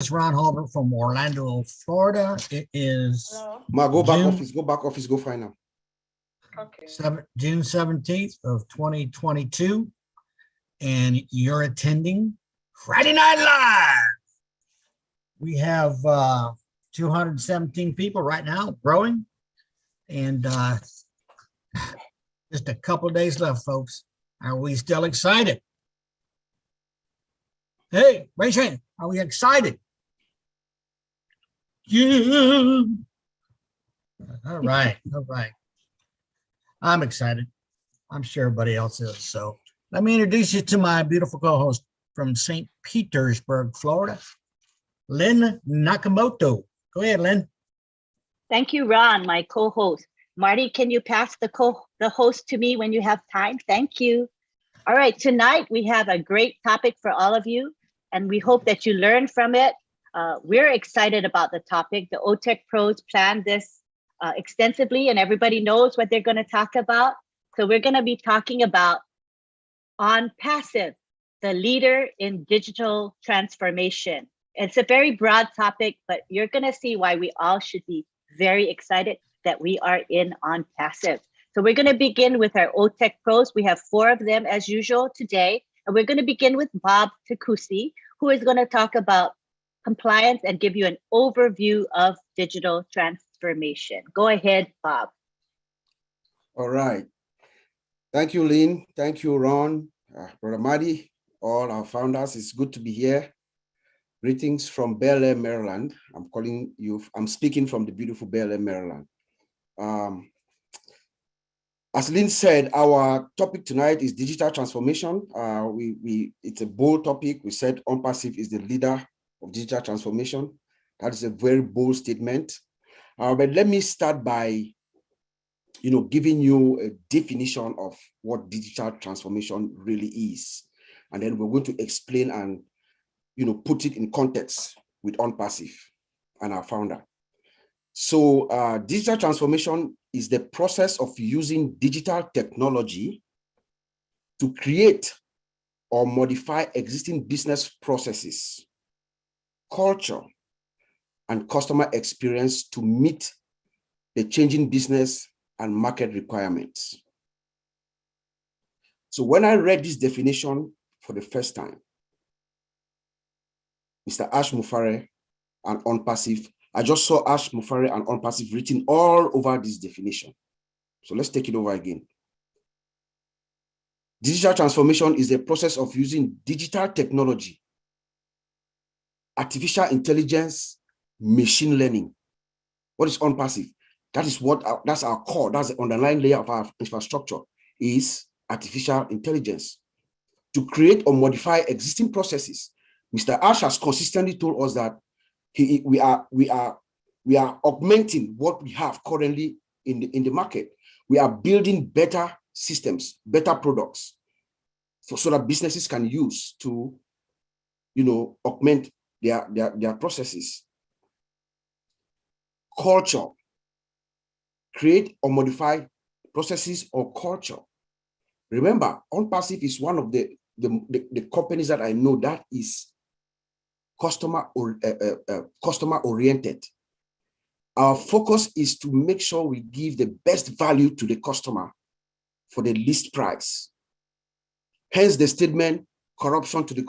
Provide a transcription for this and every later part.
It's Ron Halbert from Orlando, Florida. It is Ma, go back June, office, go back office, go find out. Okay. June 17th of 2022, and you're attending Friday Night Live. We have 217 people right now, growing, and just a couple of days left, folks. Are we still excited? Hey, raise your hand. Are we excited? Yeah. All right. All right. I'm excited. I'm sure everybody else is. So let me introduce you to my beautiful co-host from St. Petersburg, Florida, Lynn Nakamoto. Go ahead, Lynn. Thank you, Ron, my co-host. Marty, can you pass the host to me when you have time? Thank you. All right, tonight we have a great topic for all of you, and we hope that you learn from it. We're excited about the topic. The OTEC pros planned this extensively, and everybody knows what they're going to talk about. So we're going to be talking about OnPassive, the leader in digital transformation. It's a very broad topic, but you're going to see why we all should be very excited that we are in OnPassive. So we're going to begin with our OTEC pros. We have 4 of them as usual today. And we're going to begin with Bob Takusi, who is going to talk about compliance and give you an overview of digital transformation. Go ahead, Bob. All right. Thank you, Lynn. Thank you, Ron, Brother Marty, all our founders. It's good to be here. Greetings from Bel Air, Maryland. I'm speaking from the beautiful Bel Air, Maryland. As Lynn said, our topic tonight is digital transformation. It's a bold topic. We said OnPassive is the leader of digital transformation. That is a very bold statement. But let me start by, giving you a definition of what digital transformation really is. And then we're going to explain and, put it in context with OnPassive and our founder. So digital transformation is the process of using digital technology to create or modify existing business processes, culture, and customer experience to meet the changing business and market requirements. So when I read this definition for the first time, Mr. Ash Mufareh and OnPassive, I just saw Ash Mufareh and OnPassive written all over this definition. So let's take it over again. Digital transformation is the process of using digital technology, artificial intelligence, machine learning. What is OnPassive? That's our core. That's the underlying layer of our infrastructure, is artificial intelligence to create or modify existing processes. Mr. Ash has consistently told us that we are augmenting what we have currently in the market. We are building better systems, better products, so that businesses can use to, augment their processes. Culture, create or modify processes or culture. Remember, OnPassive is one of the companies that I know that is customer oriented. Our focus is to make sure we give the best value to the customer for the least price. Hence the statement, correction to the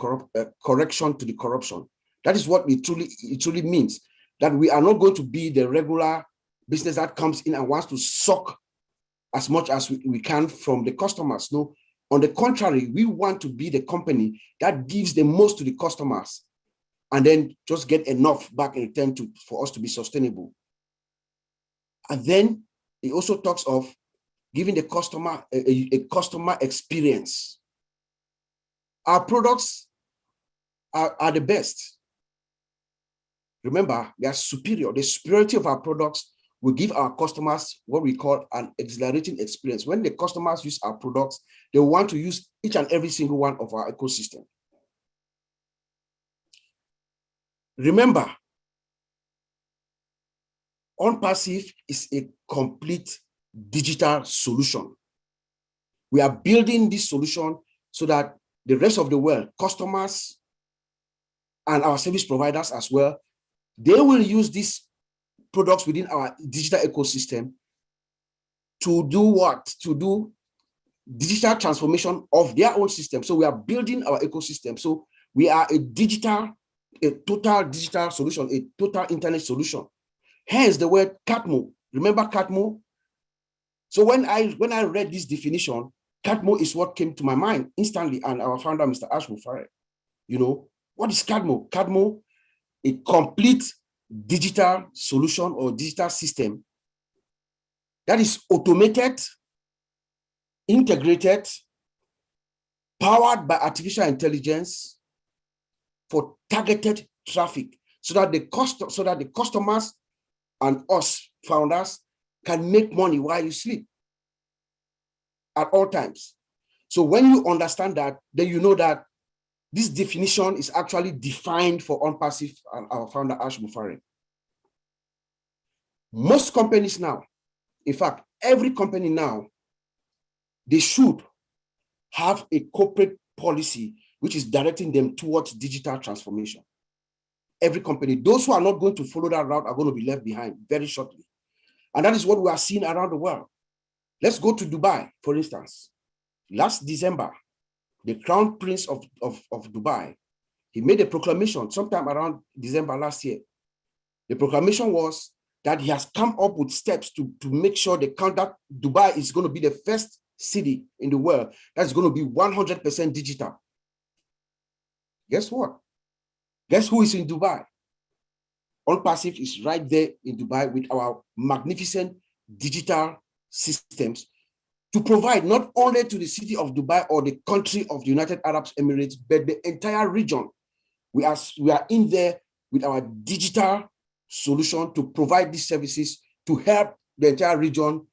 corruption. That is what it truly means, that we are not going to be the regular business that comes in and wants to suck as much as we can from the customers. No, on the contrary, we want to be the company that gives the most to the customers and then just get enough back in return for us to be sustainable. And then it also talks of giving the customer a customer experience. Our products are the best. Remember, they are superior. The superiority of our products will give our customers what we call an exhilarating experience. When the customers use our products, they want to use each and every single one of our ecosystem. Remember, OnPassive is a complete digital solution. We are building this solution so that the rest of the world, customers and our service providers as well, they will use these products within our digital ecosystem to do what? To do digital transformation of their own system. So we are building our ecosystem. So we are a total digital solution, a total internet solution. Hence the word CATMO. Remember CATMO? So when I read this definition, CATMO is what came to my mind instantly, and our founder, Mr. Ash Mufareh. What is CATMO? CATMO, a complete digital solution or digital system that is automated, integrated, powered by artificial intelligence for targeted traffic, so that the customers and us founders can make money while you sleep at all times. So when you understand that, then you know that this definition is actually defined for OnPassive and our founder, Ash Mufareh. Most companies now, in fact, every company now, they should have a corporate policy which is directing them towards digital transformation. Every company, those who are not going to follow that route are going to be left behind very shortly. And that is what we are seeing around the world. Let's go to Dubai, for instance. Last December, the Crown Prince of Dubai, he made a proclamation sometime around December last year. The proclamation was that he has come up with steps to make sure that Dubai is going to be the first city in the world that's going to be 100% digital. Guess what? Guess who is in Dubai? OnPassive is right there in Dubai with our magnificent digital systems to provide not only to the city of Dubai or the country of the United Arab Emirates, but the entire region. We are in there with our digital solution to provide these services to help the entire region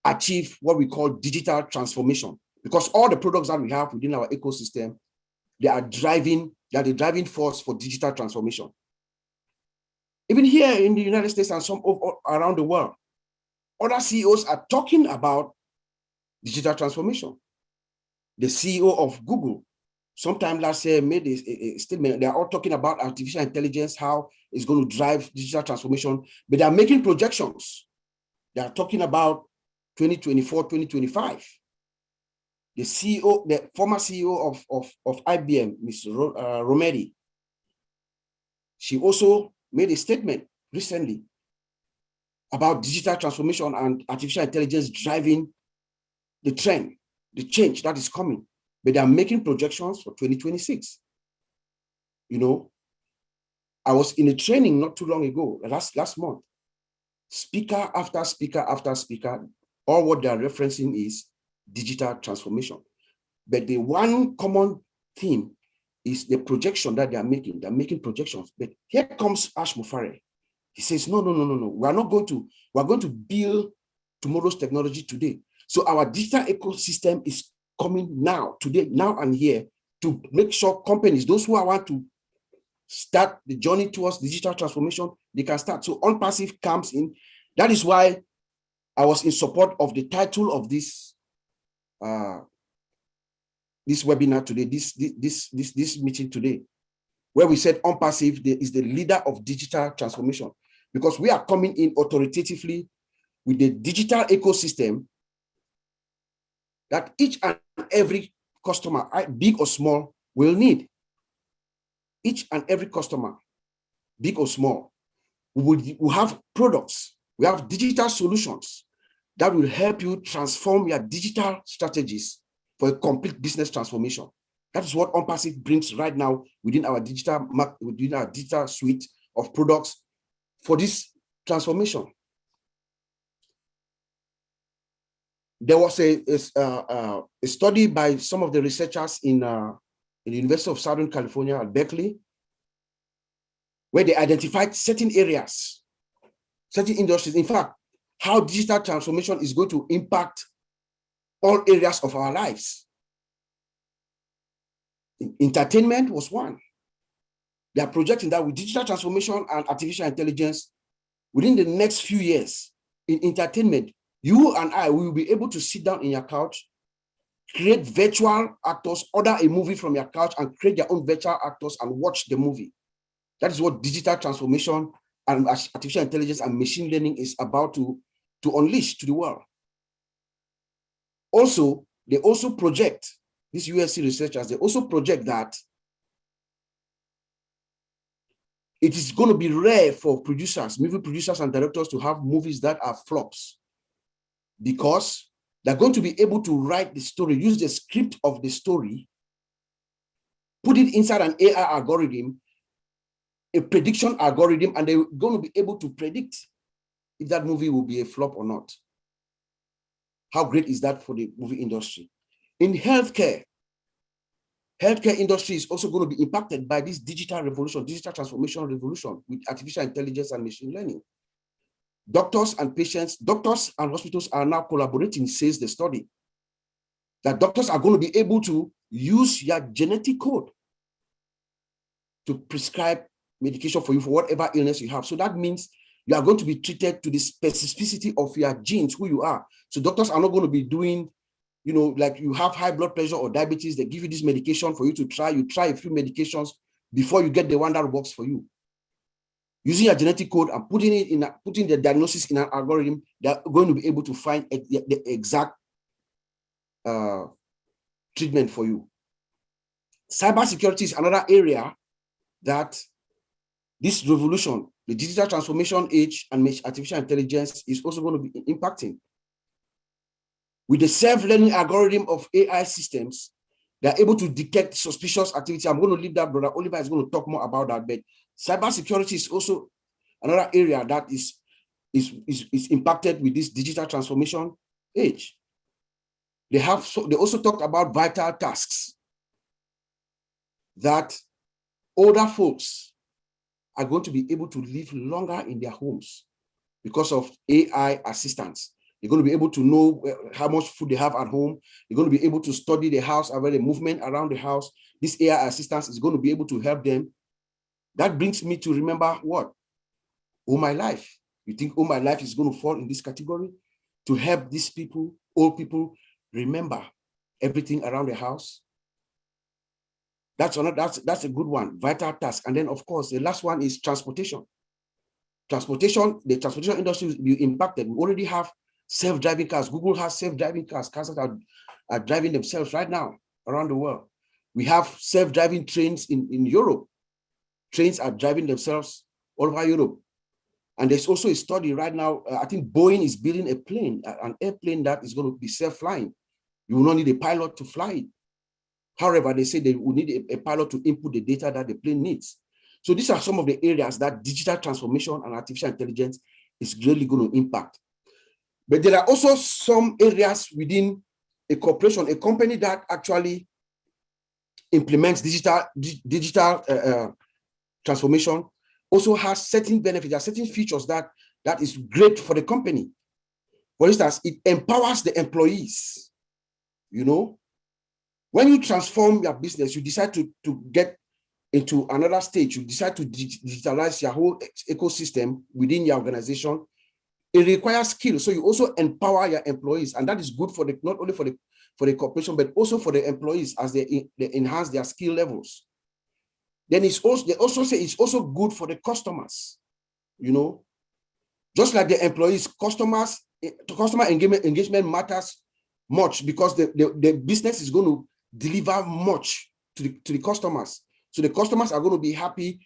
achieve what we call digital transformation. Because all the products that we have within our ecosystem, they are the driving force for digital transformation. Even here in the United States and some around the world, other CEOs are talking about digital transformation. The CEO of Google, sometime last year, made a statement. They are all talking about artificial intelligence, how it's going to drive digital transformation, but they are making projections. They are talking about 2024, 2025. The former CEO of IBM, Ms. Romeri, she also made a statement recently about digital transformation and artificial intelligence driving the trend, the change that is coming. But they are making projections for 2026. I was in a training not too long ago, last month. Speaker after speaker after speaker, all what they are referencing is digital transformation. But the one common theme is the projection that they are making. They're making projections. But here comes Ash Mufareh. He says, no. We're going to build tomorrow's technology today. So our digital ecosystem is coming now, today, now and here, to make sure companies, those who want to start the journey towards digital transformation, they can start. So OnPassive comes in. That is why I was in support of the title of this webinar today, this meeting today, where we said OnPassive is the leader of digital transformation, because we are coming in authoritatively with the digital ecosystem that each and every customer, big or small, will need. Each and every customer, big or small, we have products, we have digital solutions that will help you transform your digital strategies for a complete business transformation. That is what OnPassive brings right now within our digital suite of products for this transformation. There was a study by some of the researchers in the University of Southern California at Berkeley, where they identified certain areas, certain industries, in fact, how digital transformation is going to impact all areas of our lives. Entertainment was one. They are projecting that with digital transformation and artificial intelligence, within the next few years, in entertainment, you and I will be able to sit down in your couch create virtual actors, order a movie from your couch and create their own virtual actors and watch the movie. That is what digital transformation and artificial intelligence and machine learning is about to unleash to the world. Also, they also project, these USC researchers, they also project that it is going to be rare for producers, movie producers and directors to have movies that are flops, because they're going to be able to write the story, use the script of the story, put it inside an AI algorithm, a prediction algorithm, and they're going to be able to predict if that movie will be a flop or not. How great is that for the movie industry? In healthcare industry is also going to be impacted by this digital revolution, digital transformation revolution with artificial intelligence and machine learning. Doctors and patients, doctors and hospitals are now collaborating, says the study, that doctors are going to be able to use your genetic code to prescribe medication for you for whatever illness you have. So that means you are going to be treated to the specificity of your genes, who you are. So doctors are not going to be doing, you know, like you have high blood pressure or diabetes, they give you this medication for you to try. You try a few medications before you get the one that works for you. Using your genetic code and putting the diagnosis in an algorithm, they're going to be able to find the exact treatment for you. Cybersecurity is another area that this revolution, the digital transformation age and artificial intelligence is also going to be impacting. With the self-learning algorithm of AI systems, they're able to detect suspicious activity. I'm going to leave that, Brother Oliver is going to talk more about that, but cybersecurity is also another area that is impacted with this digital transformation age. They also talked about vital tasks that older folks are going to be able to live longer in their homes because of AI assistance. They're going to be able to know how much food they have at home. They're going to be able to study the house, about the movement around the house. This AI assistance is going to be able to help them. That brings me to remember what? Oh My Life. You think Oh My Life is going to fall in this category? To help these people, old people, remember everything around the house? That's a good one, vital task. And then, of course, the last one is transportation. The transportation industry will be impacted. We already have self-driving cars. Google has self-driving cars that are driving themselves right now around the world. We have self-driving trains in Europe. Trains are driving themselves all over Europe. And there's also a study right now, I think Boeing is building a plane, an airplane that is going to be self-flying. You will not need a pilot to fly it. However, they say they will need a pilot to input the data that the plane needs. So these are some of the areas that digital transformation and artificial intelligence is really going to impact. But there are also some areas within a corporation, a company that actually implements digital transformation, also has certain benefits, there are certain features that is great for the company. For instance, it empowers the employees. You know, when you transform your business, you decide to get into another stage, you decide to digitalize your whole ecosystem within your organization. It requires skills, so you also empower your employees, and that is good for not only for the corporation, but also for the employees as they enhance their skill levels. Then they also say it's also good for the customers. You know, just like the employees, customer engagement matters much because the business is going to deliver much to the customers. So the customers are going to be happy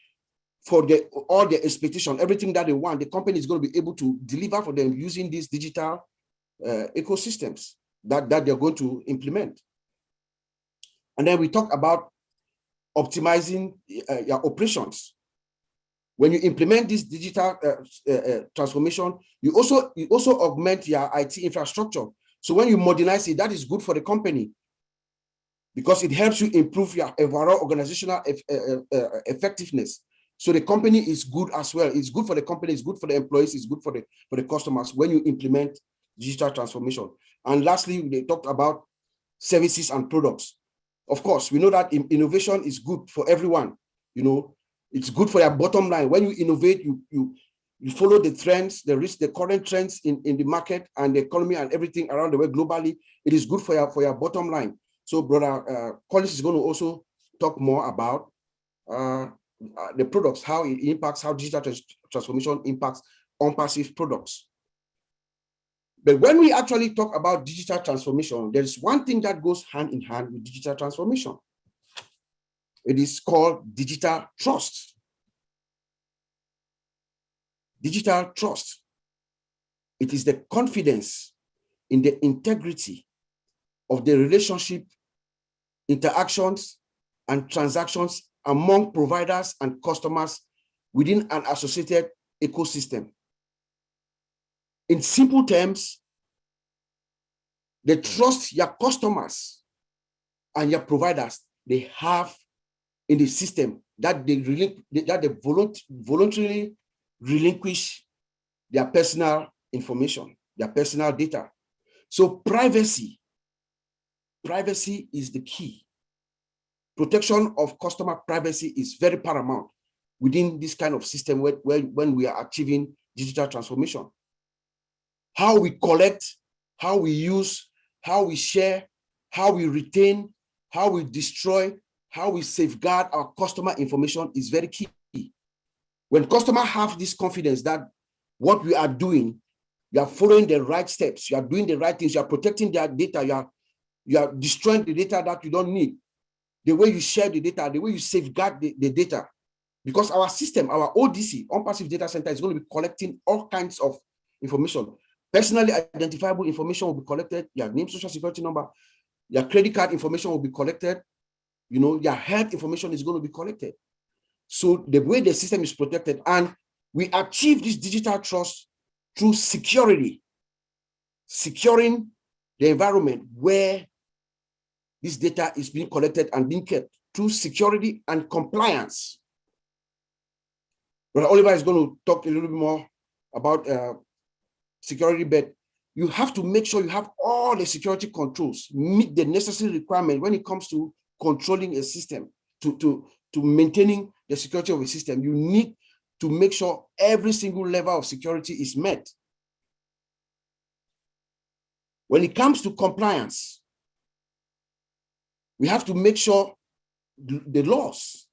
for all their expectation, everything that they want. The company is going to be able to deliver for them using these digital ecosystems that they're going to implement. And then we talk about optimizing your operations. When you implement this digital transformation, you also augment your IT infrastructure. So when you modernize it, that is good for the company because it helps you improve your overall organizational effectiveness. So the company is good as well. It's good for the company, it's good for the employees, it's good for the customers when you implement digital transformation. And lastly, they talked about services and products. Of course, we know that innovation is good for everyone. You know, it's good for your bottom line. When you innovate, you You follow the trends, the current trends in the market and the economy and everything around the world globally. It is good for your bottom line. So Brother Collins is going to also talk more about the products, how it impacts, how digital transformation impacts on passive products. But when we actually talk about digital transformation, there is one thing that goes hand in hand with digital transformation. It is called digital trust. Digital trust. It is the confidence in the integrity of the relationship, interactions, and transactions among providers and customers within an associated ecosystem. In simple terms, the trust your customers and your providers they have in the system that they voluntarily relinquish their personal information, their personal data. So privacy is the key. Protection of customer privacy is very paramount within this kind of system when we are achieving digital transformation. How we collect, how we use, how we share, how we retain, how we destroy, how we safeguard our customer information is very key. When customers have this confidence that what we are doing, you are following the right steps, you are doing the right things, you are protecting their data, you are destroying the data that you don't need, the way you share the data, the way you safeguard the data. Because our system, our ODC, on-passive data center, is going to be collecting all kinds of information. Personally identifiable information will be collected, your name, social security number, your credit card information will be collected, your health information is going to be collected. So the way the system is protected, and we achieve this digital trust through security, securing the environment where this data is being collected and being kept through security and compliance. Brother Oliver is going to talk a little bit more about security, but you have to make sure you have all the security controls, meet the necessary requirement when it comes to controlling a system, to maintaining the security of a system. You need to make sure every single level of security is met. When it comes to compliance, we have to make sure the laws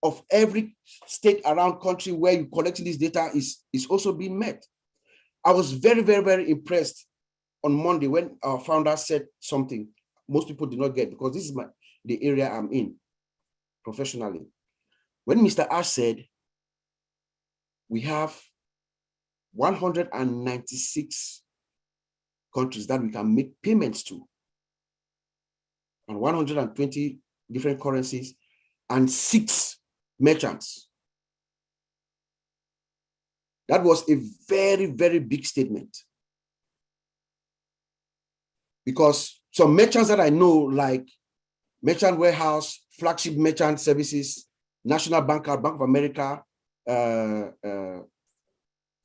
of every state around country where you're collecting this data is also being met. I was very, very, very impressed on Monday when our founder said something most people did not get, because this is the area I'm in professionally. When Mr. Ash said, we have 196 countries that we can make payments to, and 120 different currencies, and 6 merchants. That was a very, very big statement. Because some merchants that I know, like Merchant Warehouse, Flagship Merchant Services, National Bank, Bank of America,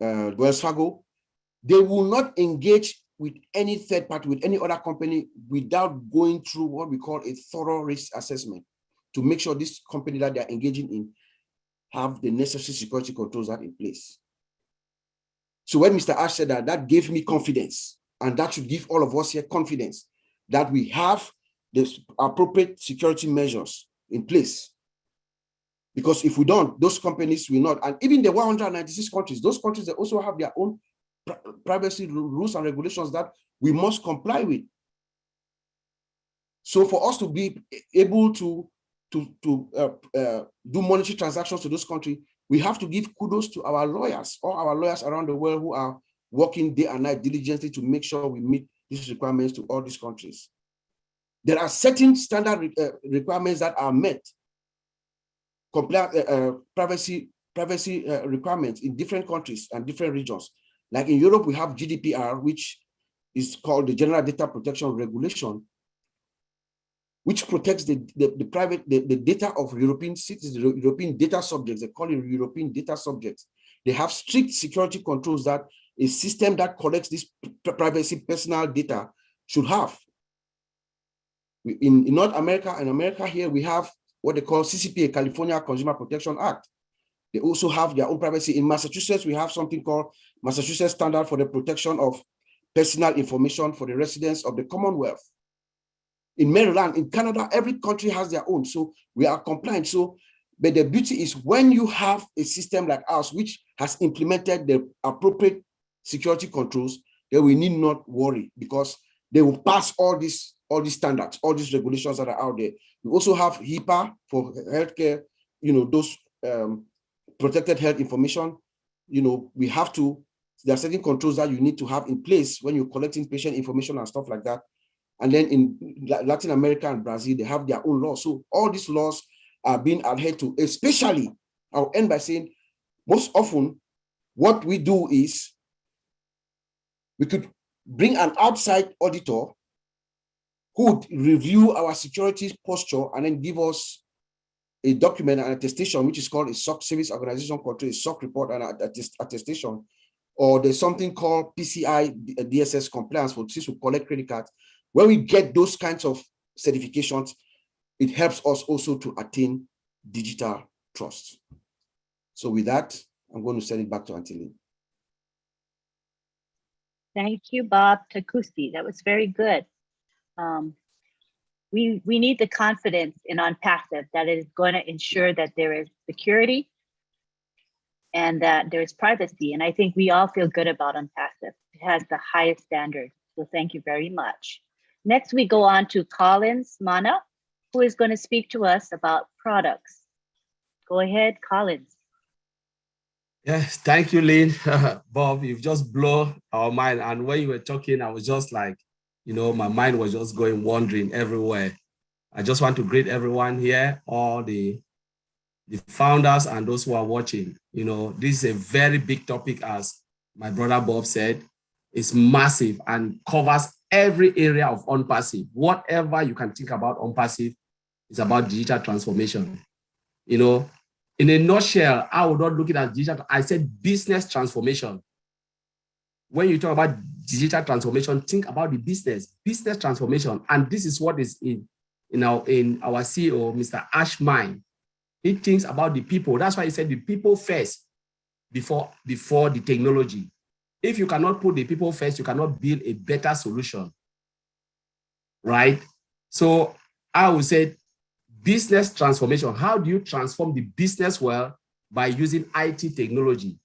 Wells Fargo, they will not engage with any third party, with any other company, without going through what we call a thorough risk assessment to make sure this company that they're engaging in have the necessary security controls that in place. So when Mr. Ash said that, that gave me confidence, and that should give all of us here confidence that we have the appropriate security measures in place. Because if we don't, those companies will not. And even the 196 countries, those countries, they also have their own privacy rules and regulations that we must comply with. So for us to be able to do monetary transactions to those countries, we have to give kudos to our lawyers, all our lawyers around the world who are working day and night diligently to make sure we meet these requirements to all these countries. There are certain standard requirements that are met, privacy requirements in different countries and different regions. Like in Europe, we have GDPR, which is called the General Data Protection Regulation, which protects the data of European citizens, European data subjects. They call it European data subjects. They have strict security controls that a system that collects this privacy personal data should have. In North America and America here, we have what they call CCPA, California Consumer Protection Act. They also have their own privacy. In Massachusetts, we have something called Massachusetts Standard for the Protection of Personal Information for the Residents of the Commonwealth. In Maryland, in Canada, every country has their own. So we are compliant. So, but the beauty is when you have a system like ours, which has implemented the appropriate security controls, then we need not worry because they will pass all these standards, all these regulations that are out there. We also have HIPAA for healthcare, those protected health information. We have to, there are certain controls that you need to have in place when you're collecting patient information and stuff like that. And then in Latin America and Brazil, they have their own laws. So all these laws are being adhered to, especially, I'll end by saying, most often, what we do is we could bring an outside auditor who would review our security posture and then give us a document and attestation, which is called a SOC, Service Organization Control, a SOC report and attestation. Or there's something called PCI DSS compliance for since we collect credit cards. When we get those kinds of certifications, it helps us also to attain digital trust. So with that, I'm going to send it back to Auntie Lynn. Thank you, Bob Takusi. That was very good. We need the confidence in OnPassive that it is going to ensure that there is security and that there is privacy. And I think we all feel good about OnPassive. It has the highest standards. So thank you very much. Next, we go on to Collins Mana, who is going to speak to us about products. Go ahead, Collins. Yes, thank you, Lynn. Bob, you've just blown our mind. And when you were talking, I was just like, my mind was just going wandering everywhere. I just want to greet everyone here, all the founders and those who are watching. This is a very big topic, as my brother Bob said. It's massive and covers every area of OnPassive. Whatever you can think about OnPassive is about digital transformation. In a nutshell, I would not look at it as digital. I said business transformation. When you talk about digital transformation, think about the business transformation. And this is what is in our CEO, Mr. Ash mind. He thinks about the people. That's why he said the people first before the technology. If you cannot put the people first, you cannot build a better solution, right? So I would say business transformation. How do you transform the business world? By using IT technology.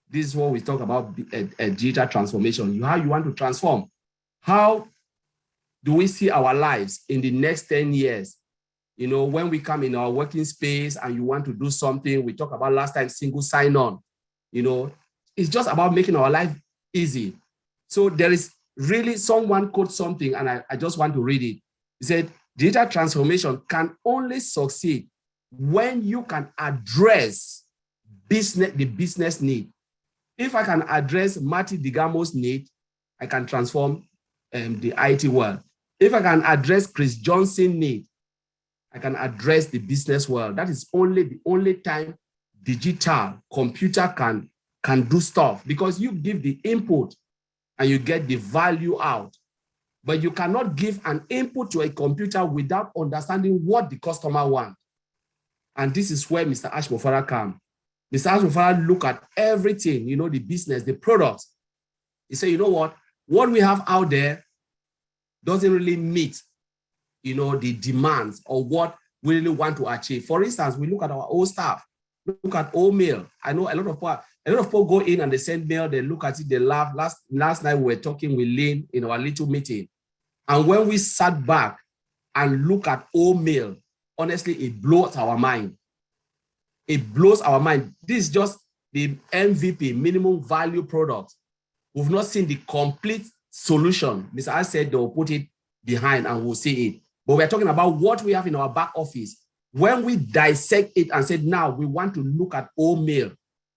This is what we talk about, a digital transformation. How you want to transform. How do we see our lives in the next 10 years? When we come in our working space and you want to do something, we talked about last time, single sign-on. It's just about making our life easy. So there is really someone quote something, and I just want to read it. He said, digital transformation can only succeed when you can address the business need. If I can address Marty DeGamo's need, I can transform the IT world. If I can address Chris Johnson's need, I can address the business world. That is the only time digital computer can do stuff, because you give the input and you get the value out. But you cannot give an input to a computer without understanding what the customer wants. And this is where Mr. Ash Mofara comes. Mr. Ash Mofara look at everything, the business, the products. He said, what we have out there doesn't really meet, the demands or what we really want to achieve. For instance, we look at our old staff, look at old mail. I know a lot of people go in and they send mail, they look at it, they laugh. Last night we were talking with Lynn in our little meeting. And when we sat back and look at old mail, honestly, it blows our mind. It blows our mind. This is just the MVP, minimum value product. We've not seen the complete solution. Mr. I said they'll put it behind and we'll see it. But we're talking about what we have in our back office. When we dissect it and said, now we want to look at old mail,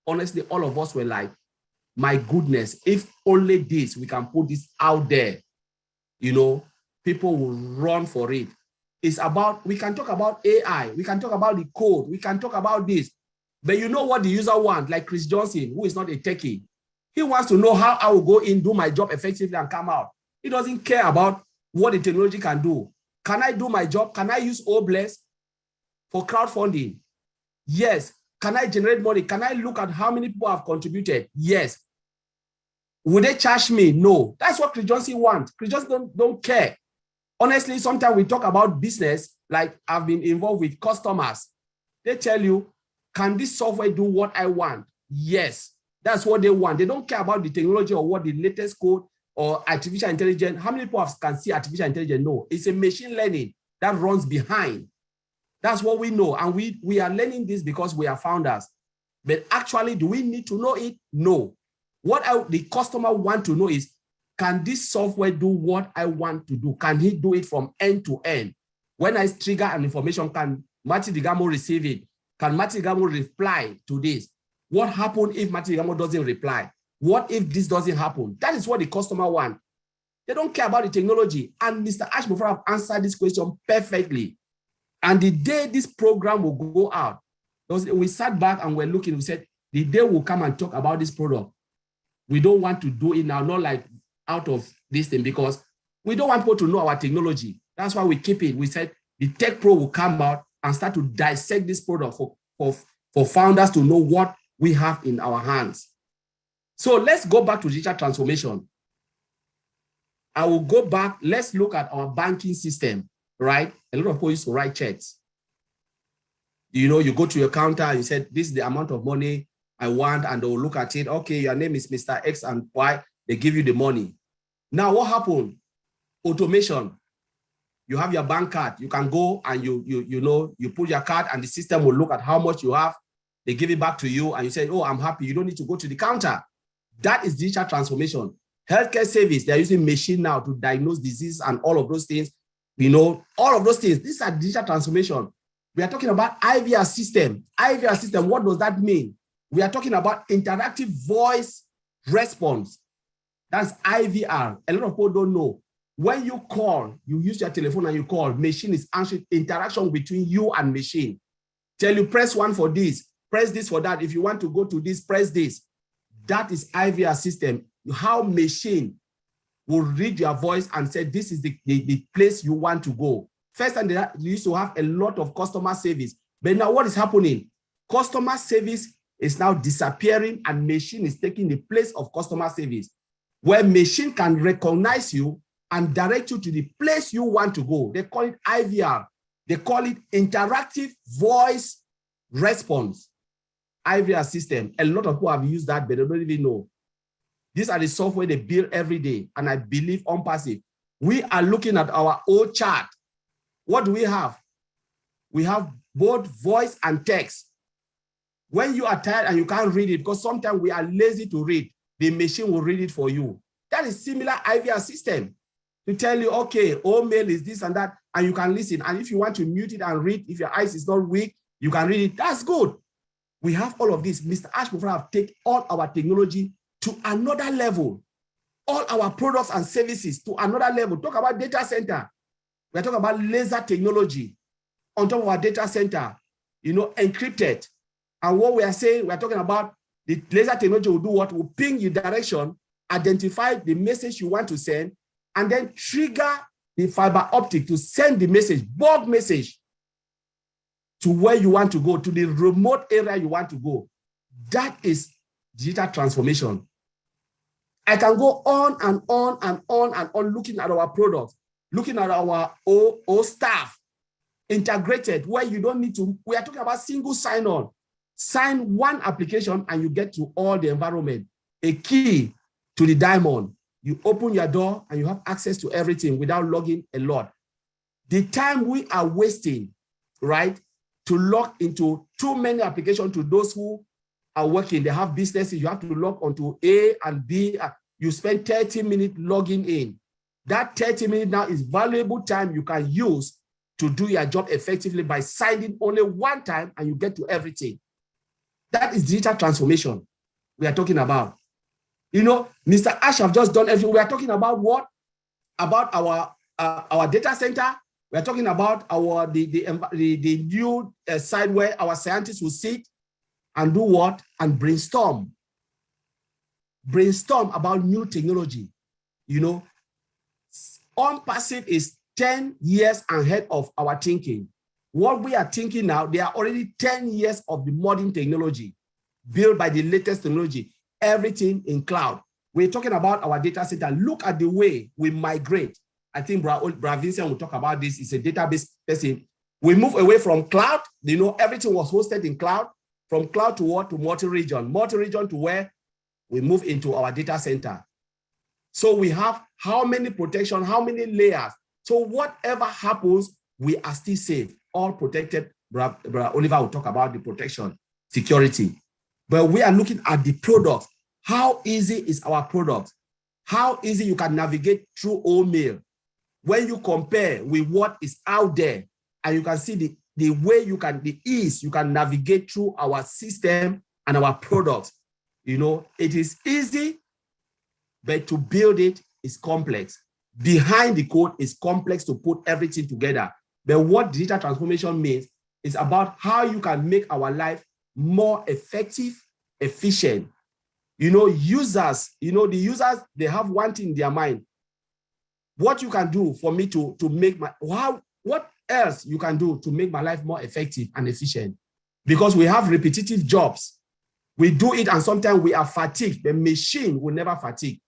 honestly, all of us were like, my goodness, if only this, we can put this out there, people will run for it. It's about, we can talk about AI, we can talk about the code, we can talk about this. But you know what the user wants, like Chris Johnson, who is not a techie. He wants to know how I will go in, do my job effectively and come out. He doesn't care about what the technology can do. Can I do my job? Can I use Obless for crowdfunding? Yes. Can I generate money? Can I look at how many people have contributed? Yes. Would they charge me? No. That's what Chris Johnson wants. Chris Johnson don't care. Honestly, sometimes we talk about business, like I've been involved with customers. They tell you, can this software do what I want? Yes, that's what they want. They don't care about the technology or what the latest code or artificial intelligence. How many people can see artificial intelligence? No, it's a machine learning that runs behind. That's what we know. And we are learning this because we are founders. But actually, do we need to know it? No. What the customer want to know is, can this software do what I want to do? Can he do it from end to end? When I trigger an information, can Marty Digamo receive it? Can Marty Digamo reply to this? What happens if Marty Digamo doesn't reply? What if this doesn't happen? That is what the customer wants. They don't care about the technology. And Mr. Ashmore have answered this question perfectly. And the day this program will go out, we sat back and we're looking, we said, the day we'll come and talk about this product. We don't want to do it now, not like out of this thing, because we don't want people to know our technology. That's why we keep it. We said the Tech Pro will come out and start to dissect this product for founders to know what we have in our hands. So let's go back to digital transformation. I will go back. Let's look at our banking system, right? A lot of people used to write checks. You know, you go to your counter and you said, this is the amount of money I want, and they'll look at it. Okay, your name is Mr. X and Y. They give you the money. Now, what happened? Automation. You have your bank card. You can go and you put your card and the system will look at how much you have. They give it back to you and you say, oh, I'm happy. You don't need to go to the counter. That is digital transformation. Healthcare service, they're using machine now to diagnose disease and all of those things. You know, all of those things. These are digital transformation. We are talking about IVR system. IVR system, what does that mean? We are talking about interactive voice response. That's IVR. A lot of people don't know. When you call, you use your telephone and you call, machine is answering, interaction between you and machine. Tell you, press 1 for this, press this for that. If you want to go to this, press this. That is IVR system. How machine will read your voice and say, this is the place you want to go. First, and you used to have a lot of customer service. But now what is happening? Customer service is now disappearing and machine is taking the place of customer service, where machine can recognize you and direct you to the place you want to go. They call it IVR. They call it interactive voice response. IVR system. A lot of people have used that, but they don't even know. These are the software they build every day. And I believe OnPassive. We are looking at our old chart. What do we have? We have both voice and text. When you are tired and you can't read it, because sometimes we are lazy to read, the machine will read it for you. That is similar IVR system to tell you, okay, all mail is this and that, and you can listen. And if you want to mute it and read, if your eyes is not weak, you can read it. That's good. We have all of this. Mr. Ashmore have taken all our technology to another level. All our products and services to another level. Talk about data center. We're talking about laser technology on top of our data center, you know, encrypted. And what we are saying, we're talking about the laser technology will do what? Will ping your direction, identify the message you want to send, and then trigger the fiber optic to send the message, bulk message, to where you want to go, to the remote area you want to go. That is digital transformation. I can go on and on and on and on looking at our products, looking at our old staff, integrated, where you don't need to, we are talking about single sign-on. Sign one application and you get to all the environment. A key to the diamond. You open your door and you have access to everything without logging a lot. The time we are wasting, right, to log into too many applications to those who are working, they have businesses, you have to log onto A and B. You spend 30 minutes logging in. That 30 minutes now is valuable time you can use to do your job effectively by signing only one time and you get to everything. That is digital transformation we are talking about. You know, Mr. Ash have just done everything. We are talking about what? About our data center. We are talking about the new side where our scientists will sit and do what? And brainstorm. Brainstorm about new technology. You know, OnPassive is 10 years ahead of our thinking. what we are thinking now, they are already 10 years of the modern technology, built by the latest technology, everything in cloud. We're talking about our data center. Look at the way we migrate. I think Bra Vincent will talk about this. It's a database person. We move away from cloud. You know, everything was hosted in cloud. From cloud to what? To multi-region. Multi-region to where? We move into our data center. So we have how many protection, how many layers. So whatever happens, we are still safe, all protected. Bra Oliver will talk about the protection, security. But we are looking at the product. How easy is our product? How easy you can navigate through OMail. When you compare with what is out there, and you can see the way you can, the ease you can navigate through our system and our products. You know, it is easy, but to build it is complex. Behind the code is complex to put everything together. But what digital transformation means is about how you can make our life more effective, efficient. You know, users, you know, the users, they have one thing in their mind. What you can do for me to make my, what else you can do to make my life more effective and efficient? Because we have repetitive jobs. We do it and sometimes we are fatigued. The machine will never fatigue.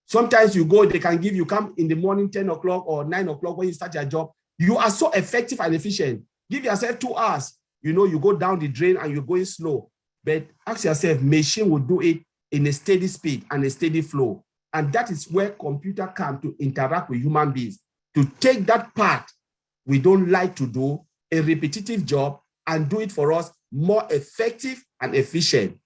Sometimes you go, they can give you, come in the morning, 10 o'clock or 9 o'clock when you start your job. You are so effective and efficient. Give yourself 2 hours. You know, you go down the drain and you're going slow. But ask yourself, machine will do it in a steady speed and a steady flow. And that is where computer come to interact with human beings, to take that part we don't like to do, a repetitive job, and do it for us more effective and efficient,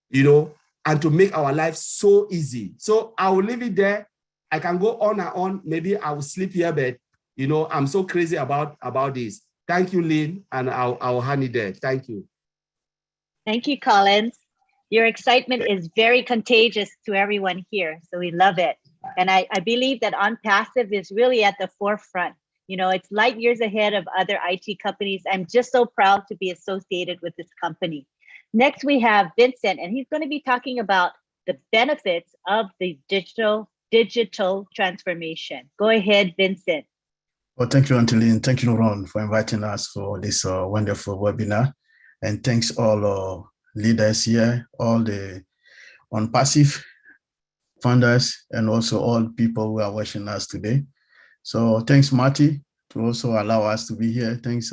you know, and to make our life so easy. So I will leave it there. I can go on and on. Maybe I will sleep here, but, you know, I'm so crazy about this. Thank you, Lynn, and I'll hand it there. Thank you. Thank you, Collins. Your excitement is very contagious to everyone here, so we love it. And I believe that OnPassive is really at the forefront. You know, it's light years ahead of other IT companies. I'm just so proud to be associated with this company. Next, we have Vincent, and he's going to be talking about the benefits of the digital transformation. Go ahead, Vincent. Well, thank you, Antolin. Thank you, Ron, for inviting us for this wonderful webinar. And thanks all leaders here, all the OnPassive founders, and also all people who are watching us today. So thanks, Marty, to also allow us to be here. Thanks,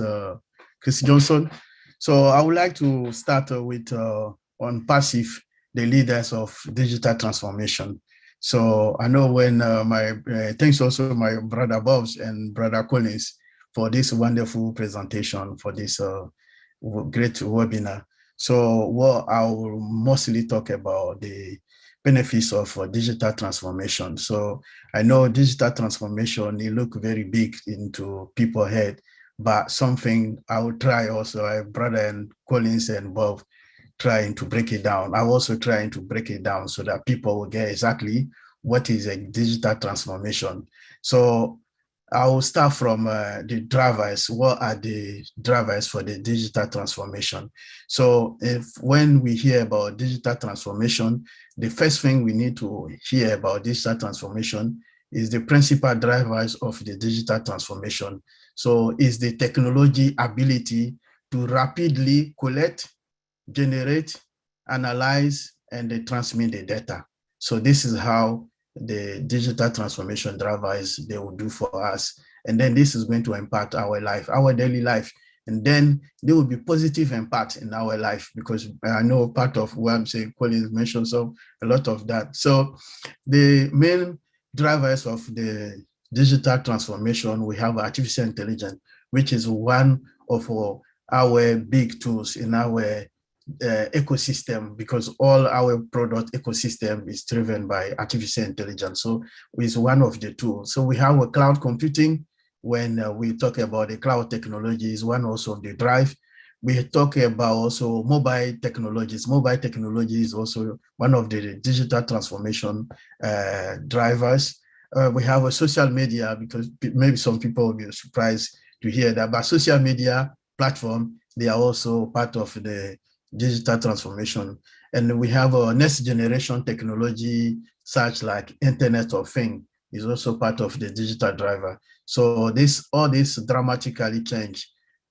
Chris Johnson. So I would like to start with OnPassive, the leaders of digital transformation. So I know when thanks also my brother Bobs and brother Collins for this wonderful presentation, for this great webinar. So what I will mostly talk about the benefits of digital transformation. So I know digital transformation, it look very big into people's head, but something I will try also, my brother and Collins and Bob trying to break it down. I'm also trying to break it down so that people will get exactly what is a digital transformation. So I will start from the drivers. What are the drivers for the digital transformation? So when we hear about digital transformation, the first thing we need to hear about digital transformation is the principal drivers of the digital transformation. So is the technology ability to rapidly collect, generate, analyze, and transmit the data. So this is how the digital transformation drivers they will do for us. And then this is going to impact our life, our daily life. And then there will be positive impact in our life, because I know part of what I'm saying, Collins mentioned so a lot of that. So the main drivers of the digital transformation, we have artificial intelligence, which is one of our big tools in our ecosystem, because all our product ecosystem is driven by artificial intelligence. So it's one of the tools. So we have a cloud computing. When we talk about the cloud technology, is one also of the drive. We talk about also mobile technologies. Mobile technology is also one of the digital transformation drivers. We have a social media, because maybe some people will be surprised to hear that, but social media platform, they are also part of the digital transformation. And we have a next generation technology, such like Internet of Things, is also part of the digital driver. So all this dramatically change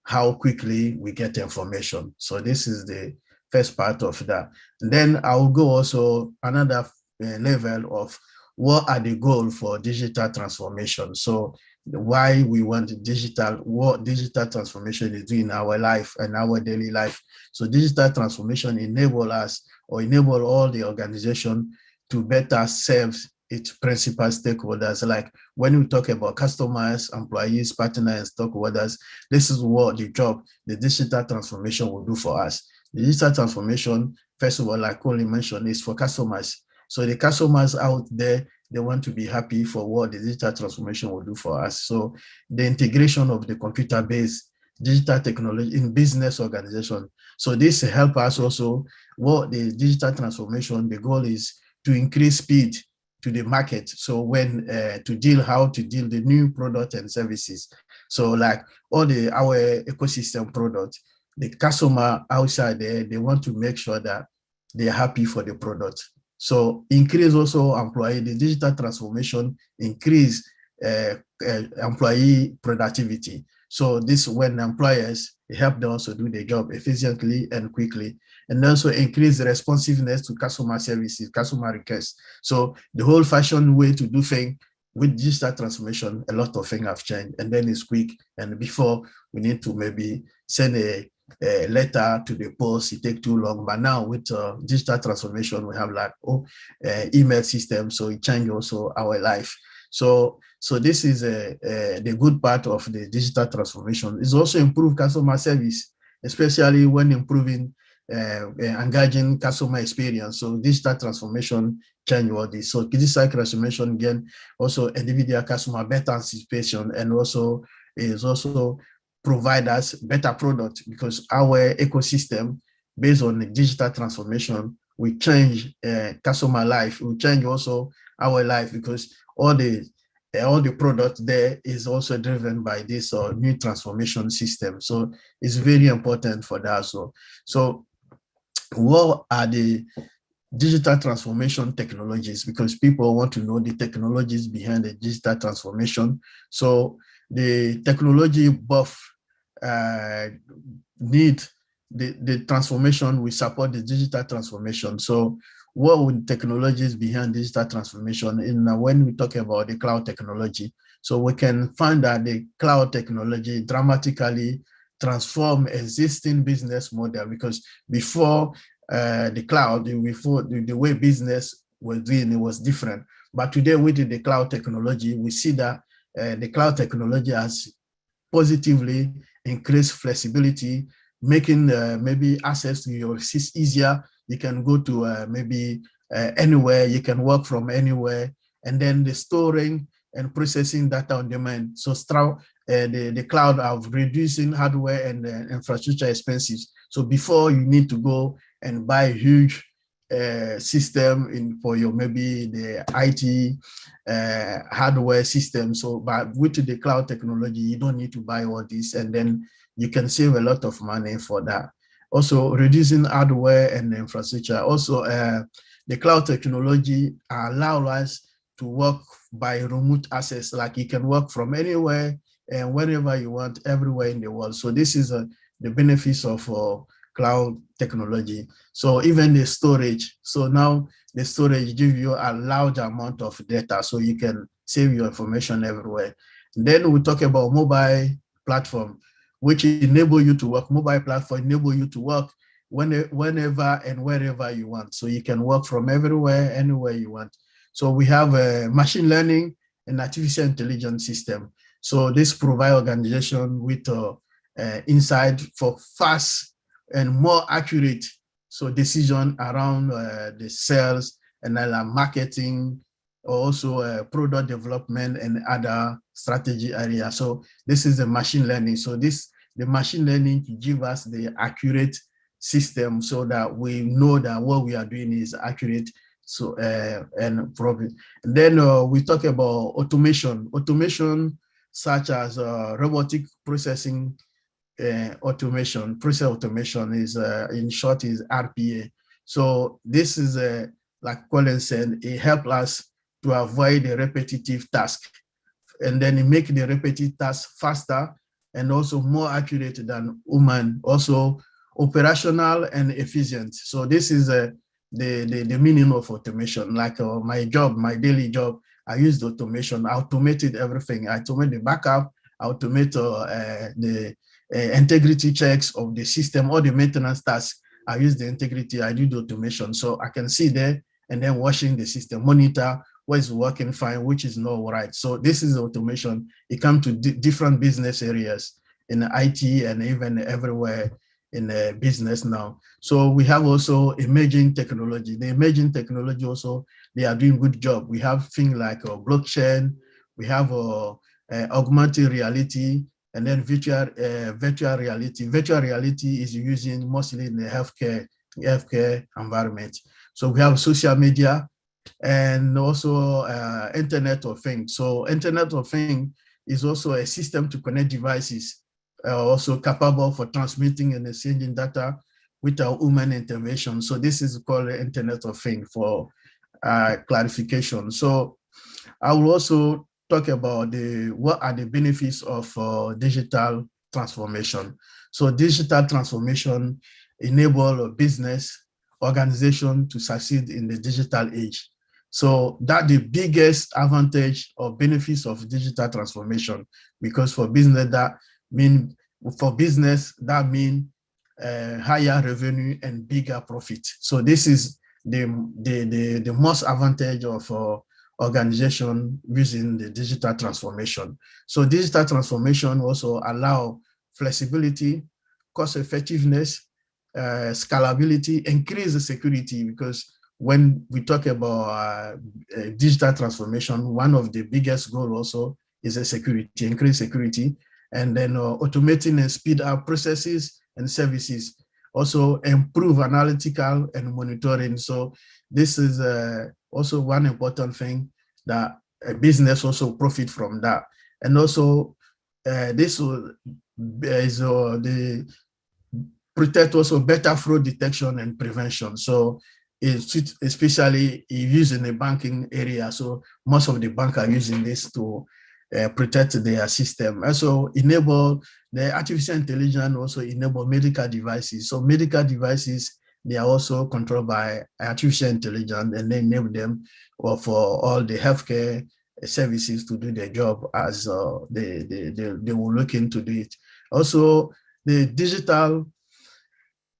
how quickly we get information. So this is the first part of that. And then I will go also another level of what are the goals for digital transformation. So why we want digital, what digital transformation is doing in our life and our daily life. So digital transformation enable us or enable all the organization to better serve its principal stakeholders. Like when we talk about customers, employees, partners, stakeholders, this is what the job, the digital transformation will do for us. The digital transformation, first of all, like Colin mentioned, is for customers. So the customers out there, they want to be happy for what the digital transformation will do for us. So the integration of the computer-based digital technology in business organization. So this help us also what the digital transformation, the goal is to increase speed to the market. So when how to deal the new product and services. So like all our ecosystem products, the customer outside there, they want to make sure that they're happy for the product. So increase also the digital transformation, increase employee productivity. So this when employers help them also do their job efficiently and quickly, and also increase the responsiveness to customer services, customer requests. So the whole fashion way to do things with digital transformation, a lot of things have changed, and then it's quick. And before we need to maybe send a letter to the post, it takes too long. But now with digital transformation, we have like email system, so it changes also our life. So this is the good part of the digital transformation. It's also improve customer service, especially when improving engaging customer experience. So digital transformation change all this. So digital transformation again also individual customer better anticipation, and also is also provide us better product, because our ecosystem based on the digital transformation we change customer life, we change also our life, because all the product there is also driven by this new transformation system. So it's very important for that. So what are the digital transformation technologies? Because people want to know the technologies behind the digital transformation. So the technology buff need the transformation, we support the digital transformation. So what would technologies behind digital transformation? When we talk about the cloud technology, so we can find that the cloud technology dramatically transform existing business model, because before the cloud, before the way business was doing, it was different. But today with the cloud technology, we see that the cloud technology has positively increased flexibility, making maybe access to your systems easier. You can go to maybe anywhere, you can work from anywhere, and then the storing and processing data on demand. So the cloud of reducing hardware and infrastructure expenses. So before you need to go and buy a huge system for your maybe the IT hardware system. So but with the cloud technology, you don't need to buy all this, and then you can save a lot of money for that. Also reducing hardware and infrastructure. Also the cloud technology allows us to work by remote access, like you can work from anywhere and whenever you want, everywhere in the world. So this is the benefits of cloud technology. So even the storage. So now the storage gives you a large amount of data, so you can save your information everywhere. And then we talk about mobile platform, which enable you to work. Mobile platform enable you to work whenever and wherever you want. So you can work from everywhere, anywhere you want. So we have a machine learning and artificial intelligence system. So this provide organization with insight for fast and more accurate decision around the sales and marketing, also product development and other strategy areas. So this is the machine learning. So the machine learning to give us the accurate system, so that we know that what we are doing is accurate. So and probably. And then we talk about automation such as robotic processing automation. Process automation is in short is RPA. So this is like Colin said, it helps us to avoid the repetitive task, and then it make the repetitive task faster and also more accurate than human, also operational and efficient. So this is the meaning of automation. Like my job, my daily job, I use the automation, I automated everything. I automate the backup, I automate the integrity checks of the system, all the maintenance tasks. I use the integrity, I do the automation. So I can see there and then watching the system, monitor what is working fine, which is not right. So this is automation. It comes to different business areas in IT and even everywhere in business now. So we have also emerging technology. The emerging technology also, they are doing good job. We have things like blockchain, we have augmented reality, and then virtual reality. Virtual reality is using mostly in the healthcare environment. So we have social media and also Internet of Things. So Internet of Things is also a system to connect devices, also capable for transmitting and exchanging data without human intervention. So this is called the Internet of Things for clarification. So I will also talk about what are the benefits of digital transformation. So digital transformation enable a business organization to succeed in the digital age. So that the biggest advantage or benefits of digital transformation, because for business that mean higher revenue and bigger profit. So this is the most advantage of organization using the digital transformation. So digital transformation also allow flexibility, cost effectiveness, scalability, increase the security, because when we talk about digital transformation, one of the biggest goals also is a security, increase security, and then automating and speed up processes and services, also improve analytical and monitoring. So this is also one important thing that a business also profit from that. And also this is the protect also better fraud detection and prevention. So it's especially used in the banking area. So most of the banks are using this to protect their system. Also enable the artificial intelligence, also enable medical devices. So medical devices, they are also controlled by artificial intelligence, and they enable them for all the healthcare services to do their job as they will look into it. Also, the digital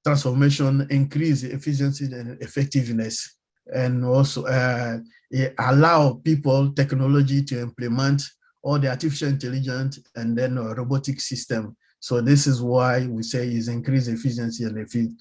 transformation increase efficiency and effectiveness, and also allow people technology to implement all the artificial intelligence and then robotic system. So this is why we say is increase efficiency and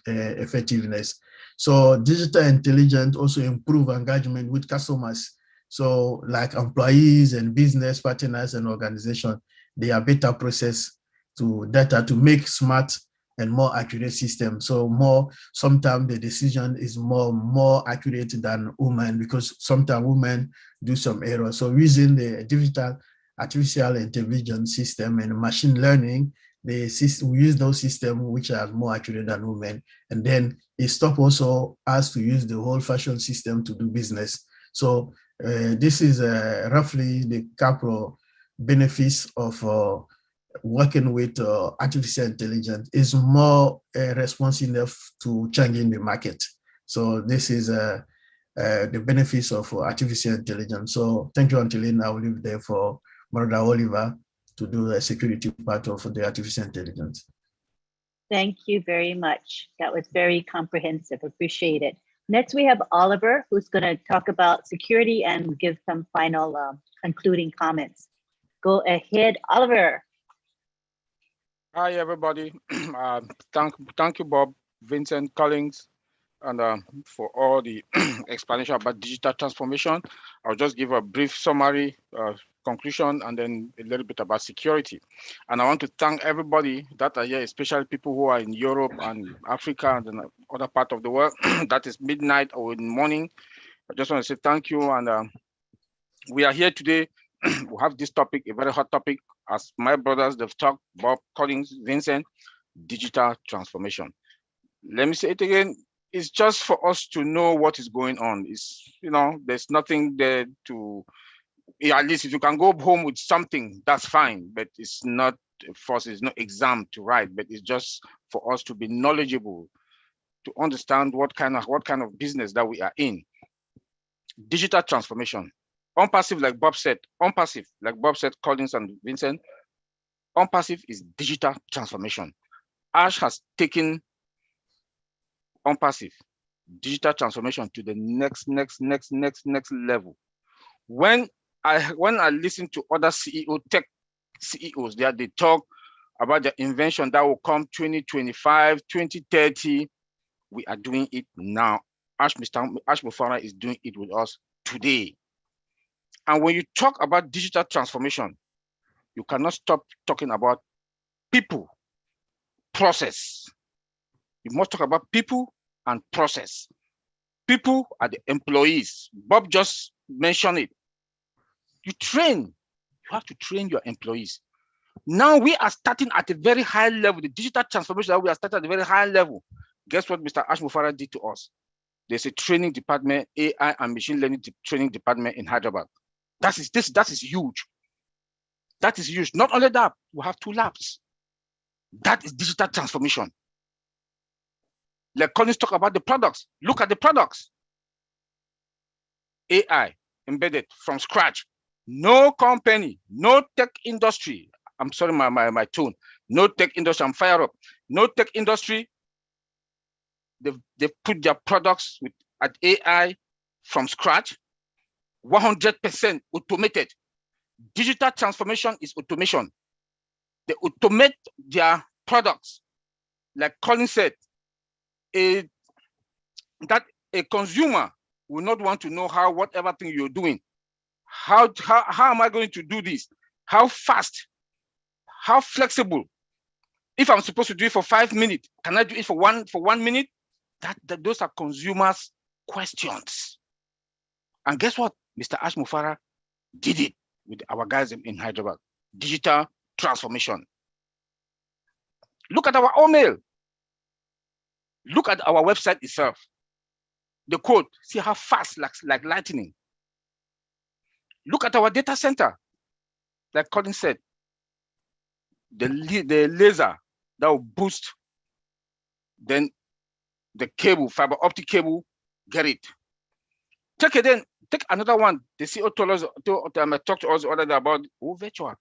effectiveness. So digital intelligence also improve engagement with customers. So like employees and business partners and organizations, they are better process to data to make smart and more accurate system. So sometimes the decision is more accurate than human, because sometimes women do some error. So using the digital artificial intelligence system and machine learning, we use those systems which are more accurate than women. And then it stop also us to use the whole fashion system to do business. So this is roughly the couple benefits of working with artificial intelligence. Is more responsive to changing the market. So this is the benefits of artificial intelligence. So thank you, Antolin. I will leave there for Brother Oliver to do the security part of the artificial intelligence. Thank you very much. That was very comprehensive. Appreciate it. Next, we have Oliver, who's going to talk about security and give some final concluding comments. Go ahead, Oliver. Hi, everybody. Thank you, Bob, Vincent, Collins, and for all the explanation about digital transformation. I'll just give a brief summary, conclusion, and then a little bit about security. And I want to thank everybody that are here, especially people who are in Europe and Africa and other part of the world. That is midnight or in the morning. I just want to say thank you. And we are here today. We have this topic, a very hot topic, as my brothers, they've talked, Bob, Collins, Vincent, digital transformation. Let me say it again. It's just for us to know what is going on. It's, there's nothing there to, at least if you can go home with something, that's fine, but it's not for us, it's no exam to write, but it's just for us to be knowledgeable, to understand what kind of business that we are in. Digital transformation. OnPassive, like Bob said, Collins and Vincent, OnPassive is digital transformation. Ash has taken OnPassive digital transformation to the next level. When I listen to other tech CEOs, they talk about the invention that will come 2025, 2030. We are doing it now. Ash Mufara is doing it with us today. And when you talk about digital transformation, you cannot stop talking about people, process. You must talk about people and process. People are the employees. Bob just mentioned it. You have to train your employees. Now we are starting at a very high level. The digital transformation that we are starting at a very high level. Guess what Mr. Ash Mufara did to us? There's a training department, AI and machine learning training department in Hyderabad. That is huge. That is huge. Not only that, we have 2 labs. That is digital transformation. Like Collins talk about the products. Look at the products. AI embedded from scratch. No company, no tech industry. I'm sorry, my tone. No tech industry. I'm fired up. No tech industry. They've put their products at AI from scratch. 100% automated. Digital transformation is automation. They automate their products. Like Colin said, that a consumer will not want to know how whatever thing you're doing. How am I going to do this? How fast? How flexible? If I'm supposed to do it for 5 minutes, can I do it for one minute? Those are consumers' questions. And guess what? Mr. Ash Mufara did it with our guys in Hyderabad. Digital transformation. Look at our email. Look at our website itself. The code, see how fast, like lightning. Look at our data center. Like Colin said, the laser that will boost, then the cable, fiber optic cable, get it. Take another one. The CEO told us, talked to us the other day about virtual.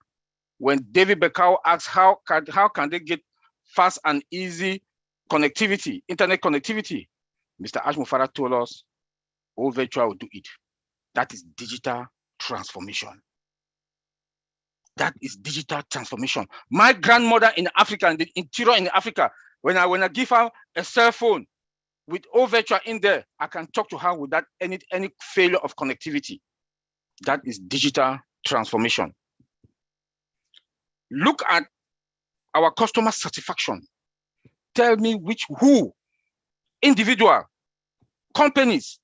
When David Bekau asked how can they get fast and easy connectivity, internet connectivity, Mr. Ash Mufara told us, virtual will do it. That is digital transformation. That is digital transformation. My grandmother in Africa, in the interior in Africa, when I give her a cell phone with virtual in there, I can talk to her without any failure of connectivity. That is digital transformation. Look at our customer satisfaction. Tell me who, individual, companies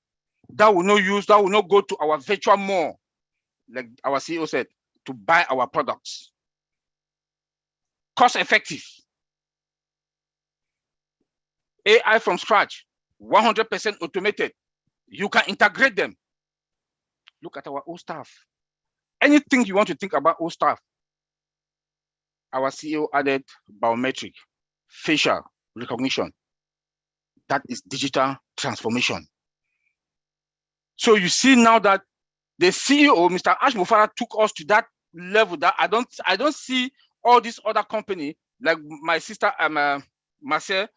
that will not go to our virtual mall, like our CEO said, to buy our products. Cost effective. AI from scratch, 100% automated. You can integrate them. Look at our old staff. Anything you want to think about old staff, our CEO added biometric, facial recognition. That is digital transformation. So you see now that the CEO, Mr. Ash Mufara, took us to that level that I don't see all these other companies, like my sister Marcel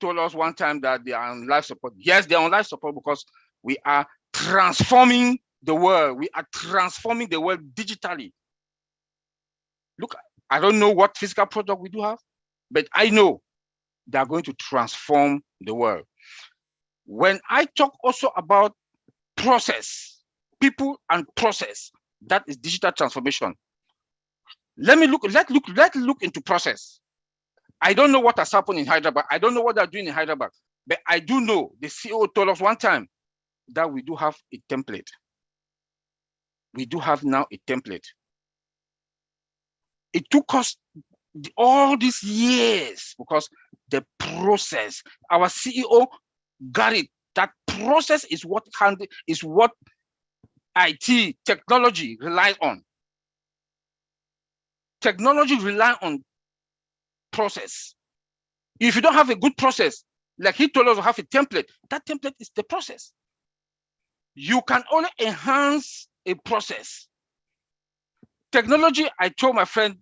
told us one time that they are on life support. Yes, they're on life support because we are transforming the world. We are transforming the world digitally. Look, I don't know what physical product we do have, but I know they are going to transform the world. When I talk also about process, people and process, that is digital transformation. Let's look into process. I don't know what has happened in Hyderabad. I don't know what they're doing in Hyderabad, but I do know the CEO told us one time that we do have a template. We do have now a template. It took us all these years because the process, our CEO got it. That process is what IT technology relies on. Technology relies on process. If you don't have a good process, like he told us to have a template, that template is the process. You can only enhance a process. Technology, I told my friend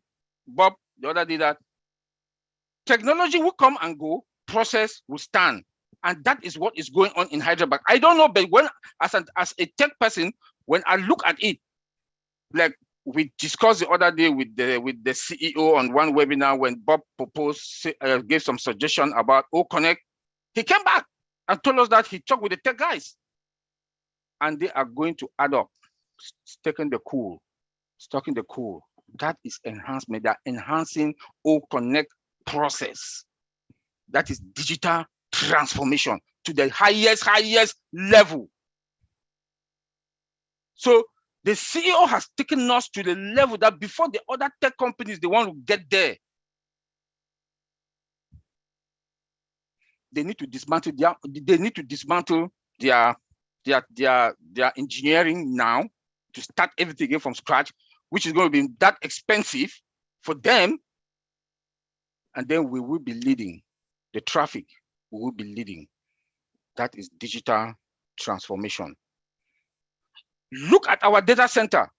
Bob the other day that technology will come and go, process will stand. And that is what is going on in Hyderabad. I don't know, but when as a tech person, when I look at it, like we discussed the other day with the CEO on one webinar when Bob proposed, gave some suggestion about O-Connect, he came back and told us that he talked with the tech guys and they are going to add up, taking the cool. That is enhancement. They're enhancing O-Connect process. That is digital transformation to the highest level. So the CEO has taken us to the level that before the other tech companies, they want to get there, they need to dismantle their engineering now to start everything again from scratch, which is going to be that expensive for them. And then we will be leading the traffic. We will be leading. That is digital transformation. Look at our data center.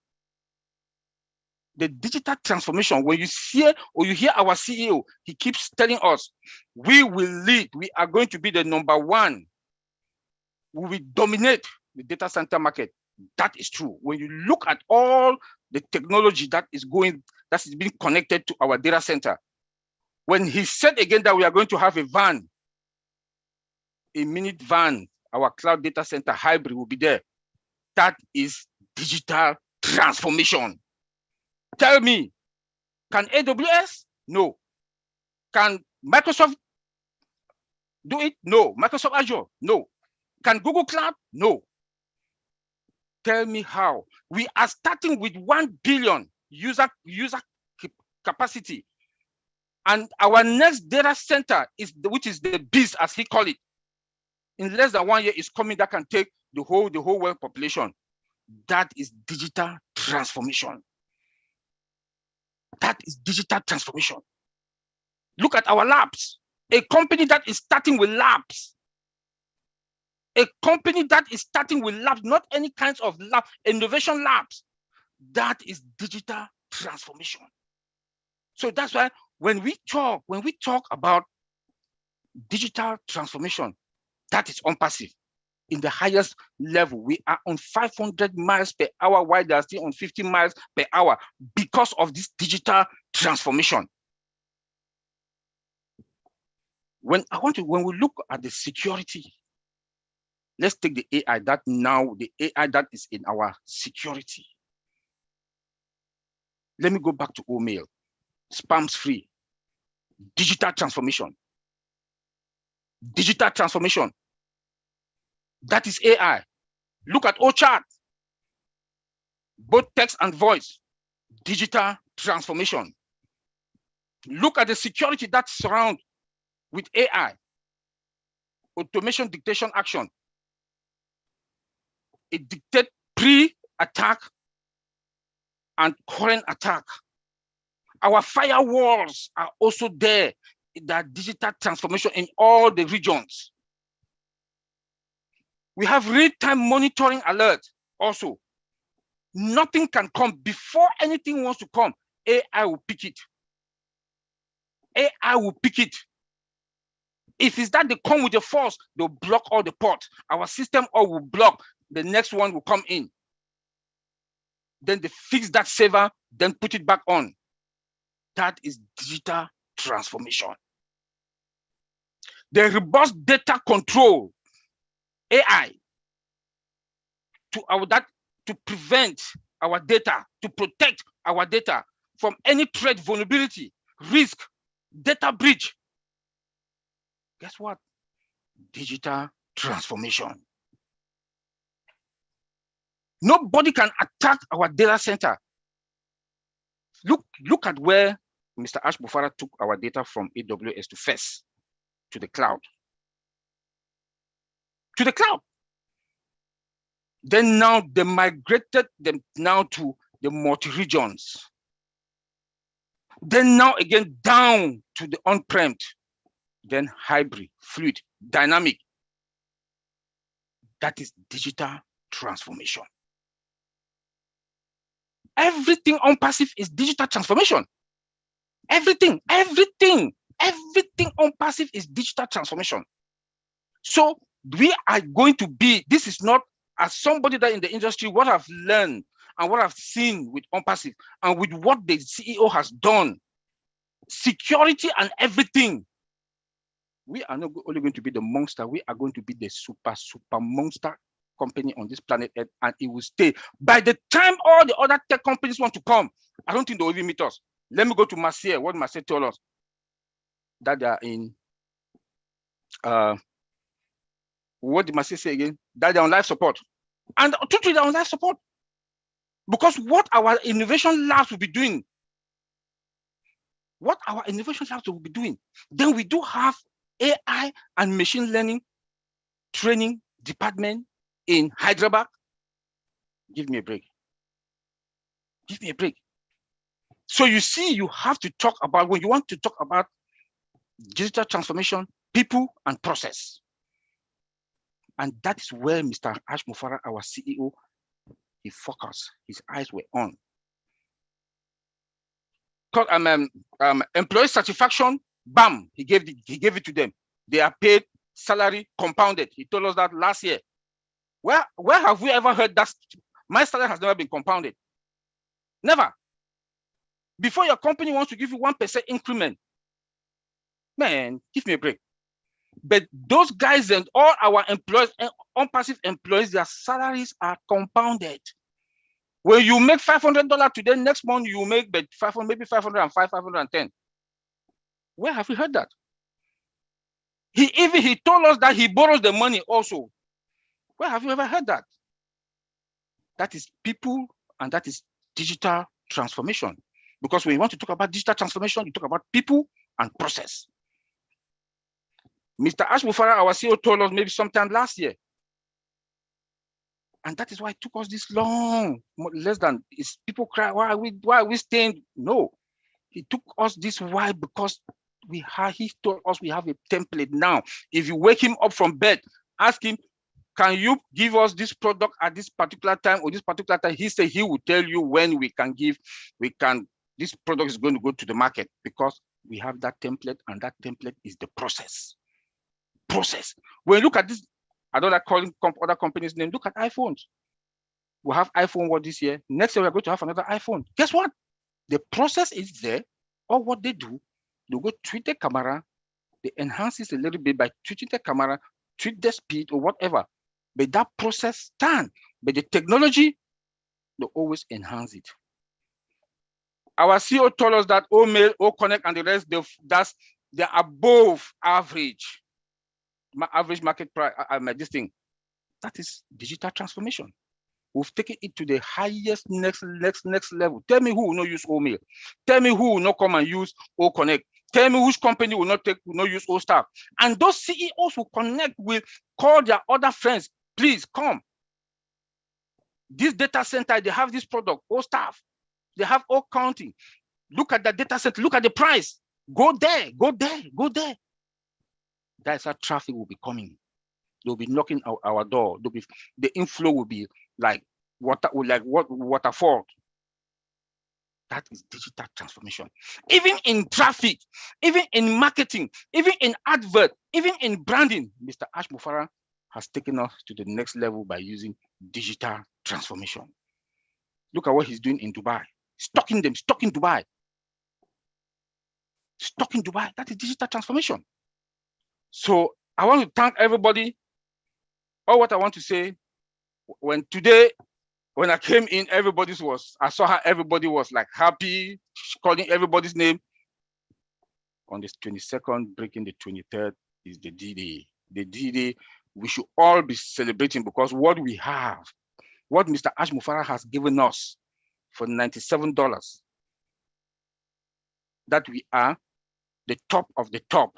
The digital transformation, when you see or you hear our CEO, he keeps telling us, we will lead. We are going to be the number one. We will dominate the data center market. That is true. When you look at all the technology that is being connected to our data center, when he said again that we are going to have a minute van, our cloud data center hybrid will be there. That is digital transformation. Tell me, can AWS? No. Can Microsoft do it? No. Microsoft Azure? No. Can Google Cloud? No. Tell me how. We are starting with 1 billion user capacity. And our next data center, which is the beast, as he called it, in less than 1 year is coming that can take the whole world population. That is digital transformation. That is digital transformation. Look at our labs. A company that is starting with labs. A company that is starting with labs, not any kinds of lab, innovation labs. That is digital transformation. So that's why when we talk about digital transformation, that is OnPassive. In the highest level, we are on 500 miles per hour, while they are still on 50 miles per hour because of this digital transformation. When we look at the security, let's take the AI that is in our security. Let me go back to OMail, spams free, digital transformation. Digital transformation. That is AI. Look at OChat, both text and voice, digital transformation. Look at the security that surrounds with AI, automation dictation action. It dictates pre-attack and current attack. Our firewalls are also there, that digital transformation in all the regions. We have real-time monitoring alert also. Nothing can come before anything wants to come. AI will pick it. AI will pick it. If it's that they come with the force, they'll block all the ports. Our system all will block. The next one will come in. Then they fix that server, then put it back on. That is digital transformation. The robust data control, AI, to prevent our data, to protect our data from any threat, vulnerability, risk, data breach. Guess what? Digital transformation. Nobody can attack our data center. Look at where Mr. Ash Bufara took our data from AWS to FES, to the cloud. To the cloud. Then now they migrated them now to the multi-regions. Then now again down to the on-prem, then hybrid, fluid, dynamic. That is digital transformation. Everything on passive is digital transformation. Everything on passive is digital transformation. So we are going to be, this is not, as somebody that in the industry, what I've learned and what I've seen with on passive and with what the CEO has done, security and everything, we are not only going to be the monster, we are going to be the super monster company on this planet Earth, and it will stay. By the time all the other tech companies want to come, I don't think they'll even meet us. Let me go to Marseille. What Marseille told us, that they are in, what did Marseille say again? That they're on life support. And truthfully, they're on life support. Because what our innovation labs will be doing, then we do have AI and machine learning training department in Hyderabad. Give me a break. Give me a break. So you see, you have to talk about, when you want to talk about digital transformation, people and process. And that is where Mr. Ash Mufarah, our CEO, he focused, his eyes were on. Employee satisfaction, bam, he gave it to them. They are paid salary compounded. He told us that last year. Where have we ever heard that? My salary has never been compounded. Never. Before your company wants to give you 1% increment, man, give me a break. But those guys and all our employees, on-passive employees, their salaries are compounded. When you make $500 today, next month you make but 500, maybe 505, 510. Where have we heard that? He told us that he borrows the money also. Where have you ever heard that? That is people, and that is digital transformation. Because when you want to talk about digital transformation, you talk about people and process. Mr. Ash Mufarah, our CEO, told us maybe sometime last year. And that is why it took us this long, less than, is people cry, why are we staying? No, it took us this while because he told us we have a template now. If you wake him up from bed, ask him, can you give us this product at this particular time or this particular time? He said he will tell you when this product is going to go to the market, because we have that template, and that template is the process. When you look at this, I don't like calling other companies' name. Look at iPhones. We have iPhone what this year. Next year we're going to have another iPhone. Guess what? The process is there. Or what they do, they go tweak the camera, they enhance it a little bit by tweaking the camera, tweak the speed or whatever. But that process stands. But the technology, they always enhance it. Our CEO told us that OMail, OConnect, and the rest, they're above average. Average market price, this thing. That is digital transformation. We've taken it to the highest next level. Tell me who will not use OMail. Tell me who will not come and use OConnect. Tell me which company will not use OStaff. And those CEOs will connect with, call their other friends, please come. This data center, they have this product, OStaff. They have accounting. Look at the data center, look at the price. Go there, go there, go there. That's how traffic will be coming. They'll be knocking our door. The inflow will be like waterfall. That is digital transformation. Even in traffic, even in marketing, even in advert, even in branding, Mr. Ash Mufarah has taken us to the next level by using digital transformation. Look at what he's doing in Dubai. Stocking them, stocking Dubai. Stocking Dubai, that is digital transformation. So I want to thank everybody. All what I want to say, when I came in, I saw how everybody was like happy, calling everybody's name. On the 22nd, breaking the 23rd is the D-Day. The D-Day, we should all be celebrating, because what we have, what Mr. Ash Mufarah has given us for $97, that we are the top of the top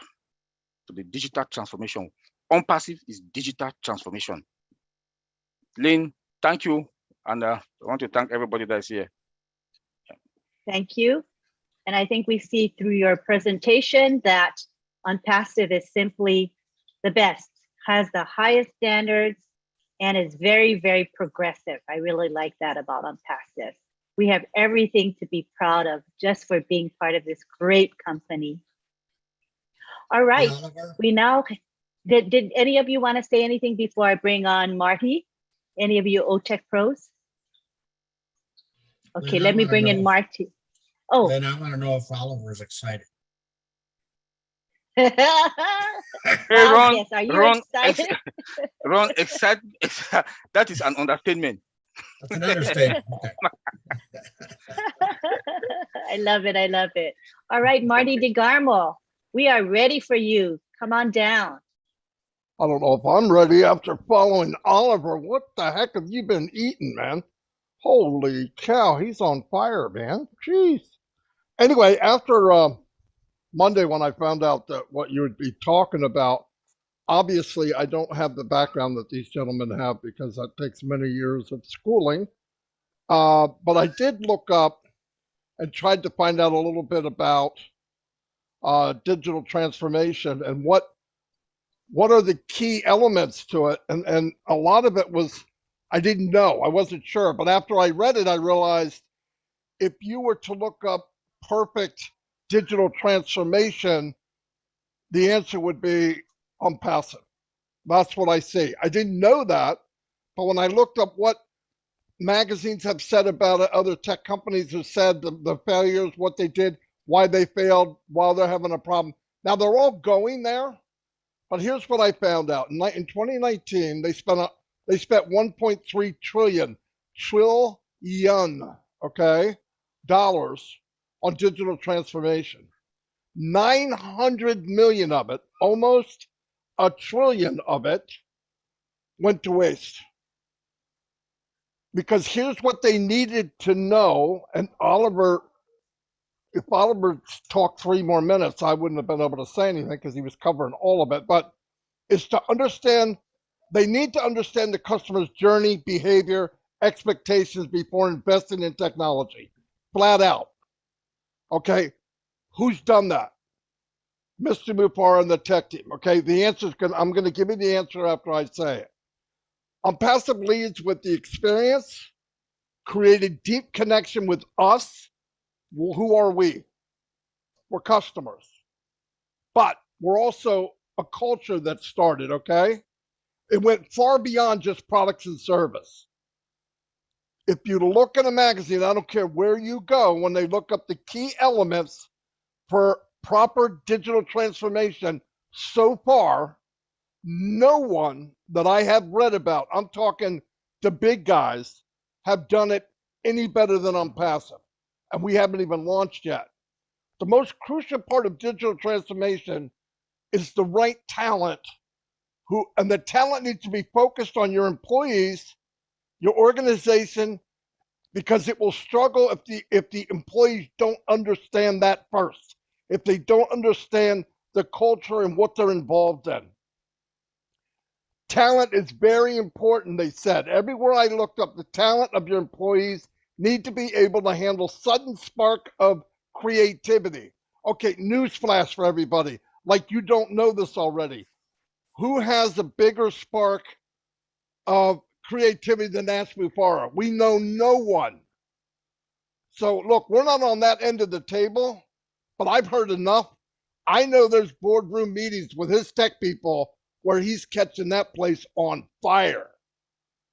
to the digital transformation. On-passive is digital transformation. Lynn, thank you. And I want to thank everybody that's here. Thank you. And I think we see through your presentation that OnPassive is simply the best, has the highest standards, and is very, very progressive. I really like that about OnPassive. We have everything to be proud of just for being part of this great company. All right, Oliver? we now, did any of you want to say anything before I bring on Marty? Any of you OTech pros? Okay, Lynn, I let me wanna bring in know- Marty. Oh. Then I want to know if Oliver's excited. Hey, Wow, Ron, yes, are you Ron, excited? Ron, that is an understatement. That's an understatement. Okay. I love it. I love it. All right, Marty DeGarmo, we are ready for you. Come on down. I don't know if I'm ready after following Oliver. What the heck have you been eating, man? Holy cow, he's on fire, man. Jeez. Anyway, after Monday, when I found out that what you would be talking about, obviously I don't have the background that these gentlemen have because that takes many years of schooling. But I did look up and tried to find out a little bit about digital transformation and what are the key elements to it. And a lot of it was, I didn't know, I wasn't sure. But after I read it, I realized if you were to look up perfect digital transformation, the answer would be OnPassive. That's what I see. I didn't know that, but when I looked up what magazines have said about it, other tech companies have said the failures, what they did, why they failed, while they're having a problem. Now they're all going there, but here's what I found out. In 2019, they spent 1.3 trillion, okay, dollars on digital transformation. 900 million of it, almost a trillion of it, went to waste. Because here's what they needed to know, and Oliver, if Oliver talked 3 more minutes, I wouldn't have been able to say anything because he was covering all of it, but it's to understand, they need to understand the customer's journey, behavior, expectations before investing in technology, flat out. Okay, who's done that? Mr. Mufar and the tech team. Okay, the answer is I'm going to give you the answer after I say it. OnPassive leads with the experience, created deep connection with us. Well, who are we? We're customers. But we're also a culture that started, okay? It went far beyond just products and service. If you look in a magazine, I don't care where you go, when they look up the key elements for proper digital transformation, so far, no one that I have read about, I'm talking the big guys, have done it any better than OnPassive. And we haven't even launched yet. The most crucial part of digital transformation is the right talent, and the talent needs to be focused on your employees, your organization, because it will struggle if the employees don't understand that first, if they don't understand the culture and what they're involved in. Talent is very important, they said. Everywhere I looked up, the talent of your employees need to be able to handle sudden spark of creativity. Okay, newsflash for everybody, like you don't know this already. Who has a bigger spark of creativity than Ash Mufara? We know no one. So look, we're not on that end of the table, but I've heard enough. I know there's boardroom meetings with his tech people where he's catching that place on fire.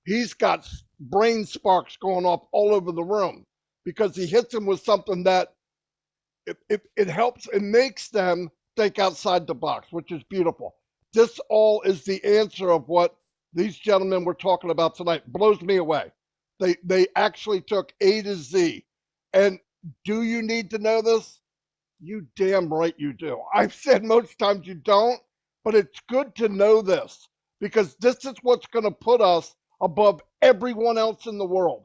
He's got brain sparks going off all over the room because he hits them with something that it helps and makes them think outside the box, which is beautiful. This all is the answer of what these gentlemen were talking about tonight. Blows me away. They actually took A to Z. And do you need to know this? You damn right you do. I've said most times you don't, but it's good to know this because this is what's going to put us above everyone else in the world.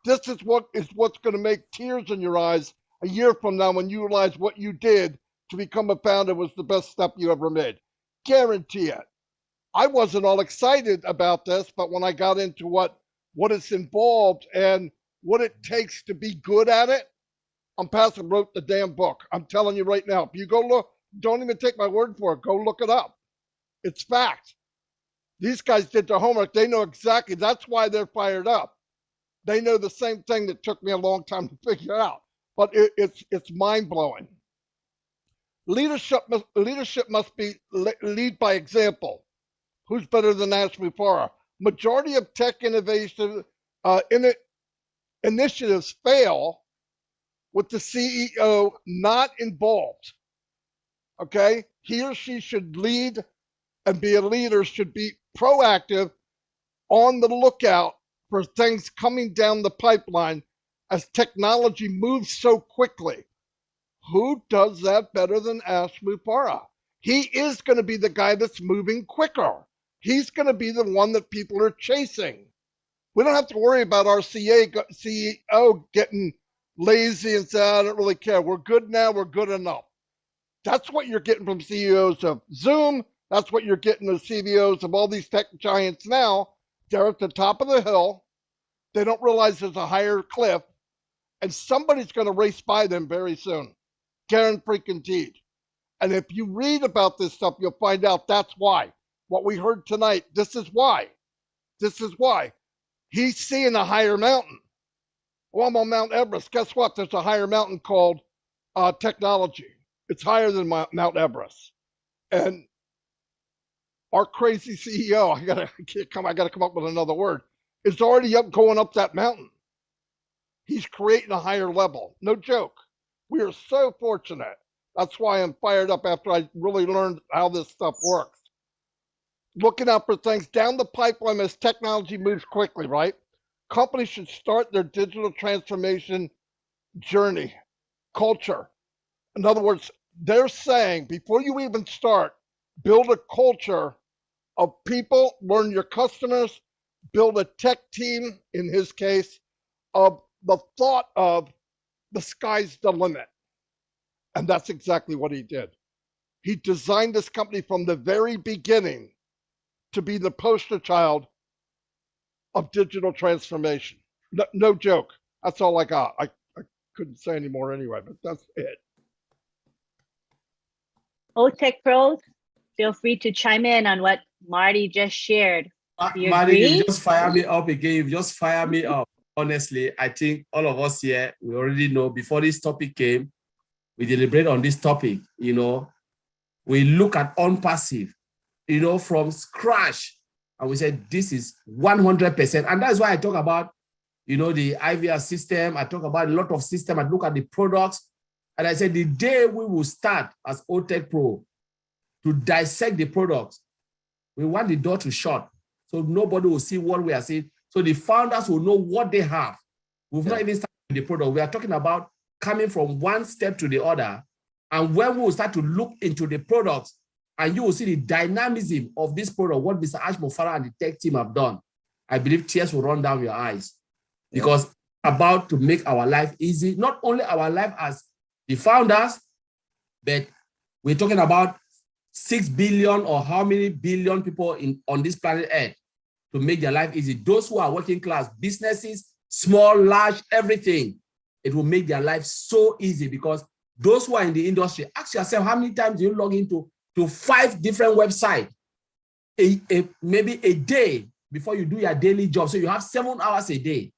This is what's going to make tears in your eyes a year from now when you realize what you did to become a founder was the best step you ever made. Guarantee it. I wasn't all excited about this, but when I got into what it's involved and what it takes to be good at it, Pastor wrote the damn book. I'm telling you right now. If you go look, don't even take my word for it. Go look it up. It's fact. These guys did their homework. They know exactly. That's why they're fired up. They know the same thing that took me a long time to figure out. But it's mind blowing. Leadership must be lead by example. Who's better than Ash Mufareh? Majority of tech innovation initiatives fail with the CEO not involved. Okay, he or she should lead and be a leader, should be proactive, on the lookout for things coming down the pipeline as technology moves so quickly. Who does that better than Ash Mufareh? He is going to be the guy that's moving quicker. He's going to be the one that people are chasing. We don't have to worry about our CEO getting lazy and say, I don't really care. We're good now. We're good enough. That's what you're getting from CEOs of Zoom. That's what you're getting from CEOs of all these tech giants now. They're at the top of the hill. They don't realize there's a higher cliff, and somebody's going to race by them very soon. Guaranteed. And if you read about this stuff, you'll find out that's why. What we heard tonight, this is why. This is why. He's seeing a higher mountain. Well, I'm on Mount Everest. Guess what? There's a higher mountain called technology. It's higher than Mount Everest. And our crazy CEO, I gotta come up with another word, is already going up that mountain. He's creating a higher level. No joke. We are so fortunate. That's why I'm fired up after I really learned how this stuff works. Looking out for things down the pipeline as technology moves quickly, right? Companies should start their digital transformation journey, culture. In other words, they're saying before you even start, build a culture of people, learn your customers, build a tech team, in his case, of the thought of the sky's the limit. And that's exactly what he did. He designed this company from the very beginning to be the poster child of digital transformation. No joke. That's all I got. I couldn't say any more anyway, but that's it. OTech Pros, feel free to chime in on what Marty just shared. You Marty, agree? you just fire me up again. You just fire me up. Honestly, I think all of us here, we already know before this topic came, we deliberate on this topic, we look at OnPassive, from scratch. And we said, this is 100%. And that's why I talk about, the IVR system. I talk about a lot of system. I look at the products. And I said, the day we will start as OTech Pro to dissect the products, we want the door to shut. So nobody will see what we are seeing. So the founders will know what they have. We've not even started with the product. We are talking about coming from one step to the other. And when we will start to look into the products, and you will see the dynamism of this product, what Mr. Ash Mufareh and the tech team have done, I believe tears will run down your eyes. Because it's about to make our life easy, not only our life as the founders, but we're talking about 6 billion or how many billion people on this planet Earth to make their life easy. Those who are working class, businesses, small, large, everything, it will make their life so easy because those who are in the industry, ask yourself how many times do you log into 5 different websites, maybe a day before you do your daily job. So you have 7 hours a day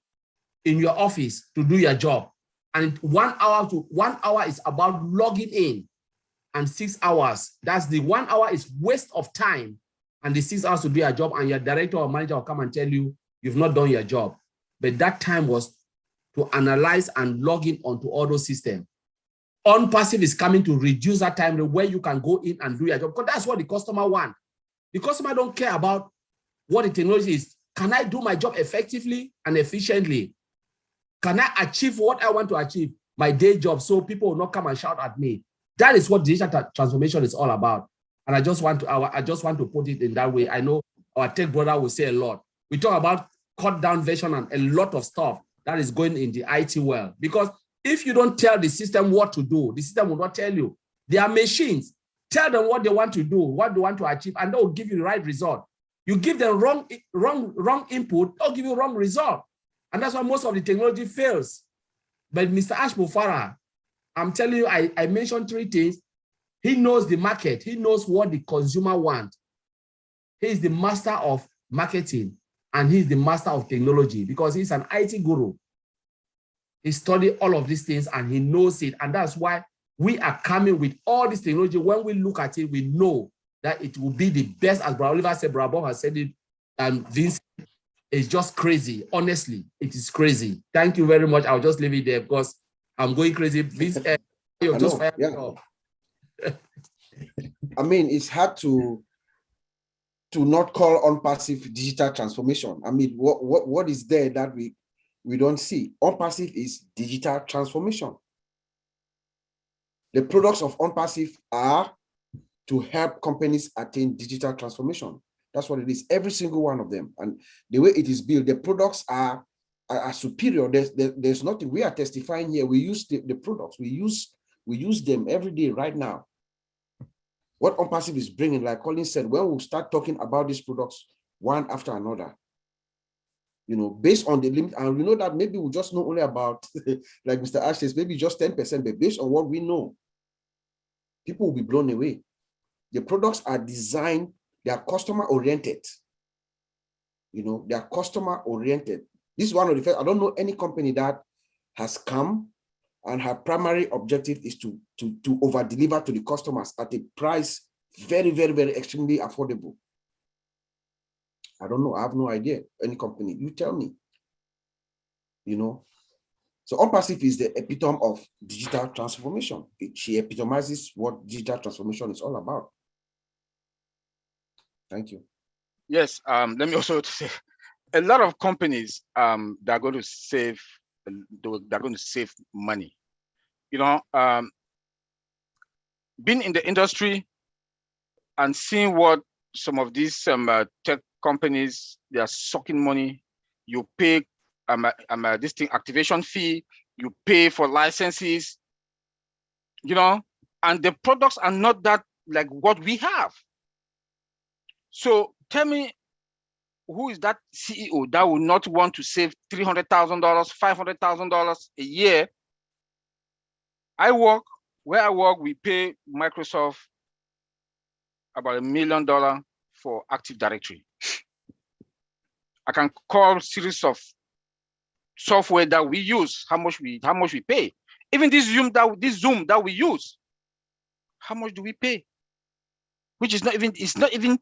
in your office to do your job. And 1 hour is about logging in, and 6 hours. That's the 1 hour is waste of time, and the 6 hours to do your job, and your director or manager will come and tell you you've not done your job. But that time was to analyze and log in onto all those systems. OnPassive is coming to reduce that time where you can go in and do your job, because that's what the customer wants. The customer don't care about what the technology is. Can I do my job effectively and efficiently? Can I achieve what I want to achieve, my day job, so people will not come and shout at me? That is what digital transformation is all about. And I just want to put it in that way. I know our tech brother will say a lot. We talk about cut down version and a lot of stuff that is going in the IT world. Because if you don't tell the system what to do, the system will not tell you. They are machines. Tell them what they want to do, what they want to achieve, and they will give you the right result. You give them wrong input, they'll give you wrong result. And that's why most of the technology fails. But Mr. Ash Mufareh I'm telling you, I mentioned 3 things. He knows the market. He knows what the consumer wants. He is the master of marketing and he's the master of technology because he's an IT guru. He studied all of these things and he knows it. And that's why we are coming with all this technology. When we look at it, we know that it will be the best, as Brother Oliver said, Brother Bob has said it, and Vince is just crazy. Honestly, it is crazy. Thank you very much. I'll just leave it there because I'm going crazy. Vince, you're just fired up. I mean, it's hard to not call on passive digital transformation. I mean, what is there that we don't see? OnPassive is digital transformation. The products of OnPassive are to help companies attain digital transformation. That's what it is, every single one of them. And the way it is built, the products are superior. There's nothing, we are testifying here. We use the products, we use them every day right now. What OnPassive is bringing, like Colin said, when we start talking about these products one after another, you know, based on the limit, and we know that maybe we just know only about, like Mr. Ash says, maybe just 10%, but based on what we know, people will be blown away. The products are designed, they are customer oriented. You know, they are customer oriented. This is one of the first, I don't know any company that has come and her primary objective is to over deliver to the customers at a price very, very, very extremely affordable. I don't know, I have no idea, any company, you tell me, you know. So OnPassive is the epitome of digital transformation. She epitomizes what digital transformation is all about. Thank you. Yes, let me also say, a lot of companies they're going to save money. You know, being in the industry and seeing what some of these tech companies, they are sucking money. You pay this thing activation fee, you pay for licenses, you know, and the products are not that like what we have. So tell me, who is that CEO that would not want to save $300,000, $500,000 a year? Where I work, we pay Microsoft about $1 million for Active Directory. I can call series of software that we use, how much we pay. Even this Zoom that we use, how much do we pay? Which is not even, it's not even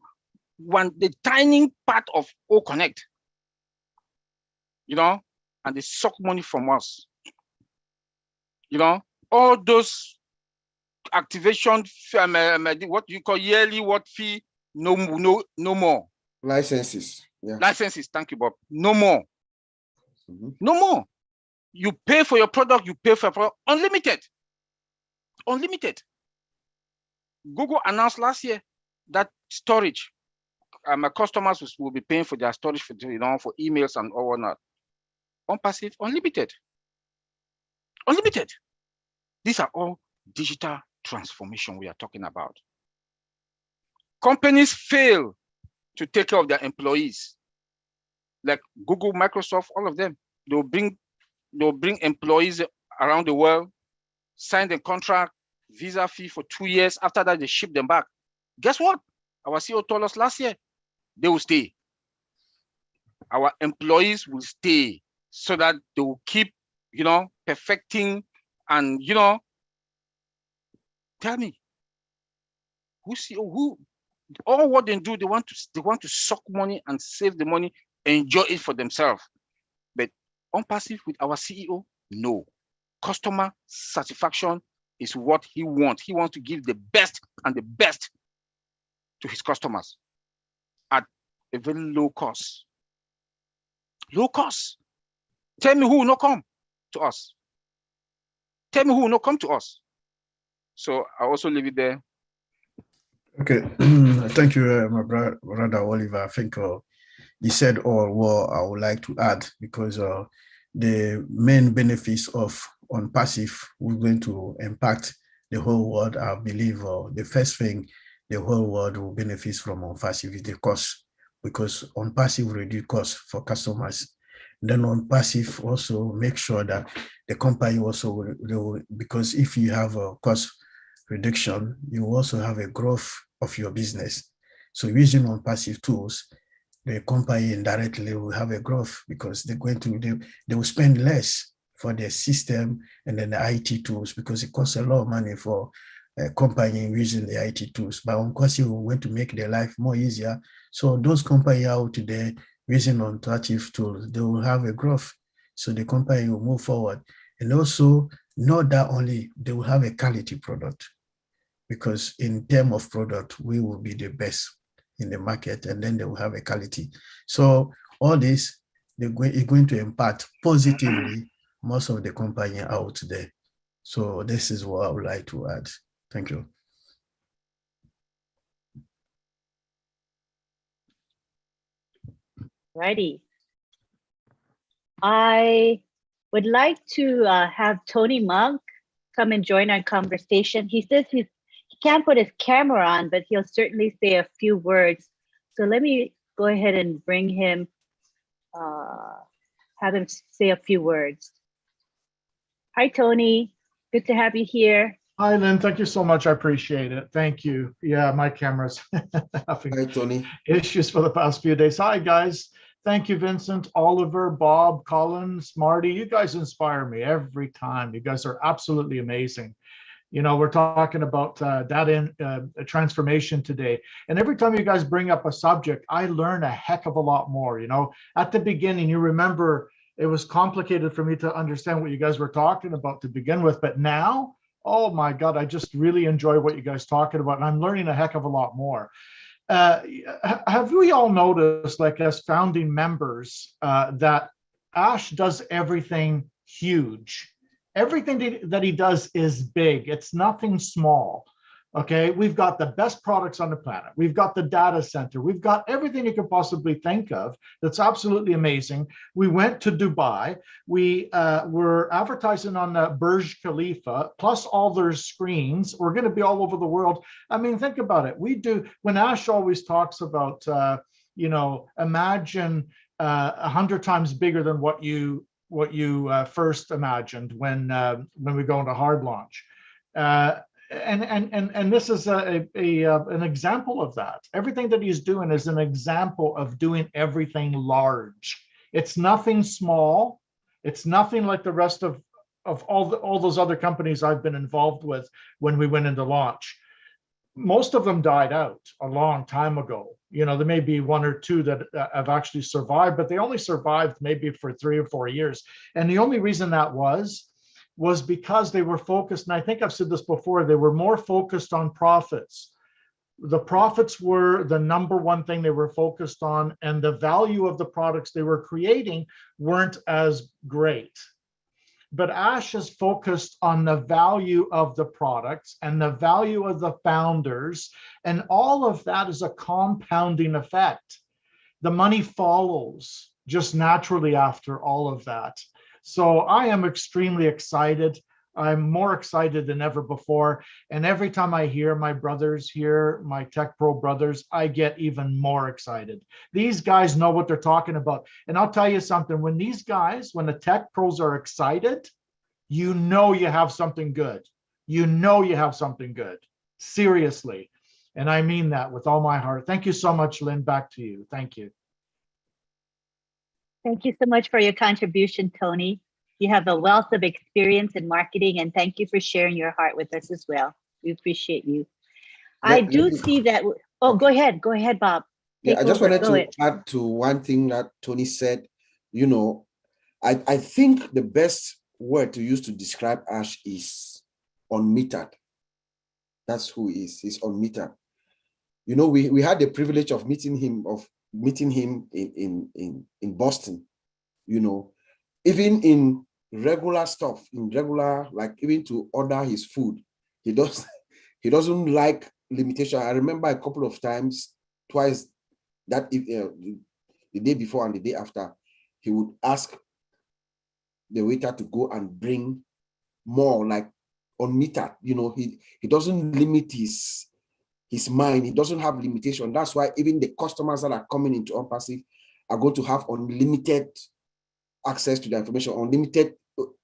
the tiny part of OConnect, you know, and they suck money from us. You know, all those activation, what you call yearly, what fee, no more. Licenses, yeah. Licenses, thank you, Bob. No more. No more. You pay for your product, you pay for your product, unlimited. Unlimited. Google announced last year that storage, my customers will be paying for their storage for, you know, for emails and all whatnot. OnPassive, unlimited. Unlimited. These are all digital transformation we are talking about. Companies fail to take care of their employees. Like Google, Microsoft, all of them. They'll bring employees around the world, sign the contract, visa fee for 2 years. After that, they ship them back. Guess what? Our CEO told us last year, they will stay. Our employees will stay so that they will keep, you know, perfecting and, you know, tell me, who all what they do, they want to suck money and save the money, enjoy it for themselves. But OnPassive with our CEO, no. Customer satisfaction is what he wants. He wants to give the best and the best to his customers at a very low cost. Low cost. Tell me who will not come to us. Tell me who will not come to us. So I also leave it there. Okay, thank you, my brother Oliver. I think he said all what I would like to add, because the main benefits of OnPassive we're going to impact the whole world. I believe the first thing the whole world will benefit from OnPassive is the cost, because OnPassive will reduce costs for customers. Then on passive, also make sure that the company also will, because if you have a cost reduction, you also have a growth of your business. So using on passive tools, the company indirectly will have a growth because they will spend less for their system and then the IT tools, because it costs a lot of money for a company using the IT tools. But on course, you want to make their life more easier. So those companies out there using alternative tools, they will have a growth. So the company will move forward. And also, not that only, they will have a quality product, because in terms of product, we will be the best in the market, and then they will have a quality. So all this is going to impact positively most of the company out there. So this is what I would like to add. Thank you. Righty. I would like to have Tony Monk come and join our conversation. He says he can't put his camera on, but he'll certainly say a few words. So let me go ahead and bring him, have him say a few words. Hi, Tony. Good to have you here. Hi, Lynn. Thank you so much. I appreciate it. Thank you. Yeah, my camera's having Hi, Tony. issues for the past few days. Hi, guys. Thank you, Vincent, Oliver, Bob, Collins, Marty. You guys inspire me every time. You guys are absolutely amazing. You know, we're talking about data transformation today. And every time you guys bring up a subject, I learn a heck of a lot more. You know, at the beginning, you remember it was complicated for me to understand what you guys were talking about to begin with. But now, oh my God, I just really enjoy what you guys talking about. And I'm learning a heck of a lot more. Have we all noticed, like as founding members, that Ash does everything huge? Everything that he does is big. It's nothing small. Okay, we've got the best products on the planet. We've got the data center. We've got everything you could possibly think of. That's absolutely amazing. We went to Dubai. We were advertising on the Burj Khalifa, plus all their screens. We're going to be all over the world. I mean, think about it. We do, when Ash always talks about, you know, imagine 100 times bigger than what you first imagined when we go into hard launch. And this is an example of that. Everything that he's doing is an example of doing everything large. It's nothing small. It's nothing like the rest of all those other companies I've been involved with when we went into launch. Most of them died out a long time ago. You know, there may be one or two that have actually survived, but they only survived maybe for 3 or 4 years. And the only reason that was because they were focused, and I think I've said this before, they were more focused on profits. The profits were the number one thing they were focused on, and the value of the products they were creating weren't as great. But Ash is focused on the value of the products and the value of the founders, and all of that is a compounding effect. The money follows just naturally after all of that. So I am extremely excited. I'm more excited than ever before. And every time I hear my brothers here, my Tech Pro brothers, I get even more excited. These guys know what they're talking about. And I'll tell you something, when these guys, when the Tech Pros are excited, you know you have something good. You know you have something good. Seriously. And I mean that with all my heart. Thank you so much, Lynn. Back to you. Thank you. Thank you so much for your contribution, Tony. You have a wealth of experience in marketing, and thank you for sharing your heart with us as well. We appreciate you. I do see that. Oh, go ahead, Bob. Yeah, I just wanted to add to one thing that Tony said. You know, I think the best word to use to describe Ash is unmetered. That's who he is. He's unmetered. You know, we had the privilege of meeting him in Boston. You know, even in regular stuff, like even to order his food, he doesn't like limitation. I remember a couple of times, twice that the day before and the day after, he would ask the waiter to go and bring more, like unmetered. You know, he doesn't limit his mind. He doesn't have limitation. That's why even the customers that are coming into OnPassive are going to have unlimited access to the information, unlimited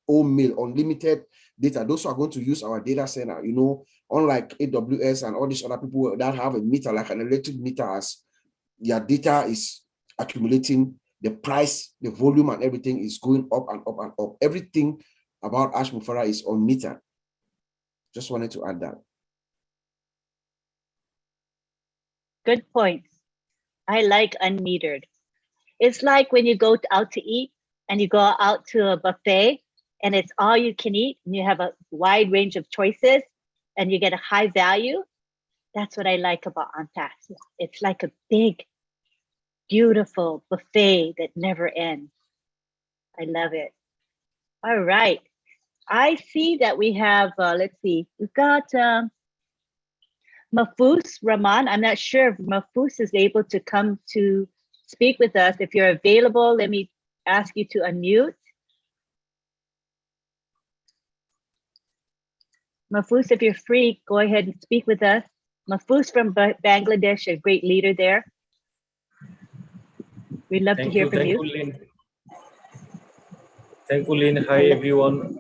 mail, unlimited data. Those who are going to use our data center, you know, unlike AWS and all these other people that have a meter, like an electric meter, as their data is accumulating, the price, the volume, and everything is going up and up and up. Everything about Ash Mufara is on meter. Just wanted to add that. Good points. I like unmetered. It's like when you go out to eat and you go out to a buffet and it's all you can eat and you have a wide range of choices and you get a high value. That's what I like about OnPass. It's like a big, beautiful buffet that never ends. I love it. All right. I see that we have, let's see, we've got Mahfouz Rahman. I'm not sure if Mahfouz is able to come to speak with us. If you're available, let me ask you to unmute. Mahfouz, if you're free, go ahead and speak with us. Mahfouz from Bangladesh, a great leader there. We'd love to hear from you. Lynn. Thank you, Lynn. Hi, everyone.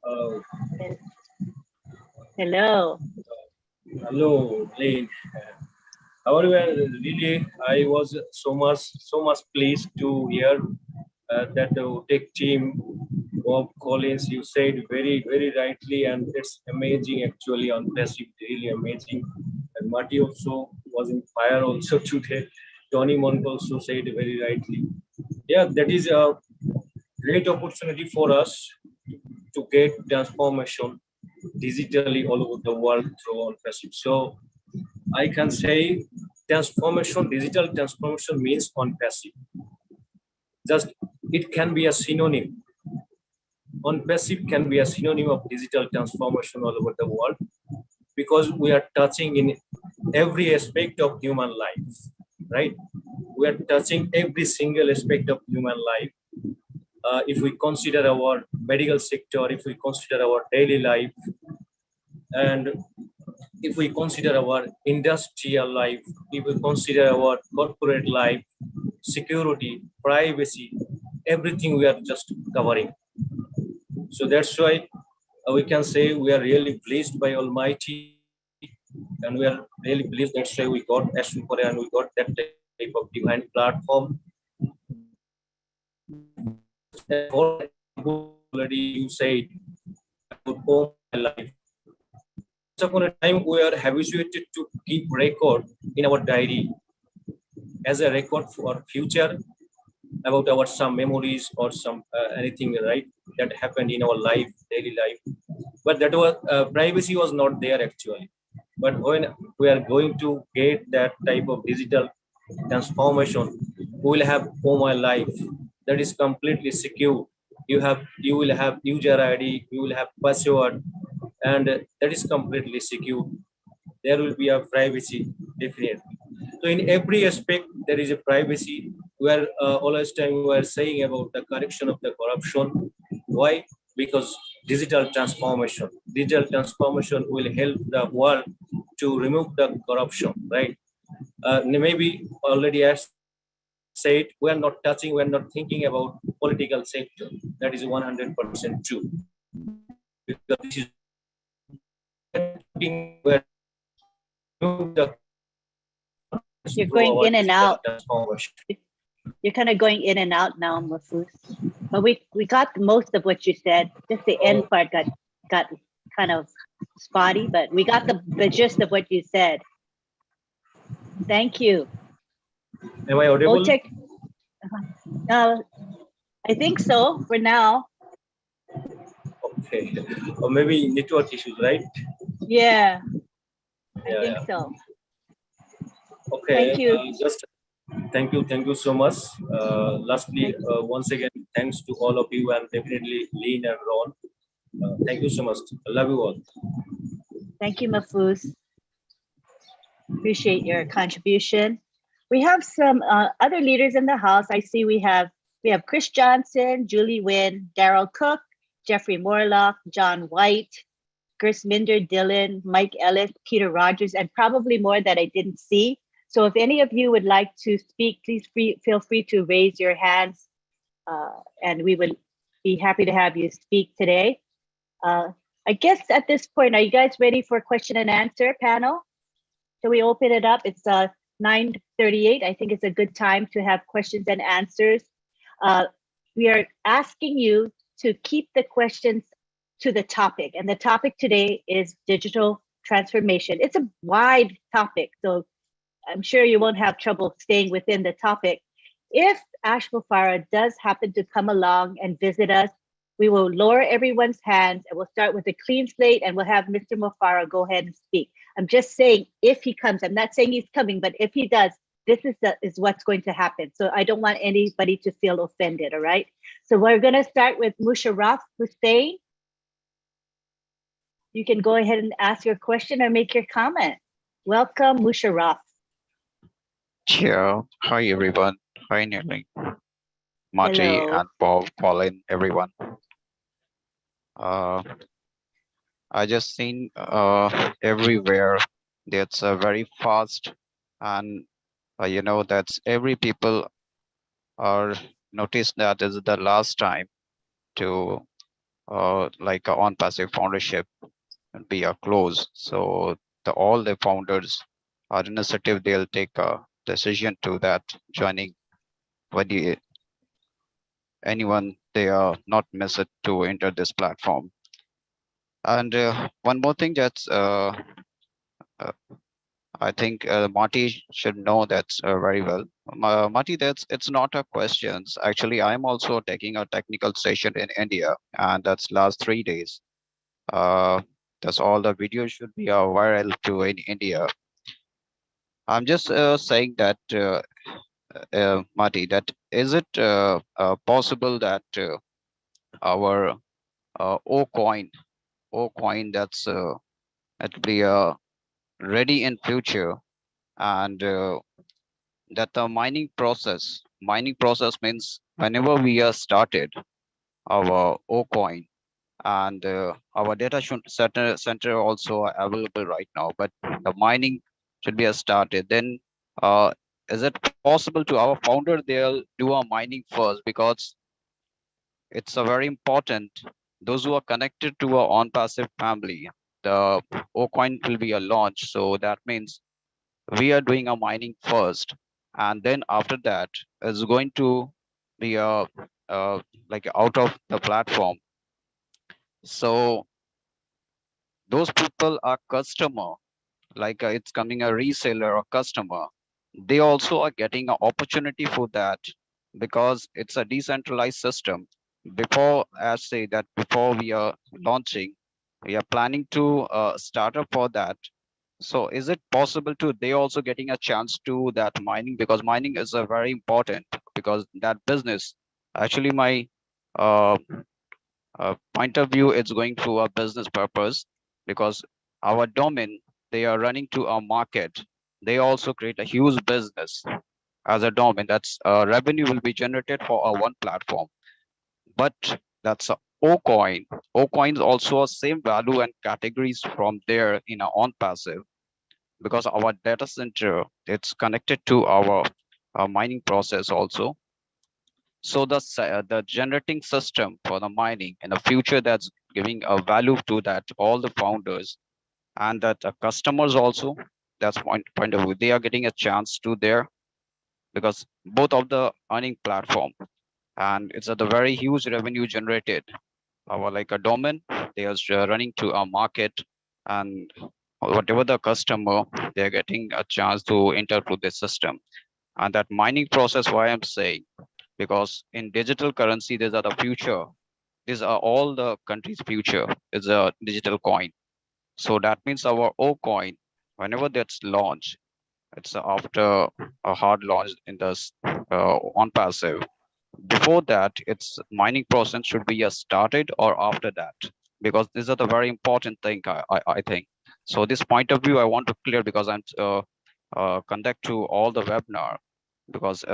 Hello. Hello, Lynn. How are you? Really, I was so much pleased to hear that the tech team, Bob Collins, you said very rightly, and it's amazing actually on passive, really amazing. And Marty also was in fire also today. Tony Monk also said very rightly. Yeah, that is a great opportunity for us to get transformation digitally all over the world through OnPassive. So I can say transformation, digital transformation means OnPassive. Just it can be a synonym. OnPassive can be a synonym of digital transformation all over the world because we are touching in every aspect of human life, right? We are touching every single aspect of human life. If we consider our medical sector, if we consider our daily life, and if we consider our industrial life, if we consider our corporate life, security, privacy, everything we are just covering. So that's why we can say we are really blessed by Almighty, and we are really blessed. That's why we got Ash Mufara and we got that type of divine platform. Already you said about all my life. Once upon a time, we are habituated to keep record in our diary as a record for future about our some memories or some anything, right, that happened in our life, daily life. But that was privacy was not there actually. But when we are going to get that type of digital transformation, we will have all my life that is completely secure. You will have user ID, you will have password, and that is completely secure. There will be a privacy, definitely. So in every aspect, there is a privacy. Where always time we are saying about the correction of the corruption. Why? Because digital transformation will help the world to remove the corruption, right? Maybe already as said, we are not touching, we are not thinking about political sector. That is 100% true. Because this is where you're going in and out. You're kind of going in and out now, Mahfouz. But we got most of what you said. Just the end part got kind of spotty, but we got the gist of what you said. Thank you. Am I audible? I think so for now. Okay. Or maybe network issues, right? Yeah. I think so. Okay. Thank you. Thank you so much. Lastly, once again, thanks to all of you and definitely Lynn and Ron. Thank you so much. I love you all. Thank you, Mahfouz. Appreciate your contribution. We have some other leaders in the house. I see we have Chris Johnson, Julie Nguyen, Daryl Cook, Jeffrey Morlock, John White, Chris Minder, Dylan, Mike Ellis, Peter Rogers, and probably more that I didn't see. So if any of you would like to speak, please feel free to raise your hands and we would be happy to have you speak today. I guess at this point, are you guys ready for question and answer panel? Shall we open it up? It's 9:38. I think it's a good time to have questions and answers. We are asking you to keep the questions to the topic. And the topic today is digital transformation. It's a wide topic, so I'm sure you won't have trouble staying within the topic. If Ash Mufareh does happen to come along and visit us, we will lower everyone's hands and we'll start with a clean slate and we'll have Mr. Mufareh go ahead and speak. I'm just saying if he comes, I'm not saying he's coming, but if he does, this is what's going to happen. So I don't want anybody to feel offended, all right? So we're gonna start with Musharraf Hussain. You can go ahead and ask your question or make your comment. Welcome, Musharraf. Sure. Hi, everyone. Hi, Nelly, Marty, Hello. and Bob, Colin, everyone. I just seen everywhere that's very fast, and you know that's every people are noticed that is the last time to like on passive foundership be a close. So all the founders are initiative. They'll take a decision to that joining when anyone they are not missed to enter this platform. And one more thing that's I think Marty should know that's very well. Marty, it's not a questions. Actually, I'm also taking a technical session in India, and that's last 3 days. That's all the videos should be viral to in India. I'm just saying that Marty, that is it possible that our O coin that's it'll be ready in future, and that the mining process means whenever we are started our O coin, and our data center also available right now, but the mining should be started, then is it possible to our founder they'll do a mining first, because it's a very important those who are connected to a on passive family, the O-coin will be a launch. So that means we are doing a mining first, and then after that is going to be like out of the platform. So those people are customer, like it's coming a reseller or customer. They also are getting an opportunity for that, because it's a decentralized system. Before, as say that before we are launching, we are planning to start up for that. So is it possible to they also getting a chance to that mining, because mining is a very important, because that business actually my point of view, it's going through a business purpose, because our domain they are running to a market. They also create a huge business as a domain. That's revenue will be generated for a one platform. But that's a O-coin. O-coins also same value and categories from there in our on passive, because our data center it's connected to our mining process also. So the generating system for the mining in the future, that's giving a value to that all the founders, and that customers also, that's point of view, they are getting a chance to there, because both of the earning platform, and it's at the very huge revenue generated. Our like a domain, they are running to a market, and whatever the customer, they're getting a chance to enter through the system. And that mining process, why I'm saying, because in digital currency, these are the future. These are all the country's future is a digital coin. So that means our O coin, whenever that's launched, it's after a hard launch in the on passive. Before that, its mining process should be started or after that, because these are the very important thing I think. So this point of view I want to clear, because I'm conduct to all the webinar, because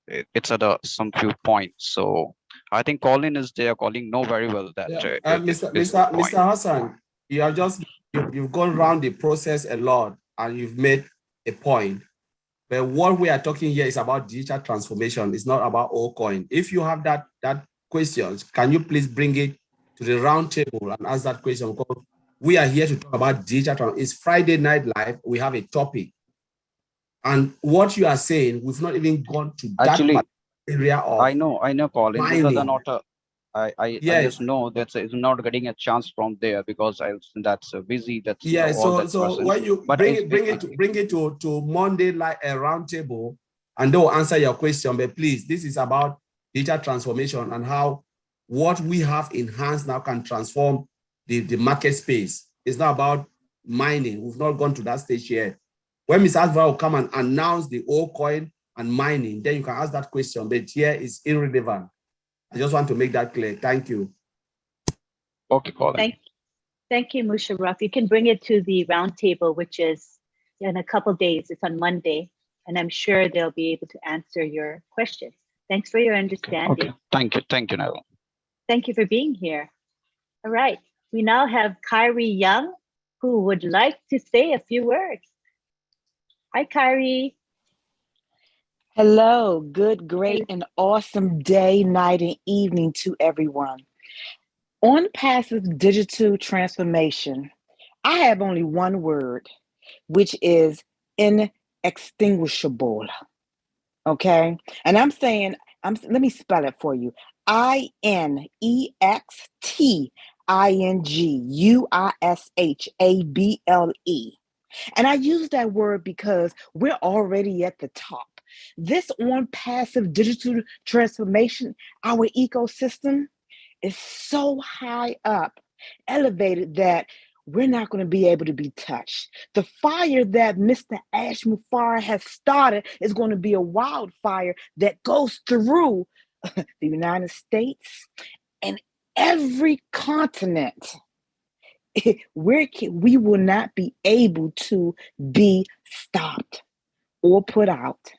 it's at some few points. So I think Colin is there. Colin know very well that Mr. Hassan, you have just you've gone around the process a lot and you've made a point. But what we are talking here is about digital transformation. It's not about O-coin. If you have that questions, can you please bring it to the round table and ask that question? Because we are here to talk about digital. It's Friday Night Live. We have a topic. And what you are saying, we've not even gone to Actually, that area of I know, Colin, because mining. I'm not I just know that it's not getting a chance from there because that's busy. That's Yeah. all So that person. when you But bring it to Monday like a round table, and they'll answer your question. But please, this is about digital transformation and how what we have enhanced now can transform the market space. It's not about mining. We've not gone to that stage yet. When Mr. Adva will come and announce the old coin and mining, then you can ask that question. But here is irrelevant. I just want to make that clear. Thank you. Okay, Colin. Thank you, Musharraf. You can bring it to the roundtable, which is in a couple of days. It's on Monday, and I'm sure they'll be able to answer your questions. Thanks for your understanding. Okay. Thank you, Neville. Thank you for being here. All right, we now have Kyrie Young, who would like to say a few words. Hi, Kyrie. Hello, good, great, and awesome day, night, and evening to everyone. On passive digital transformation, I have only one word, which is inextinguishable. Okay, and I'm saying, let me spell it for you: INEXTINGUISHABLE. And I use that word because we're already at the top. This on passive digital transformation, our ecosystem is so high up, elevated that we're not going to be able to be touched. The fire that Mr. Ash Mufareh has started is going to be a wildfire that goes through the United States and every continent. We will not be able to be stopped or put out.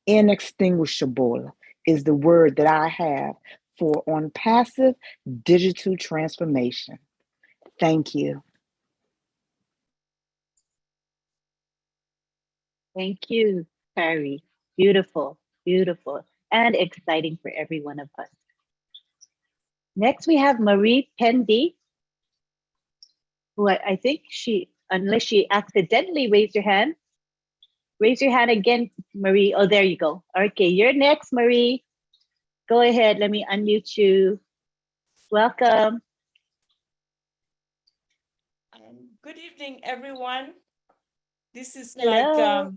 Inextinguishable is the word that I have for on passive digital transformation. Thank you. Thank you, Kyrie. Beautiful, beautiful, and exciting for every one of us. Next, we have Marie Pendy, who I think unless she accidentally raised her hand. Raise your hand again, Marie. Oh, there you go. Okay, you're next, Marie. Go ahead. Let me unmute you. Welcome. Good evening, everyone. This is Hello. like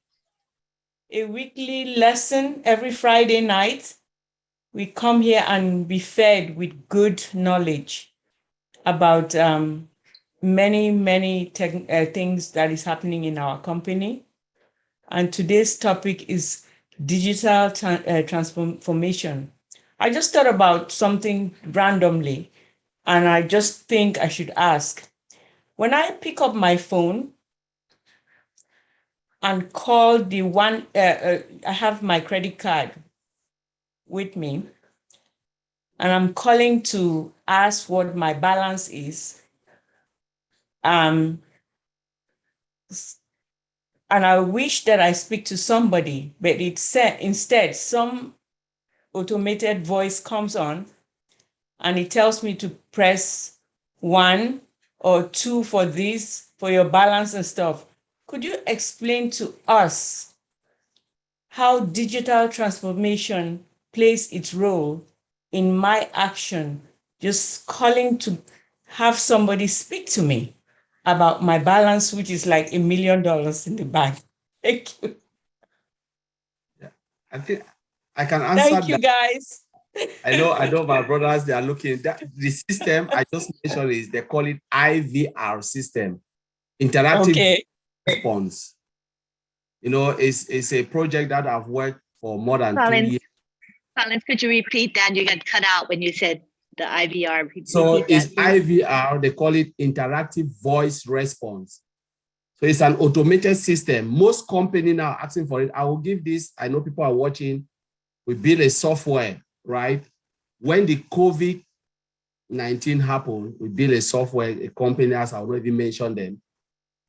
a weekly lesson every Friday night. We come here and be fed with good knowledge about many things that is happening in our company. And today's topic is digital transformation. I just thought about something randomly, and I just think I should ask. When I pick up my phone and call the one, I have my credit card with me, and I'm calling to ask what my balance is. And I wish that I speak to somebody, but instead some automated voice comes on and it tells me to press 1 or 2 for this, for your balance and stuff. Could you explain to us how digital transformation plays its role in my action, just calling to have somebody speak to me about my balance, which is like $1 million in the bank? Thank you. Yeah, I think I can answer. Thank you, guys. I know my brothers, they are looking. The system I just mentioned is, they call it IVR system, interactive response. You know, it's a project that I've worked for more than 2 years. Collins, could you repeat that? You got cut out when you said the IVR. So it's IVR, they call it interactive voice response. So it's an automated system. Most companies now are asking for it. I will give this, I know people are watching. We build a software, right? When the COVID-19 happened, we built a software, a company, as I already mentioned them.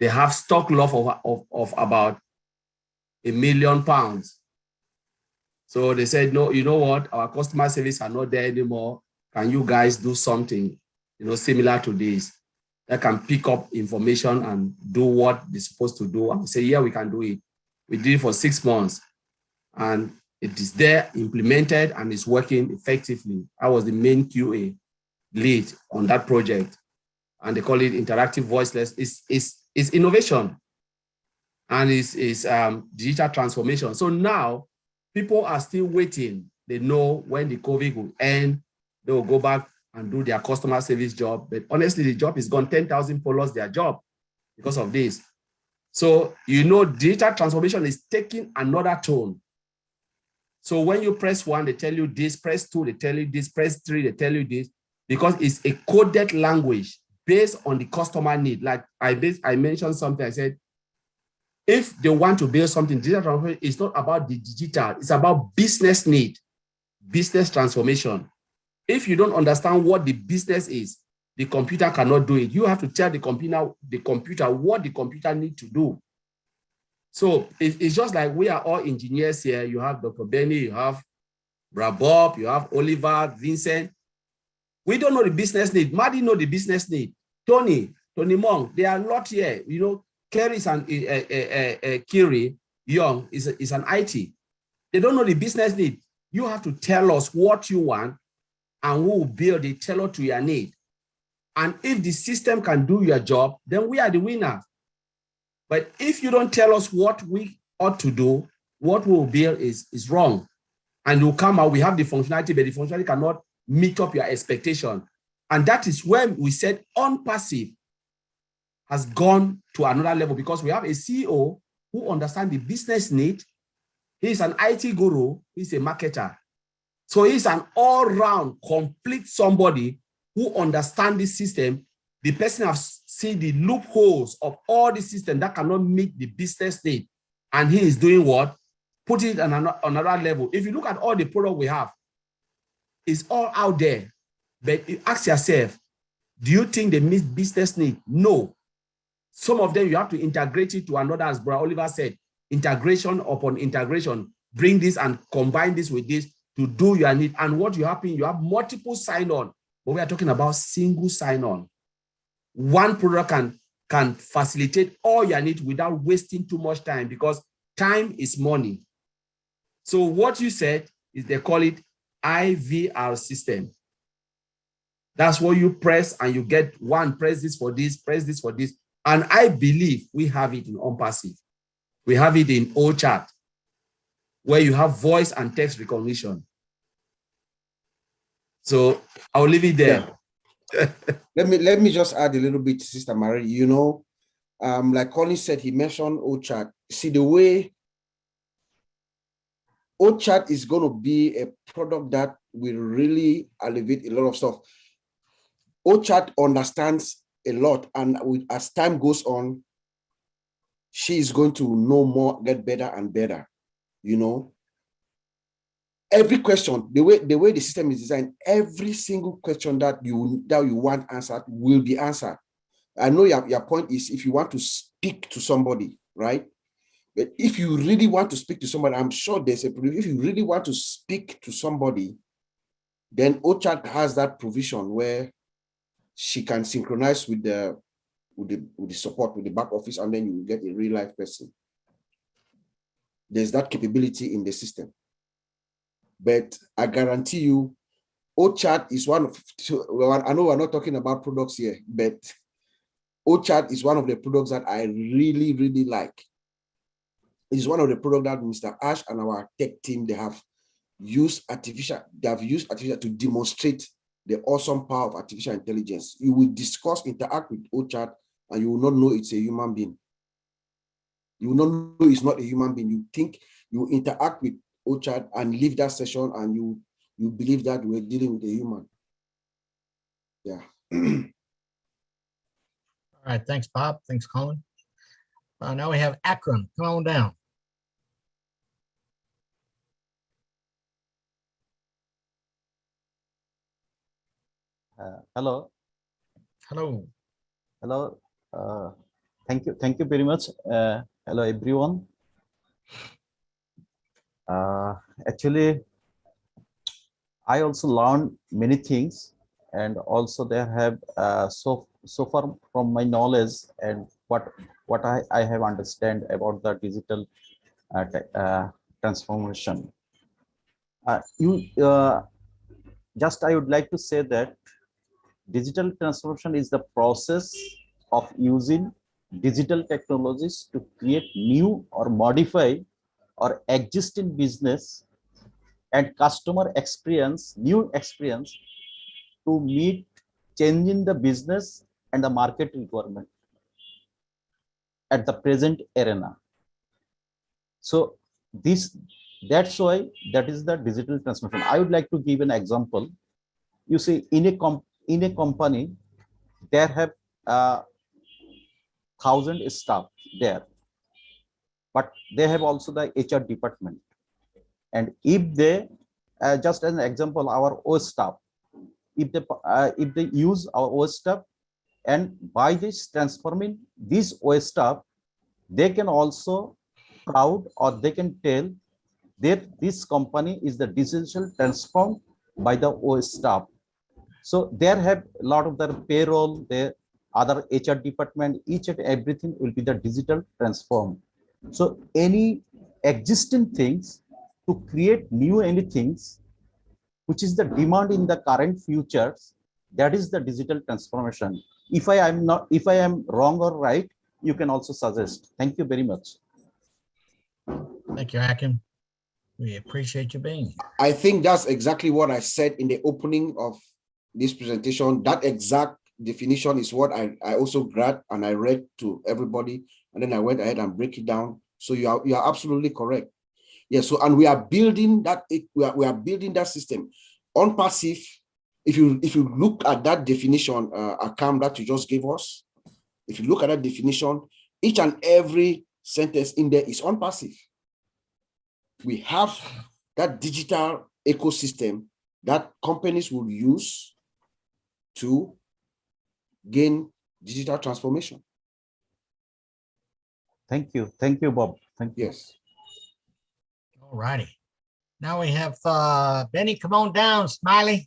They have stock loss of about £1 million. So they said, no, you know what? Our customer service are not there anymore. can you guys do something, similar to this that can pick up information and do what they're supposed to do? And we say, yeah, we can do it. We did it for 6 months and it is there, implemented, and it's working effectively. I was the main QA lead on that project, and they call it interactive voiceless. It's innovation, and it's digital transformation. So now people are still waiting. They know when the COVID will end, they will go back and do their customer service job. But honestly, the job is gone. 10,000 people lost their job because of this. So, digital transformation is taking another tone. So when you press 1, they tell you this, press 2, they tell you this, press 3, they tell you this, because it's a coded language based on the customer need. Like I mentioned something, I said, if they want to build something, digital transformation is not about the digital, it's about business need, business transformation. If you don't understand what the business is, the computer cannot do it. You have to tell the computer what the computer needs to do. So it's just like we are all engineers here. You have Dr. Benny, you have Bob, you have Oliver, Vincent. We don't know the business need. Maddie know the business need. Tony Monk, they are not here. Kerry and Kiri Young is an IT. They don't know the business need. You have to tell us what you want, and we will build it tailored to your need. And if the system can do your job, then we are the winner. But if you don't tell us what we ought to do, what we will build is wrong. And you'll come out, we have the functionality, but the functionality cannot meet up your expectation. And that is when we said OnPassive has gone to another level, because we have a CEO who understands the business need. He's an IT guru, he's a marketer. So he's an all-round, complete somebody who understands the system. The person has seen the loopholes of all the system that cannot meet the business need. And he is doing what? Put it on another level. If you look at all the product we have, it's all out there. But you ask yourself, do you think they meet business need? No. Some of them, you have to integrate it to another, as Brother Oliver said, integration upon integration. Bring this and combine this with this to do your need. And what you happen, you have multiple sign-on, but we are talking about single sign-on. One product can facilitate all your needs without wasting too much time, because time is money. So what you said is they call it IVR system. That's what you press and you get one, press this for this, press this for this. And I believe we have it in OnPassive. We have it in OChat, where you have voice and text recognition. So I'll leave it there. Yeah. let me just add a little bit, Sister Marie. Like Colin said, he mentioned OChat. See, the way OChat is going to be a product that will really elevate a lot of stuff. OChat understands a lot, and as time goes on, she is going to know more, get better and better. Every question, the way the system is designed, every single question that you want answered will be answered. I know your point is if you want to speak to somebody, right? But if you really want to speak to somebody, I'm sure there's a provision. If you really want to speak to somebody, then OChat has that provision where she can synchronize with the support, with the back office, and then you will get a real life person. There's that capability in the system. But I guarantee you, OChat is one of, well, I know we're not talking about products here, but OChat is one of the products that I really, really like. It's one of the products that Mr. Ash and our tech team, they have used artificial to demonstrate the awesome power of artificial intelligence. You will interact with OChat, and you will not know it's a human being. You will not know it's not a human being. You think you interact with OChat and leave that session, and you believe that we're dealing with a human. Yeah. All right. Thanks, Bob. Thanks, Colin. Now we have Akron. Come on down. Hello. Hello. Hello. Thank you very much. Hello, everyone. Actually, I also learned many things, and also there have so far from my knowledge and what I have understand about the digital transformation. Just I would like to say that digital transformation is the process of using digital technologies to create new or modify or existing business and customer experience, new experience to meet changing the business and the market requirement at the present arena. So that's why that is the digital transformation. I would like to give an example. You see, in a company, there have 1,000 staff there, but they have also the HR department. And if they, just as an example, our OS staff, if they use our OS staff, and by this transforming this OS staff, they can also proud, or they can tell that this company is the digital transformed by the OS staff. So there have a lot of the payroll, their other HR department, each and everything will be the digital transformed. So any existing things to create new anything, which is the demand in the current futures, that is the digital transformation. If I am wrong or right, you can also suggest. Thank you very much. Thank you, Hakim. We appreciate you being here. I think that's exactly what I said in the opening of this presentation. That exact definition is what I also grabbed and I read to everybody, and then I went ahead and break it down. So you are absolutely correct. Yeah. So, and we are building that. We are building that system on passive. If you look at that definition, Akam, that you just gave us, if you look at that definition, each and every sentence in there is on passive. We have that digital ecosystem that companies will use to gain digital transformation. Thank you, Bob. Thank you. Yes. All righty. Now we have Benny. Come on down, Smiley.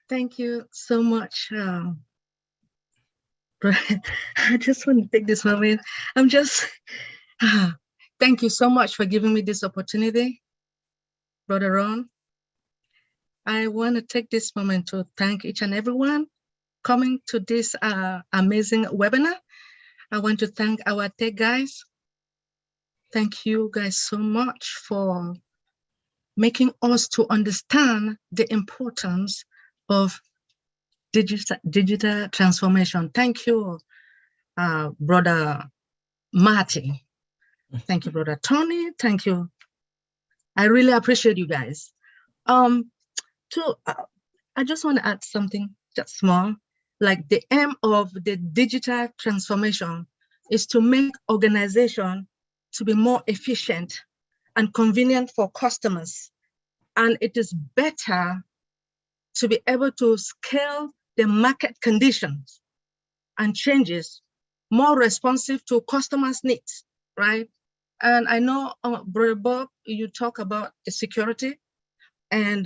Thank you so much. I just want to take this moment. Thank you so much for giving me this opportunity, Brother Ron. I want to take this moment to thank each and everyone coming to this amazing webinar. I want to thank our tech guys. Thank you guys so much for making us to understand the importance of digital transformation. Thank you, Brother Marty. Thank you, Brother Tony. Thank you. I really appreciate you guys. I just want to add something just small. Like the aim of the digital transformation is to make organization to be more efficient and convenient for customers. And it is better to be able to scale the market conditions and changes more responsive to customers' needs, right? And I know, Brother Bob, you talk about the security, and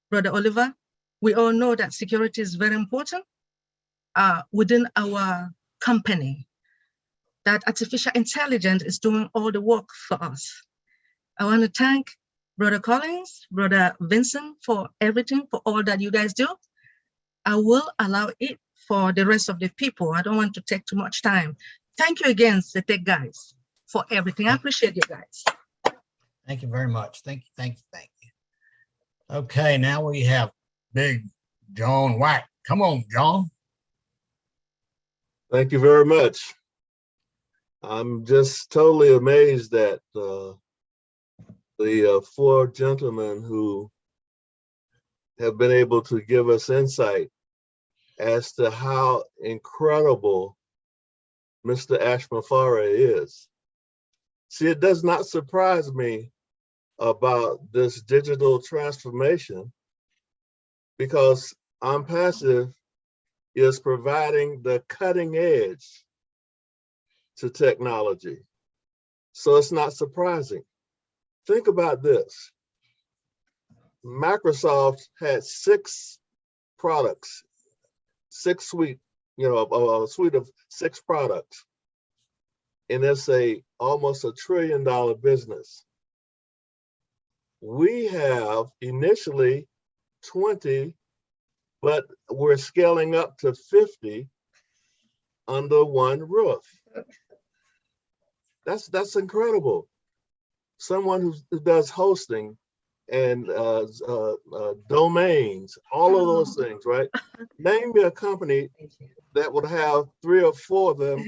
Brother Oliver, we all know that security is very important within our company, that artificial intelligence is doing all the work for us. I want to thank Brother Collins, Brother Vincent for everything, for all that you guys do. I will allow it for the rest of the people. I don't want to take too much time. Thank you again, the tech guys, for everything. I appreciate you guys. Thank you very much. Thank you, thank you, thank you. Okay, now we have Big John White. Come on, John. Thank you very much. I'm just totally amazed that the four gentlemen who have been able to give us insight as to how incredible Mr. Ashmafara is. See, it does not surprise me about this digital transformation because OnPassive is providing the cutting edge to technology. So it's not surprising. Think about this. Microsoft had 6 products, 6 suite, a suite of 6 products. And it's almost $1 trillion business. We have initially 20, but we're scaling up to 50 under one roof. That's incredible. Someone who does hosting and domains, all of those things, right? Name me a company that would have 3 or 4 of them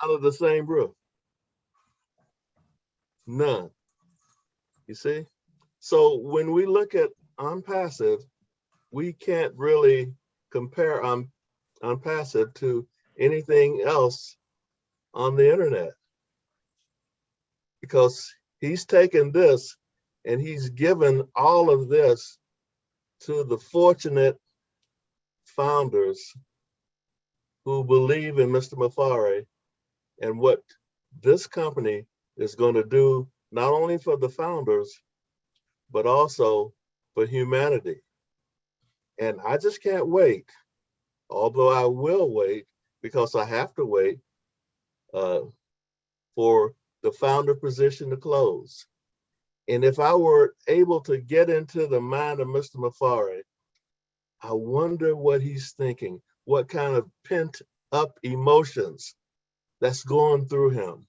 under the same roof. None. You see? So when we look at OnPassive, we can't really compare OnPassive to anything else on the internet, because he's taken this and he's given all of this to the fortunate founders who believe in Mr. Mafari and what this company is going to do, not only for the founders, but also for humanity. And I just can't wait, although I will wait because I have to wait for the founder position to close. And if I were able to get into the mind of Mr. Mafari, I wonder what he's thinking, what kind of pent up emotions that's going through him,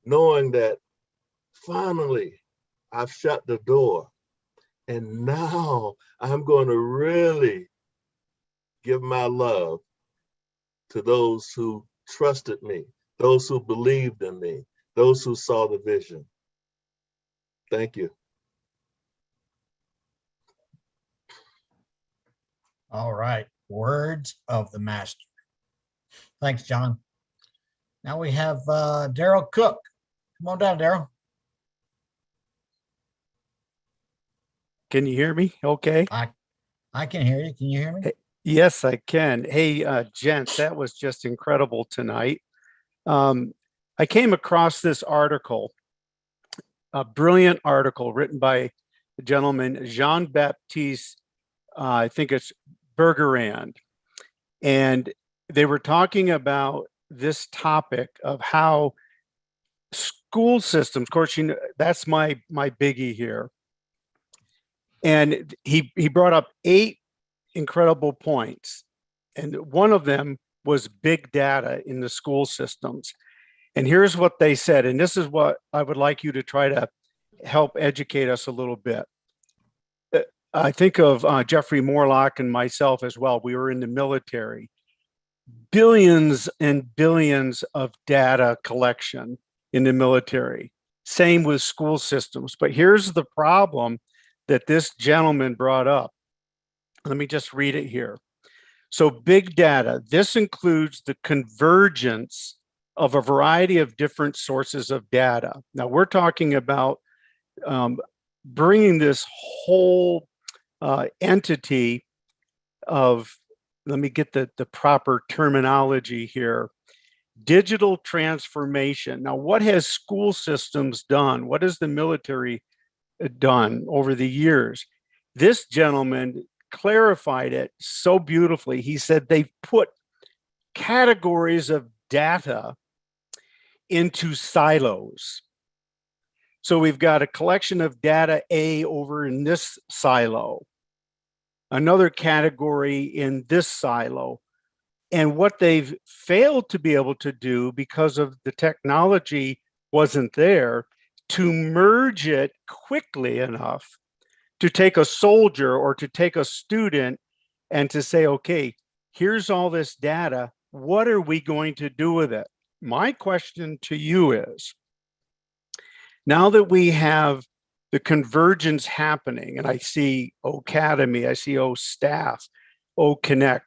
knowing that finally I've shut the door and now I'm going to really give my love to those who trusted me, those who believed in me, those who saw the vision. Thank you. All right, words of the master. Thanks, John. Now we have Daryl Cook. Come on down, Daryl. Can you hear me? Okay. I can hear you. Can you hear me? Yes, I can. Hey, gents, that was just incredible tonight. I came across this article, a brilliant article written by the gentleman Jean-Baptiste, I think it's Bergerand. And they were talking about this topic of how school systems, of course, that's my biggie here. And he brought up 8 incredible points. And one of them was big data in the school systems. And here's what they said, and this is what I would like you to try to help educate us a little bit. I think of Jeffrey Morlock and myself as well. We were in the military. Billions and billions of data collection in the military. Same with school systems. But here's the problem that this gentleman brought up. Let me just read it here. So big data, this includes the convergence of a variety of different sources of data. Now we're talking about bringing this whole entity of, let me get the proper terminology here, digital transformation. Now, what has school systems done? What has the military done over the years? This gentleman clarified it so beautifully. He said they've put categories of data into silos. So we've got a collection of data A over in this silo, another category in this silo. And what they've failed to be able to do, because of the technology wasn't there, to merge it quickly enough to take a soldier or to take a student and to say, okay, here's all this data. What are we going to do with it? My question to you is, now that we have the convergence happening, and I see Ocademy, I see OStaff, OConnect,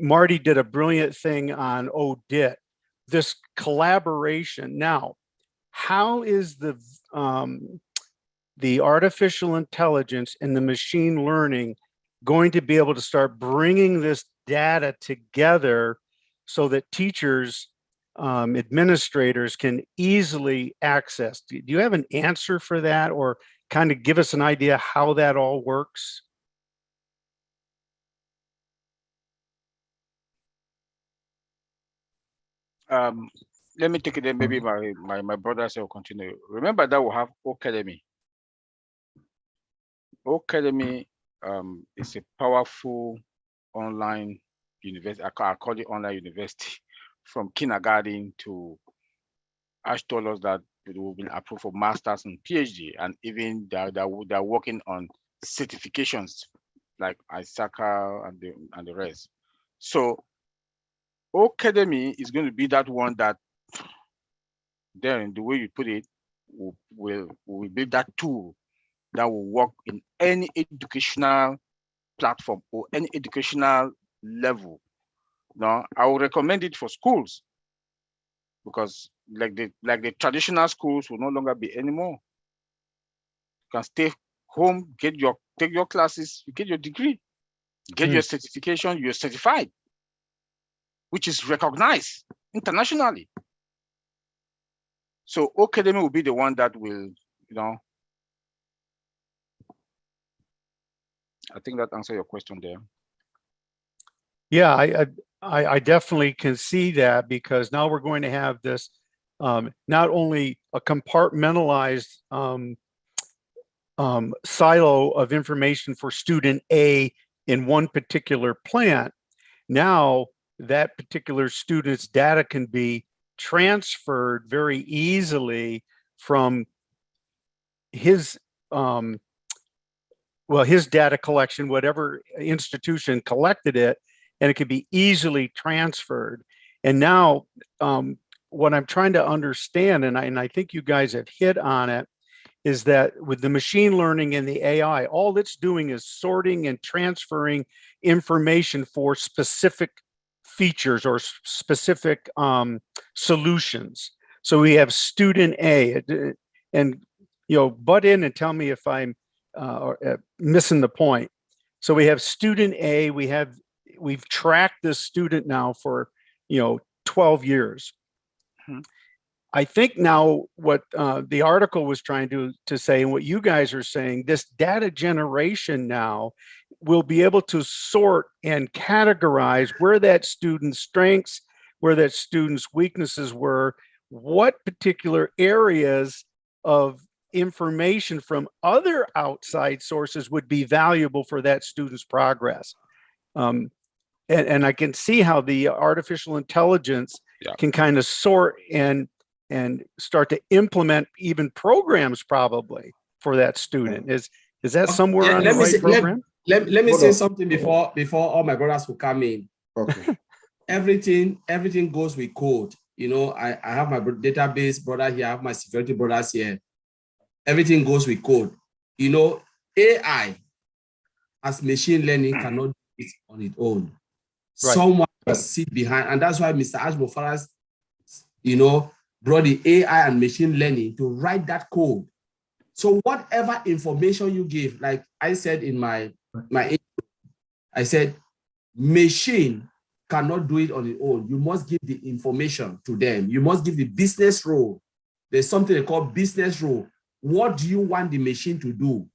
Marty did a brilliant thing on ODIT, this collaboration. Now, how is the artificial intelligence and the machine learning going to be able to start bringing this data together so that teachers administrators can easily access. Do you have an answer for that, or kind of give us an idea how that all works? Let me take it then, maybe my brothers will continue. Remember that we have Academy. Academy is a powerful online university. I call it online university. From kindergarten to Ash told us that we've been approved for masters and PhD, and even they're working on certifications like ISACA and the rest. So Academy is going to be that one that, then the way you put it, will be that tool that will work in any educational platform or any educational level. Now, I would recommend it for schools, because like the traditional schools will no longer be anymore. You can stay home, take your classes, you get your degree, get your certification, you're certified, which is recognized internationally. So Academy will be the one that will, I think that answers your question there. Yeah, I definitely can see that, because now we're going to have this not only a compartmentalized silo of information for student A in one particular plant. Now that particular student's data can be transferred very easily from his his data collection, whatever institution collected it, and it can be easily transferred. And now what I'm trying to understand, and I think you guys have hit on it, is that with the machine learning and the AI, all it's doing is sorting and transferring information for specific features or specific solutions. So we have student A, and butt in and tell me if I'm missing the point. So we have student A, we've tracked this student now for 12 years. I think now what the article was trying to say, and what you guys are saying, this data generation now will be able to sort and categorize where that student's strengths, where that student's weaknesses were, what particular areas of information from other outside sources would be valuable for that student's progress. And I can see how the artificial intelligence can kind of sort and start to implement even programs probably for that student. Is that somewhere on the right program? Let me say something before all my brothers will come in. Okay. Everything goes with code. I have my database brother here, I have my security brothers here. Everything goes with code. AI as machine learning cannot do it on its own. Right. Someone must sit behind, and that's why Mr. Ashbo Faras, brought the AI and machine learning to write that code. So whatever information you give, like I said in my intro, I said, machine cannot do it on its own. You must give the information to them. You must give the business role. There's something they call business role. What do you want the machine to do?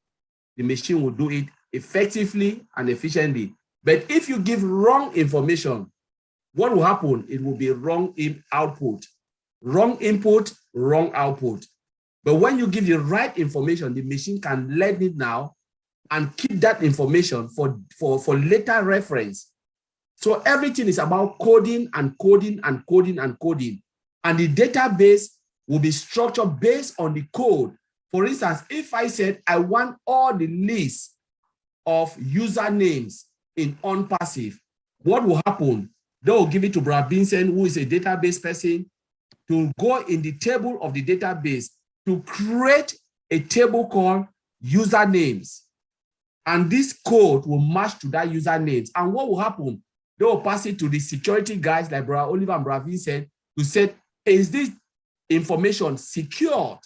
The machine will do it effectively and efficiently. But if you give wrong information, what will happen? It will be wrong output. Wrong input, wrong output. But when you give the right information, the machine can learn it now and keep that information for later reference. So everything is about coding and coding and coding and coding. And the database will be structured based on the code. For instance, if I said I want all the lists of usernames in OnPassive, what will happen? They will give it to Brad Vincent, who is a database person, to go in the table of the database to create a table called usernames. And this code will match to that usernames. And what will happen? They will pass it to the security guys like Brad Oliver and Brad Vincent to say, is this information secured?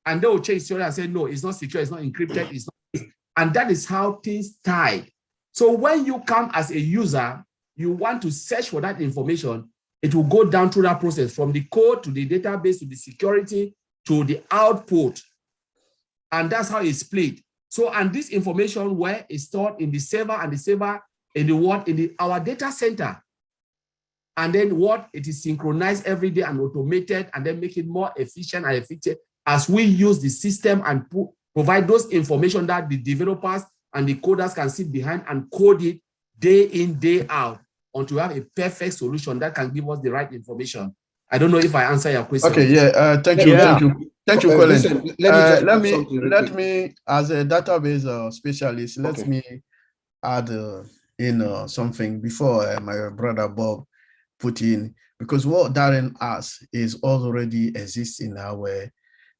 And they will check it and say, no, it's not secure, it's not encrypted, it's not. And that is how things tied. So when you come as a user, you want to search for that information, it will go down through that process from the code to the database to the security to the output. And that's how it's split. So, and this information where is stored in the server, and the server in the what in our data center. And then what it is synchronized every day and automated, and then make it more efficient and effective as we use the system and provide those information that the developers and the coders can sit behind and code it day in, day out until we have a perfect solution that can give us the right information. I don't know if I answer your question. Okay, yeah, thank you, thank you, Colin. Listen, let me, as a database specialist, let me add in something before my brother Bob put in, because what Darren asked is already exists in our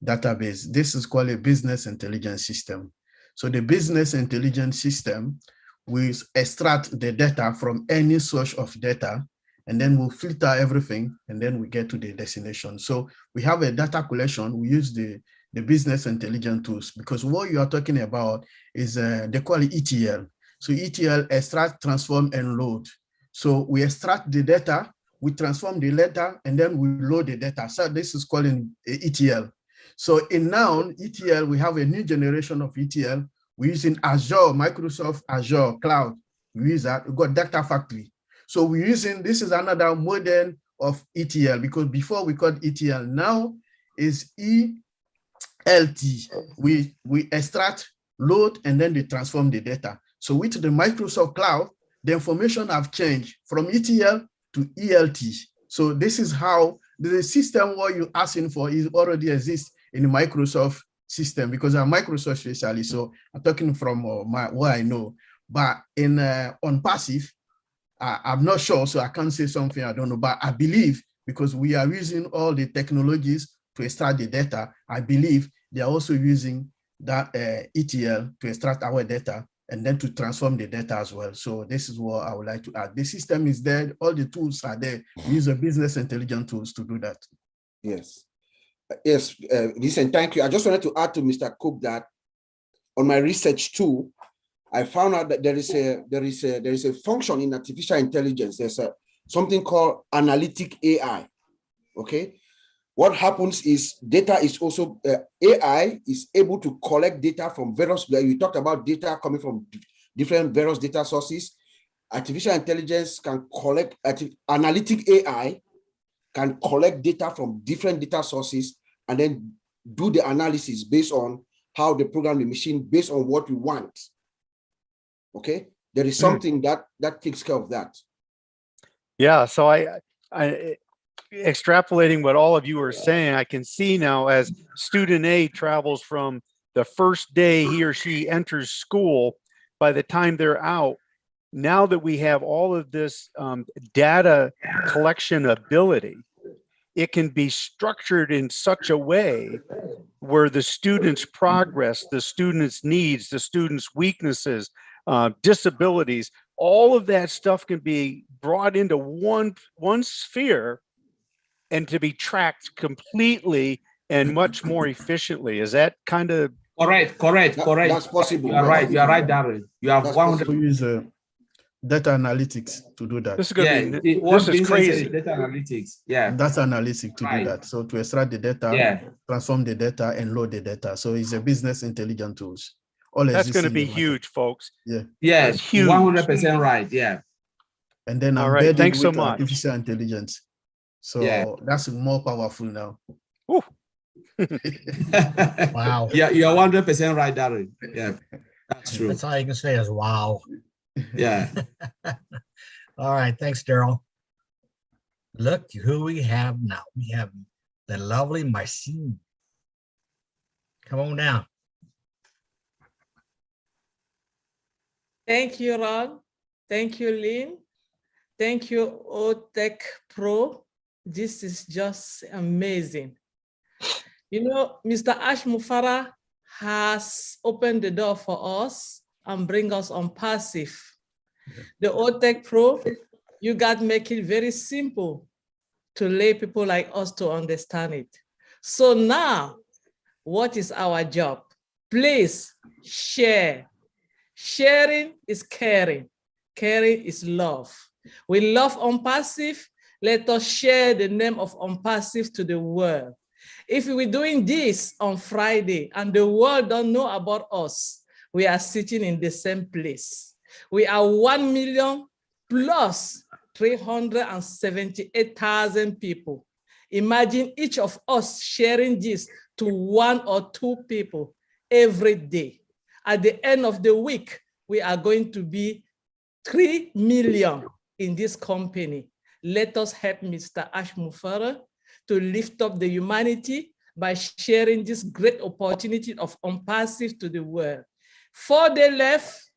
database. This is called a business intelligence system. So the business intelligence system will extract the data from any source of data, and then we'll filter everything, and then we get to the destination. So we have a data collection. We use the business intelligence tools, because what you are talking about is they call it ETL. So ETL, extract, transform, and load. So we extract the data, we transform the data, and then we load the data. So this is called ETL. So in now ETL, we have a new generation of ETL. We're using Azure, Microsoft Azure Cloud. We use that. We got Data Factory. So we're using, this is another model of ETL, because before we called ETL, now is ELT. We extract, load, and then they transform the data. So with the Microsoft Cloud, the information have changed from ETL to ELT. So this is how the system what you're asking for is already exists in the Microsoft system, because I'm Microsoft specialist. So I'm talking from what I know. But in on passive, I'm not sure, so I can't say something I don't know. But I believe, because we are using all the technologies to extract the data, I believe they are also using that ETL to extract our data and then to transform the data as well. So this is what I would like to add. The system is there, all the tools are there. We use the business intelligence tools to do that. Yes. Yes, listen, thank you. I just wanted to add to Mr. Cook that on my research too, I found out that there is a function in artificial intelligence. There's something called analytic AI. Okay, what happens is data is also AI is able to collect data from various. You talked about data coming from different various data sources. Artificial intelligence can collect. Analytic AI can collect data from different data sources and then do the analysis based on how they program the machine based on what we want. Okay, there is something that takes care of that. Yeah, so I extrapolating what all of you are saying, I can see now as student A travels from the first day he or she enters school, by the time they're out, now that we have all of this data collection ability, it can be structured in such a way where the student's progress, the student's needs, the student's weaknesses, disabilities, all of that stuff can be brought into one sphere and to be tracked completely and much more efficiently. Is that kind of correct? That's possible. You are right, Darren. You have 100. We use data analytics to do that. This is going to be this is crazy. Data analytics, yeah. Data analytics to do that. So to extract the data, transform the data, and load the data. So it's a business intelligence tools. That's going to be huge, folks. Yeah. Yes, huge. 100% right. Yeah. And then all right. Thanks so much. Artificial intelligence. So that's more powerful now. Wow. Yeah, you are 100% right, Darren. Yeah, that's true. That's all you can say is wow. Yeah. All right. Thanks, Daryl. Look who we have now. We have the lovely Marcine. Come on down. Thank you, Ron. Thank you, Lynn. Thank you, OTech Pro. This is just amazing. You know, Mr. Ash Mufarah has opened the door for us and bring us on passive. The OTech Pro, you got to make it very simple to lay people like us to understand it. So now, what is our job? Please share. Sharing is caring. Caring is love. We love on passive Let us share the name of OnPassive to the world. If we're doing this on Friday and the world don't know about us, we are sitting in the same place. We are 1 million plus 378,000 people. Imagine each of us sharing this to 1 or 2 people every day. At the end of the week, we are going to be 3 million in this company. Let us help Mr. Ash Mufara to lift up the humanity by sharing this great opportunity of OnPassive to the world. 4 days left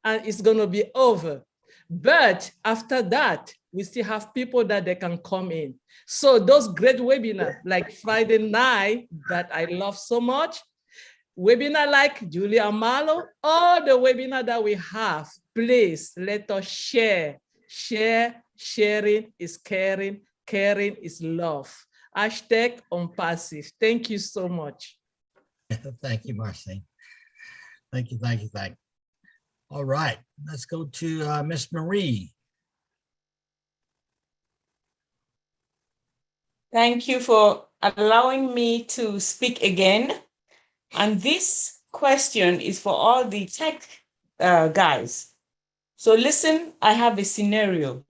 and it's gonna be over. But after that, we still have people that they can come in. So those great webinars like Friday night that I love so much, webinar like Julia Amalo, all the webinar that we have, please let us share. Sharing is caring, caring is love. Hashtag OnPassive. Thank you so much. Thank you, Marcy. Thank you. All right, let's go to Miss Marie. Thank you for allowing me to speak again. And this question is for all the tech guys. So listen, I have a scenario.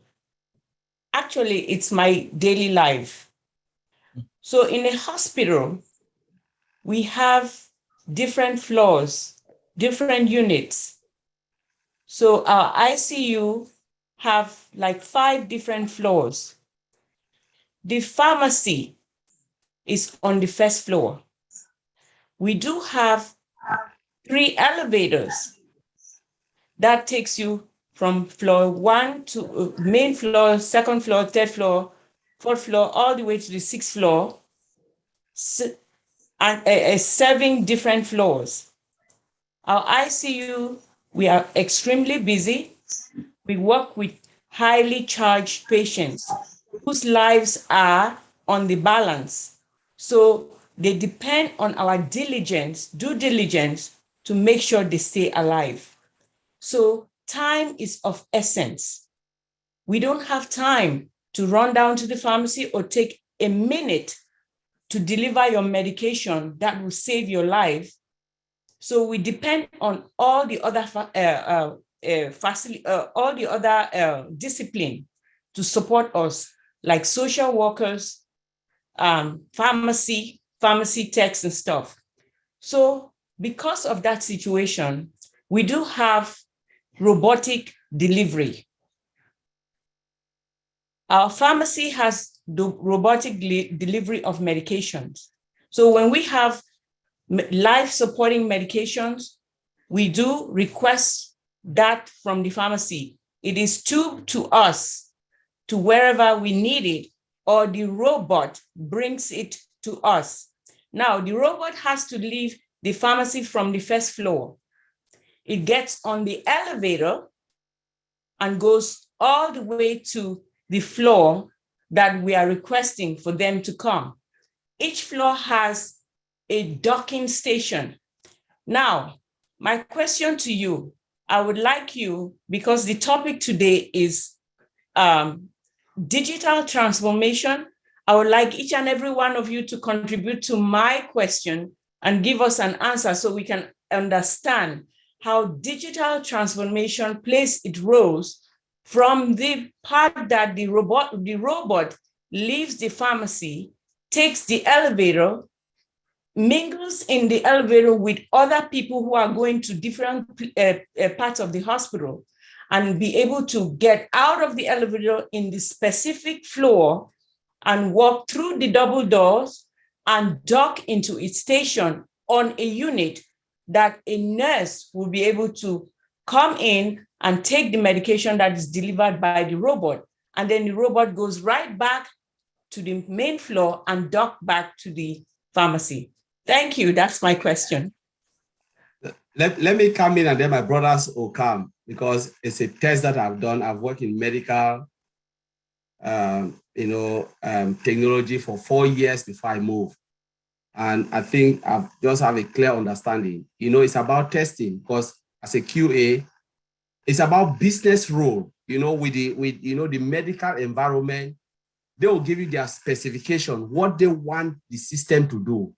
Actually, it's my daily life. So in a hospital, we have different floors, different units. So our ICU have like 5 different floors. The pharmacy is on the first floor. We do have 3 elevators that takes you from floor 1 to main floor, 2nd floor, 3rd floor, 4th floor, all the way to the 6th floor, and serving different floors. Our ICU, we are extremely busy. We work with highly charged patients whose lives are on the balance. So they depend on our due diligence to make sure they stay alive. So time is of essence. We don't have time to run down to the pharmacy or take a minute to deliver your medication that will save your life. So we depend on all the other discipline to support us, like social workers, pharmacy techs and stuff. So because of that situation, we do have robotic delivery. Our pharmacy has the robotic delivery of medications. So when we have life-supporting medications, we do request that from the pharmacy. It is tubed to us to wherever we need it, or the robot brings it to us. Now, the robot has to leave the pharmacy from the first floor. It gets on the elevator and goes all the way to the floor that we are requesting for them to come. Each floor has a docking station. Now, my question to you, I would like you, because the topic today is digital transformation, I would like each and every one of you to contribute to my question and give us an answer so we can understand how digital transformation plays its roles from the part that the robot leaves the pharmacy, takes the elevator, mingles in the elevator with other people who are going to different parts of the hospital, and be able to get out of the elevator in the specific floor and walk through the double doors and dock into its station on a unit that a nurse will be able to come in and take the medication that is delivered by the robot. And then the robot goes right back to the main floor and dock back to the pharmacy. Thank you. That's my question. Let me come in and then my brothers will come, because it's a test that I've done. I've worked in medical, technology for 4 years before I moved. And I think I've just have a clear understanding. It's about testing, because as a QA, it's about business role, with the medical environment they will give you their specification, what they want the system to do.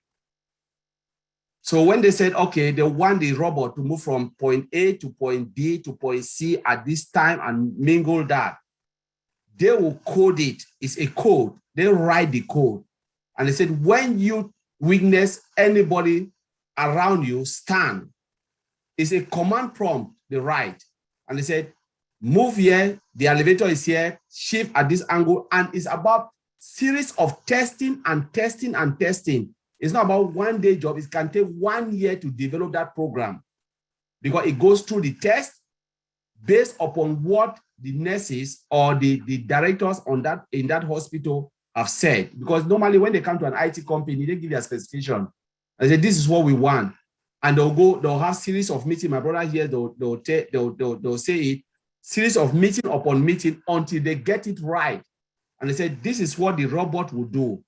So when they said, okay, they want the robot to move from point A to point B to point C at this time and mingle that, they will code it. It's a code. They write the code. And they said, when you witness anybody around you, stand. It's a command prompt, they write. And they said, move here, the elevator is here, shift at this angle. And it's about series of testing and testing and testing. It's not about one day job. It can take 1 year to develop that program because it goes through the test based upon what the nurses or the directors in that hospital have said. Because normally when they come to an IT company, they give their specification. I say, this is what we want. And they'll have series of meetings. My brother here, they'll say it, series of meeting upon meeting until they get it right. And they said, this is what the robot will do.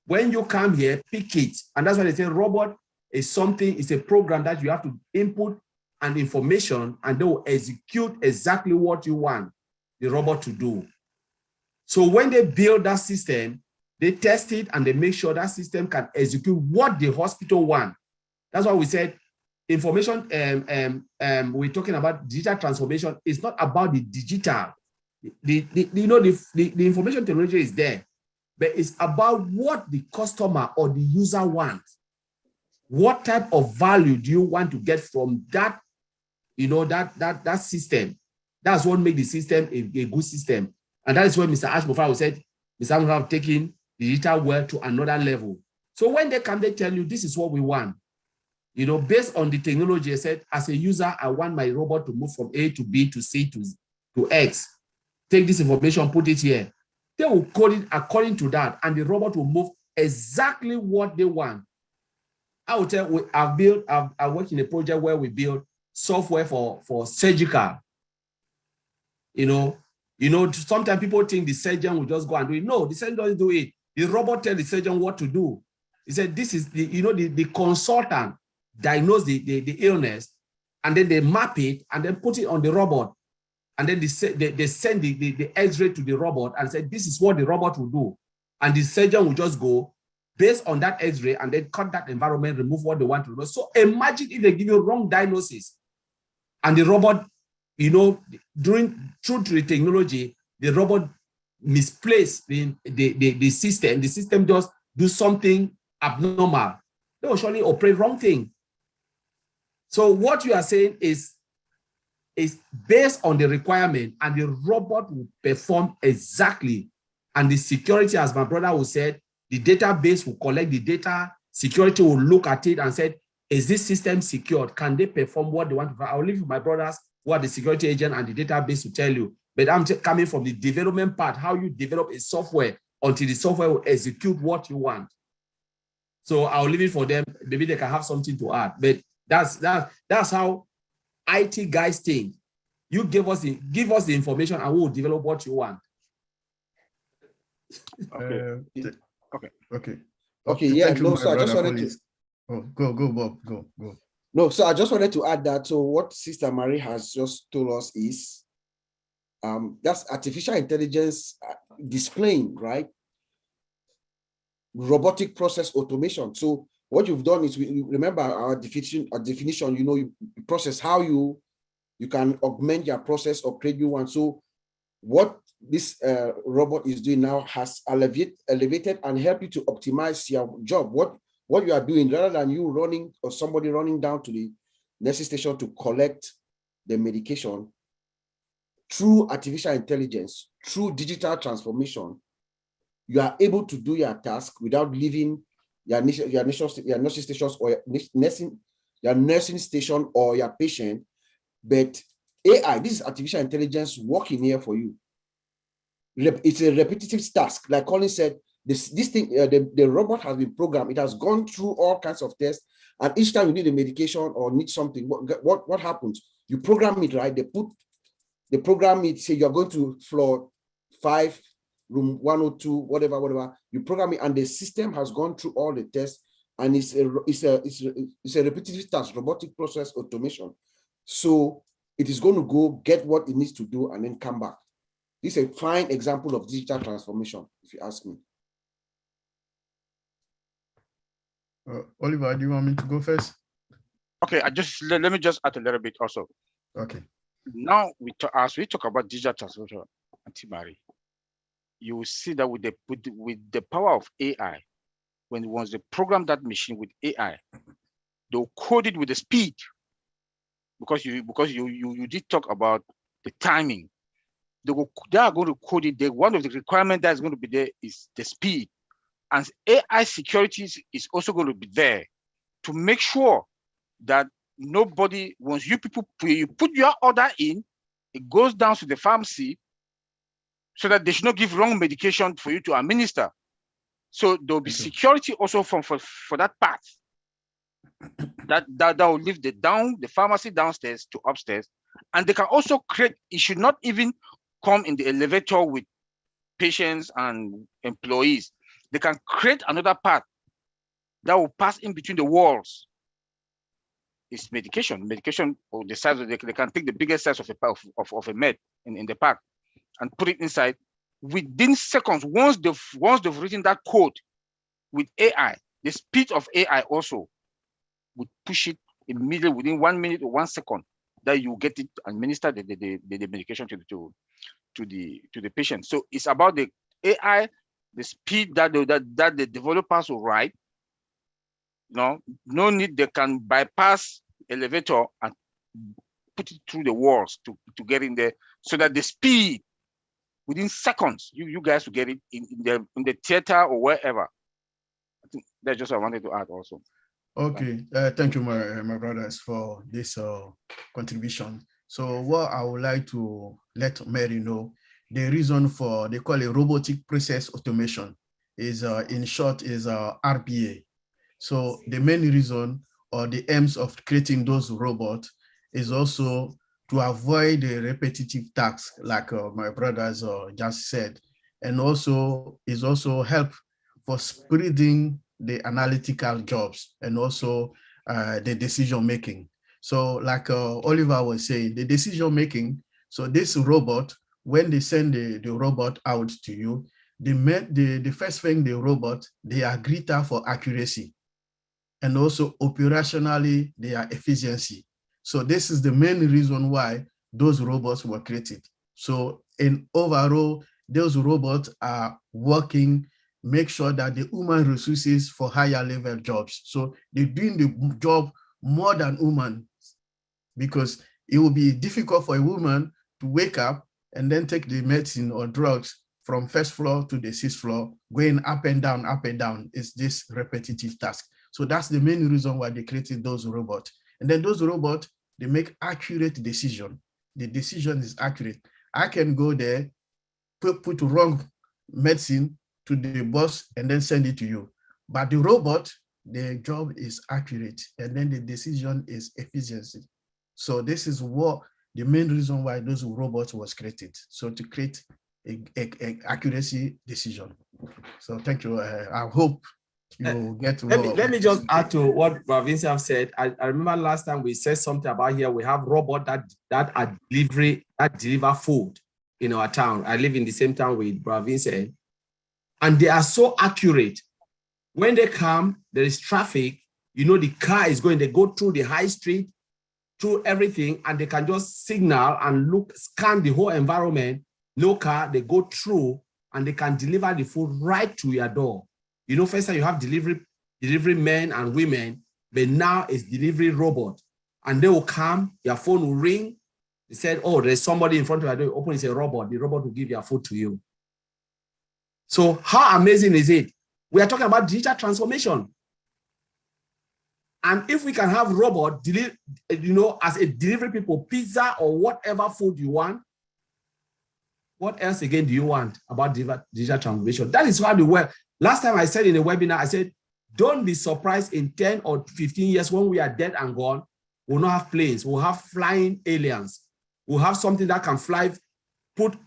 When you come here, pick it. And that's why they say robot is something, it's a program that you have to input and information, and they will execute exactly what you want the robot to do. So when they build that system, they test it and they make sure that system can execute what the hospital wants. That's why we said information, we're talking about digital transformation. It's not about the digital. The information technology is there, but it's about what the customer or the user wants. What type of value do you want to get from that, that system? That's what makes the system a good system. And that is when Mr. Ash Mufara said, Mr. Mufara have taken the digital world to another level. So when they come, they tell you, this is what we want. Based on the technology, I said, as a user, I want my robot to move from A to B to C to X. Take this information, put it here. They will code it according to that, and the robot will move exactly what they want. I will tell you, I work in a project where we build software for surgical. Sometimes people think the surgeon will just go and do it. No, the surgeon doesn't do it. The robot tells the surgeon what to do. He said, this is the consultant diagnose the illness, and then they map it and then put it on the robot. And then they send the X-ray to the robot and say, this is what the robot will do. And the surgeon will just go based on that X-ray and then cut that environment, remove what they want to do. So imagine if they give you wrong diagnosis and the robot, through the technology, the robot misplaced the system just do something abnormal. They will surely operate wrong thing. So what you are saying is based on the requirement, and the robot will perform exactly. And the security, as my brother will said, the database will collect the data, security will look at it and say, is this system secured? Can they perform what they want to? I'll leave with my brothers who are the security agent and the database to tell you. But I'm coming from the development part, how you develop a software until the software will execute what you want. So I'll leave it for them. Maybe they can have something to add. But that's how IT guys think. You give us the information and we will develop what you want. Okay. Yeah. No, so I just wanted to. Go, Bob. Go. No, so I just wanted to add that. So what Sister Marie has just told us is, that's artificial intelligence displaying, right? Robotic process automation. So what you've done is, we remember our definition, you process how you can augment your process or create new one. So what this robot is doing now has elevated and help you to optimize your job. What you are doing, rather than you running or somebody running down to the nursing station to collect the medication, through artificial intelligence, through digital transformation, you are able to do your task without leaving your nursing stations or your nursing station or your patient. But AI, this is artificial intelligence working here for you. It's a repetitive task. Like Colin said, this thing, the robot has been programmed. It has gone through all kinds of tests. And each time you need a medication or need something, what happens? You program it, right? They program it, say you're going to floor 5, room 102, whatever. You program it, and the system has gone through all the tests, and it's a repetitive task, robotic process automation. So it is going to go get what it needs to do and then come back. This is a fine example of digital transformation, if you ask me. Oliver, do you want me to go first? Okay, let me just add a little bit also. Okay. Now as we talk about digital transformation, Auntie Mary, you will see that with the power of AI, once they program that machine with AI, they'll code it with the speed, because you did talk about the timing. They are going to code it. One of the requirements that's going to be there is the speed, and AI security is also going to be there to make sure that nobody, once you put your order in, it goes down to the pharmacy, so that they should not give wrong medication for you to administer. So there'll be security also for that part. That will leave the pharmacy downstairs to upstairs. And they can also create, it should not even come in the elevator with patients and employees. They can create another part that will pass in between the walls. It's medication or the size of they can take the biggest size of a med in the pack and put it inside within seconds. Once they've written that code with AI, the speed of AI also would push it immediately within 1 minute or 1 second, that you get it and administer the medication to the patient. So it's about the AI, the speed that the developers will write. No need, they can bypass elevator and put it through the walls to get in there, so that the speed within seconds, you guys will get it in the theater or wherever. I think that's just what I wanted to add also. Okay, thank you, my brothers, for this contribution. So what I would like to let Mary know, the reason for, they call it robotic process automation, is in short is RPA. So the main reason or the aims of creating those robots is also to avoid the repetitive tasks, like my brothers just said, and also is also help for spreading the analytical jobs and also the decision making. So like Oliver was saying, the decision making, so this robot, when they send the robot out to you, the first thing the robot, they are greater for accuracy, and also operationally their efficiency. So this is the main reason why those robots were created. So in overall, those robots are working, make sure that the human resources for higher level jobs. So they're doing the job more than human, because it will be difficult for a woman to wake up and then take the medicine or drugs from first floor to the 6th floor, going up and down, up and down. It's this repetitive task. So that's the main reason why they created those robots. And then those robots, they make accurate decision. The decision is accurate. I can go there, put wrong medicine to the boss and then send it to you. But the robot, the job is accurate, and then the decision is efficiency. So this is what the main reason why those robots was created. So to create a accuracy decision. So thank you. I hope you get. Let me just add to what Vincent have said. I remember last time we said something about here. We have robots that deliver food in our town. I live in the same town with Vincent, and they are so accurate. When they come, there is traffic. You know, the car is going. They go through the high street, through everything, and they can just signal and scan the whole environment. No car, they go through, and they can deliver the food right to your door. You know, first time you have delivery men and women, but now it's delivery robot. And they will come, your phone will ring. They said, oh, there's somebody in front of your door. Open, it's a robot. The robot will give your food to you. So how amazing is it? We are talking about digital transformation. And if we can have robot, as a delivery people, pizza or whatever food you want, what else again do you want about digital transformation? That is how the world. Last time I said in a webinar, I said, don't be surprised in 10 or 15 years when we are dead and gone, we'll not have planes, we'll have flying aliens. We'll have something that can fly,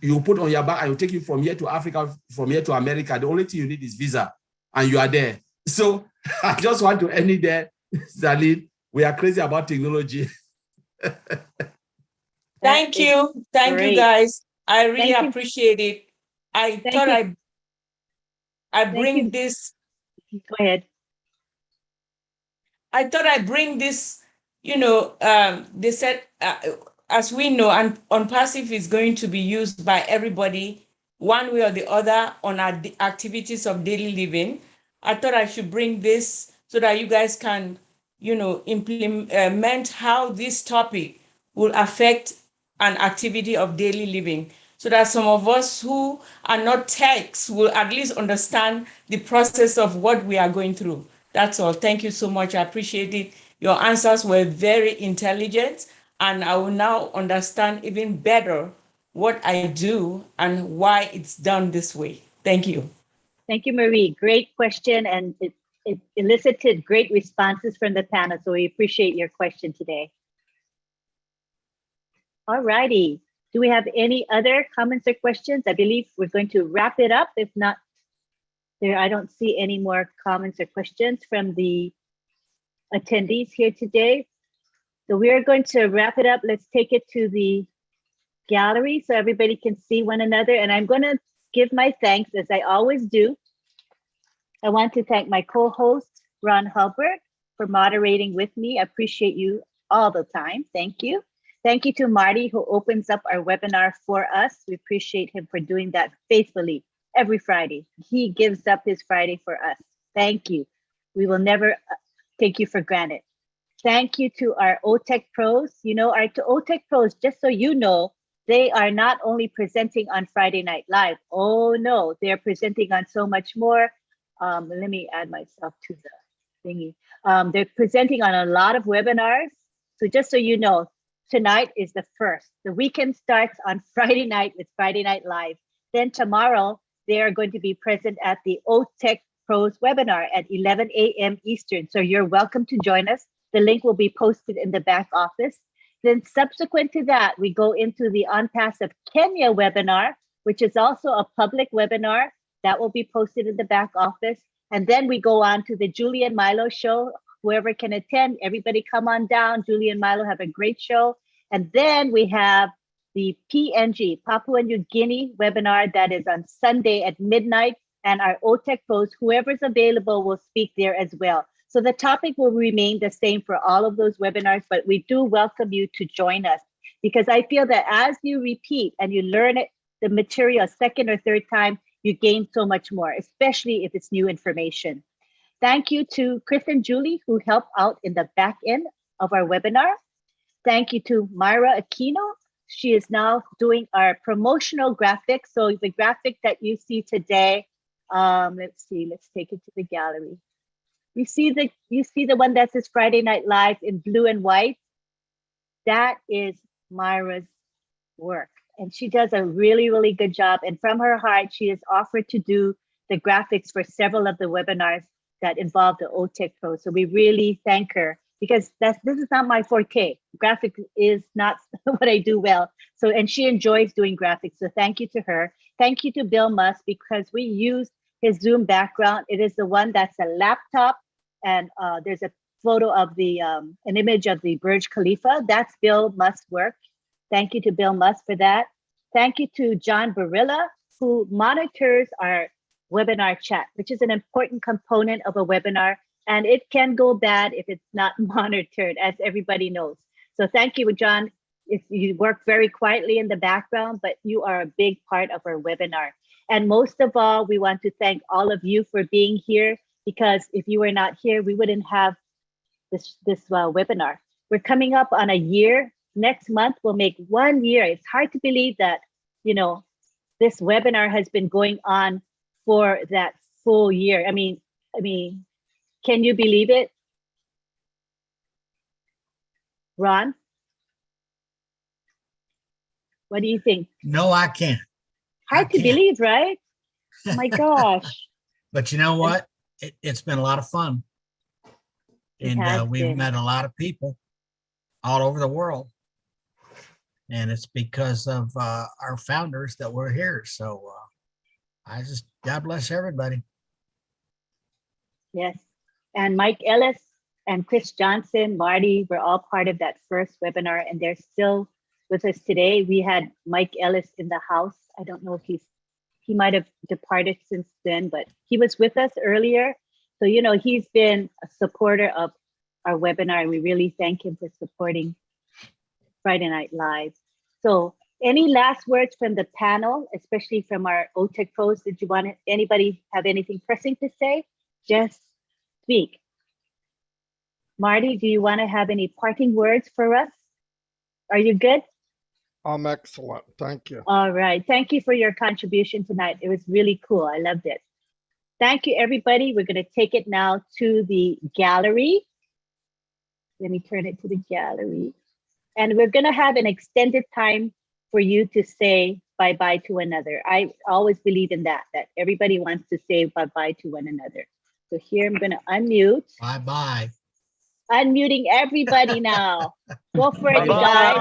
you put on your back and will take you from here to Africa, from here to America. The only thing you need is visa and you are there. So I just want to end it there. Zaline, we are crazy about technology. Thank you. Thank you, guys. I really Thank you. appreciate it. I Thank thought you. I Thank bring you. this. Go ahead. I thought I bring this, they said, as we know, and OnPassive is going to be used by everybody one way or the other on our activities of daily living. I thought I should bring this so that you guys can, implement how this topic will affect an activity of daily living, so that some of us who are not techs will at least understand the process of what we are going through. That's all. Thank you so much. I appreciate it. Your answers were very intelligent, and I will now understand even better what I do and why it's done this way. Thank you. Thank you, Marie. Great question, and it elicited great responses from the panel, so we appreciate your question today. All righty. Do we have any other comments or questions? I believe we're going to wrap it up. If not, I don't see any more comments or questions from the attendees here today. So we are going to wrap it up. Let's take it to the gallery so everybody can see one another. And I'm going to give my thanks, as I always do. I want to thank my co-host, Ron Hulbert, for moderating with me. I appreciate you all the time. Thank you. Thank you to Marty, who opens up our webinar for us. We appreciate him for doing that faithfully every Friday. He gives up his Friday for us. Thank you. We will never take you for granted. Thank you to our OTEC pros. Our OTEC pros, just so you know, they are not only presenting on Friday Night Live. Oh no, they're presenting on so much more. Let me add myself to the thingy. They're presenting on a lot of webinars. So just so you know, tonight is the first. The weekend starts on Friday night with Friday Night Live. Then tomorrow, they are going to be present at the OTEC Pros webinar at 11 a.m. Eastern. So you're welcome to join us. The link will be posted in the back office. Then subsequent to that, we go into the OnPassive Kenya webinar, which is also a public webinar that will be posted in the back office. And then we go on to the Julie and Milo show. Whoever can attend, everybody come on down. Julie and Milo have a great show. And then we have the PNG, Papua New Guinea webinar that is on Sunday at midnight. And our OTEC pros, whoever's available will speak there as well. So the topic will remain the same for all of those webinars, but we do welcome you to join us, because I feel that as you repeat and you learn it, the material a second or third time, you gain so much more, especially if it's new information. Thank you to Chris and Julie, who help out in the back end of our webinar. Thank you to Myra Aquino. She is now doing our promotional graphics. So the graphic that you see today, let's take it to the gallery. You see the one that says Friday Night Live in blue and white? That is Myra's work. And she does a really, really good job. And from her heart, she has offered to do the graphics for several of the webinars that involve the OTEC Pro. So we really thank her, because this is not my forte. Graphics is not what I do well. So, and she enjoys doing graphics. So thank you to her. Thank you to Bill Musk, because we use his Zoom background. It is the one that's a laptop, and there's a photo of the, an image of the Burj Khalifa. That's Bill Musk's work. Thank you to Bill Musk for that. Thank you to John Barilla, who monitors our webinar chat, which is an important component of a webinar, and it can go bad if it's not monitored, as everybody knows. So thank you, John. If you work very quietly in the background, but you are a big part of our webinar. And most of all, we want to thank all of you for being here, because if you were not here, we wouldn't have this webinar. We're coming up on a year. Next month, we'll make 1 year. It's hard to believe that, this webinar has been going on for that full year. I mean, can you believe it? Ron? What do you think? No, I can't. Hard to believe, right? Oh my gosh. But you know what? It's been a lot of fun. And we've met a lot of people all over the world. And it's because of our founders that we're here. So God bless everybody. Yes. And Mike Ellis and Chris Johnson, Marty, were all part of that first webinar, and they're still with us today. We had Mike Ellis in the house. I don't know if he might have departed since then, but he was with us earlier. So, you know, he's been a supporter of our webinar, and we really thank him for supporting Friday Night Live. So any last words from the panel, especially from our OTEC pros? Did you want anybody have anything pressing to say? Just speak. Marty, do you want to have any parting words for us? Are you good? I'm excellent. Thank you. All right. Thank you for your contribution tonight. It was really cool. I loved it. Thank you, everybody. We're going to take it now to the gallery. Let me turn it to the gallery. And we're going to have an extended time for you to say bye-bye to another. I always believe in that everybody wants to say bye-bye to one another. So here I'm going to unmute. Bye-bye. Unmuting everybody now. Go for it, you guys.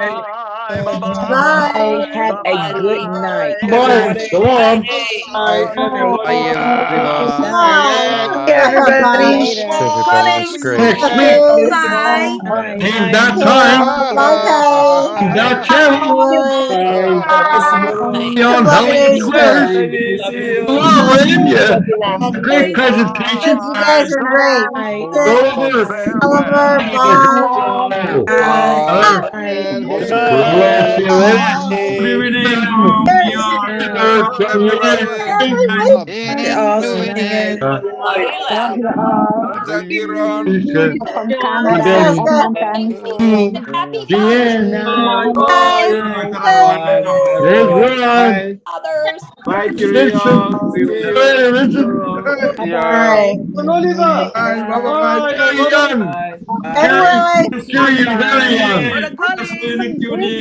Bye. Have a good night. Bye. Shalom. Everybody. That's great. Next week. Ain't that time. Ain't that channel. On Helen Square. Hello, India. Great presentation. You guys are great. Oliver,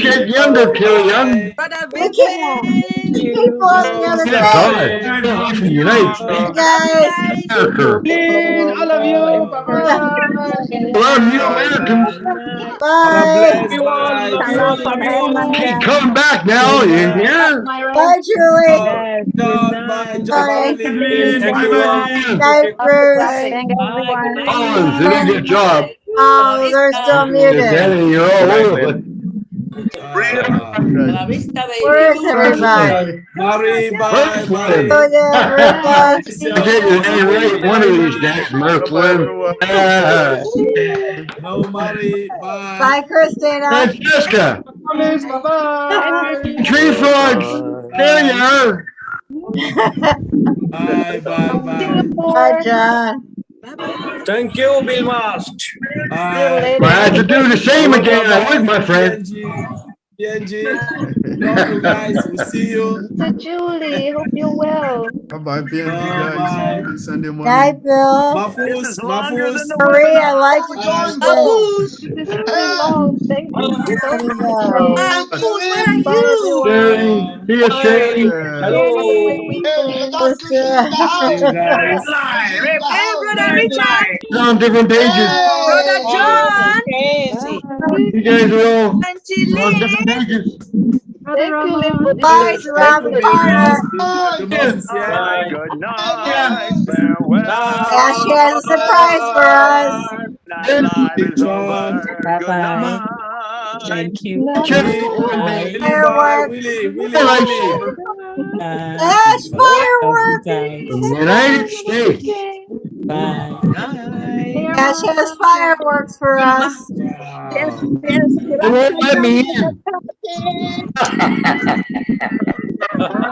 Get younger, kill young. Brother Vincent. People on the other side. United States. Guys. America. I love you. Love you, Americans. Bye. Keep coming back now, India. Bye, Julie. Bye. Night, Bruce. Collins did a good job. Oh, they're still muted. Danny, you're all over it. Where's everybody? Oh, yeah, Rufus. One of these days, Merklin. Bye, Christina. Francesca. Tree frogs. There you are. Bye, John. Thank you, Billmast. I had to do the same again. I would, my friend. Love you guys. We'll see you. So Julie, hope you're well. Bye-bye, PNG guys. Sunday morning. Night, Bill. Mafus, Mafus. Marie, I like what you said. This is really long. Thank you so much. Shane, see you, Shane. Hey, Brother Richard. On different pages. Brother John. You guys are all on different pages. Bye, Robert Carter. Good night. Yeah, she has a surprise for us. Bye-bye. Thank you. Fireworks. Ash fireworks. United States. Bye. Ash has fireworks for us. They won't let me in.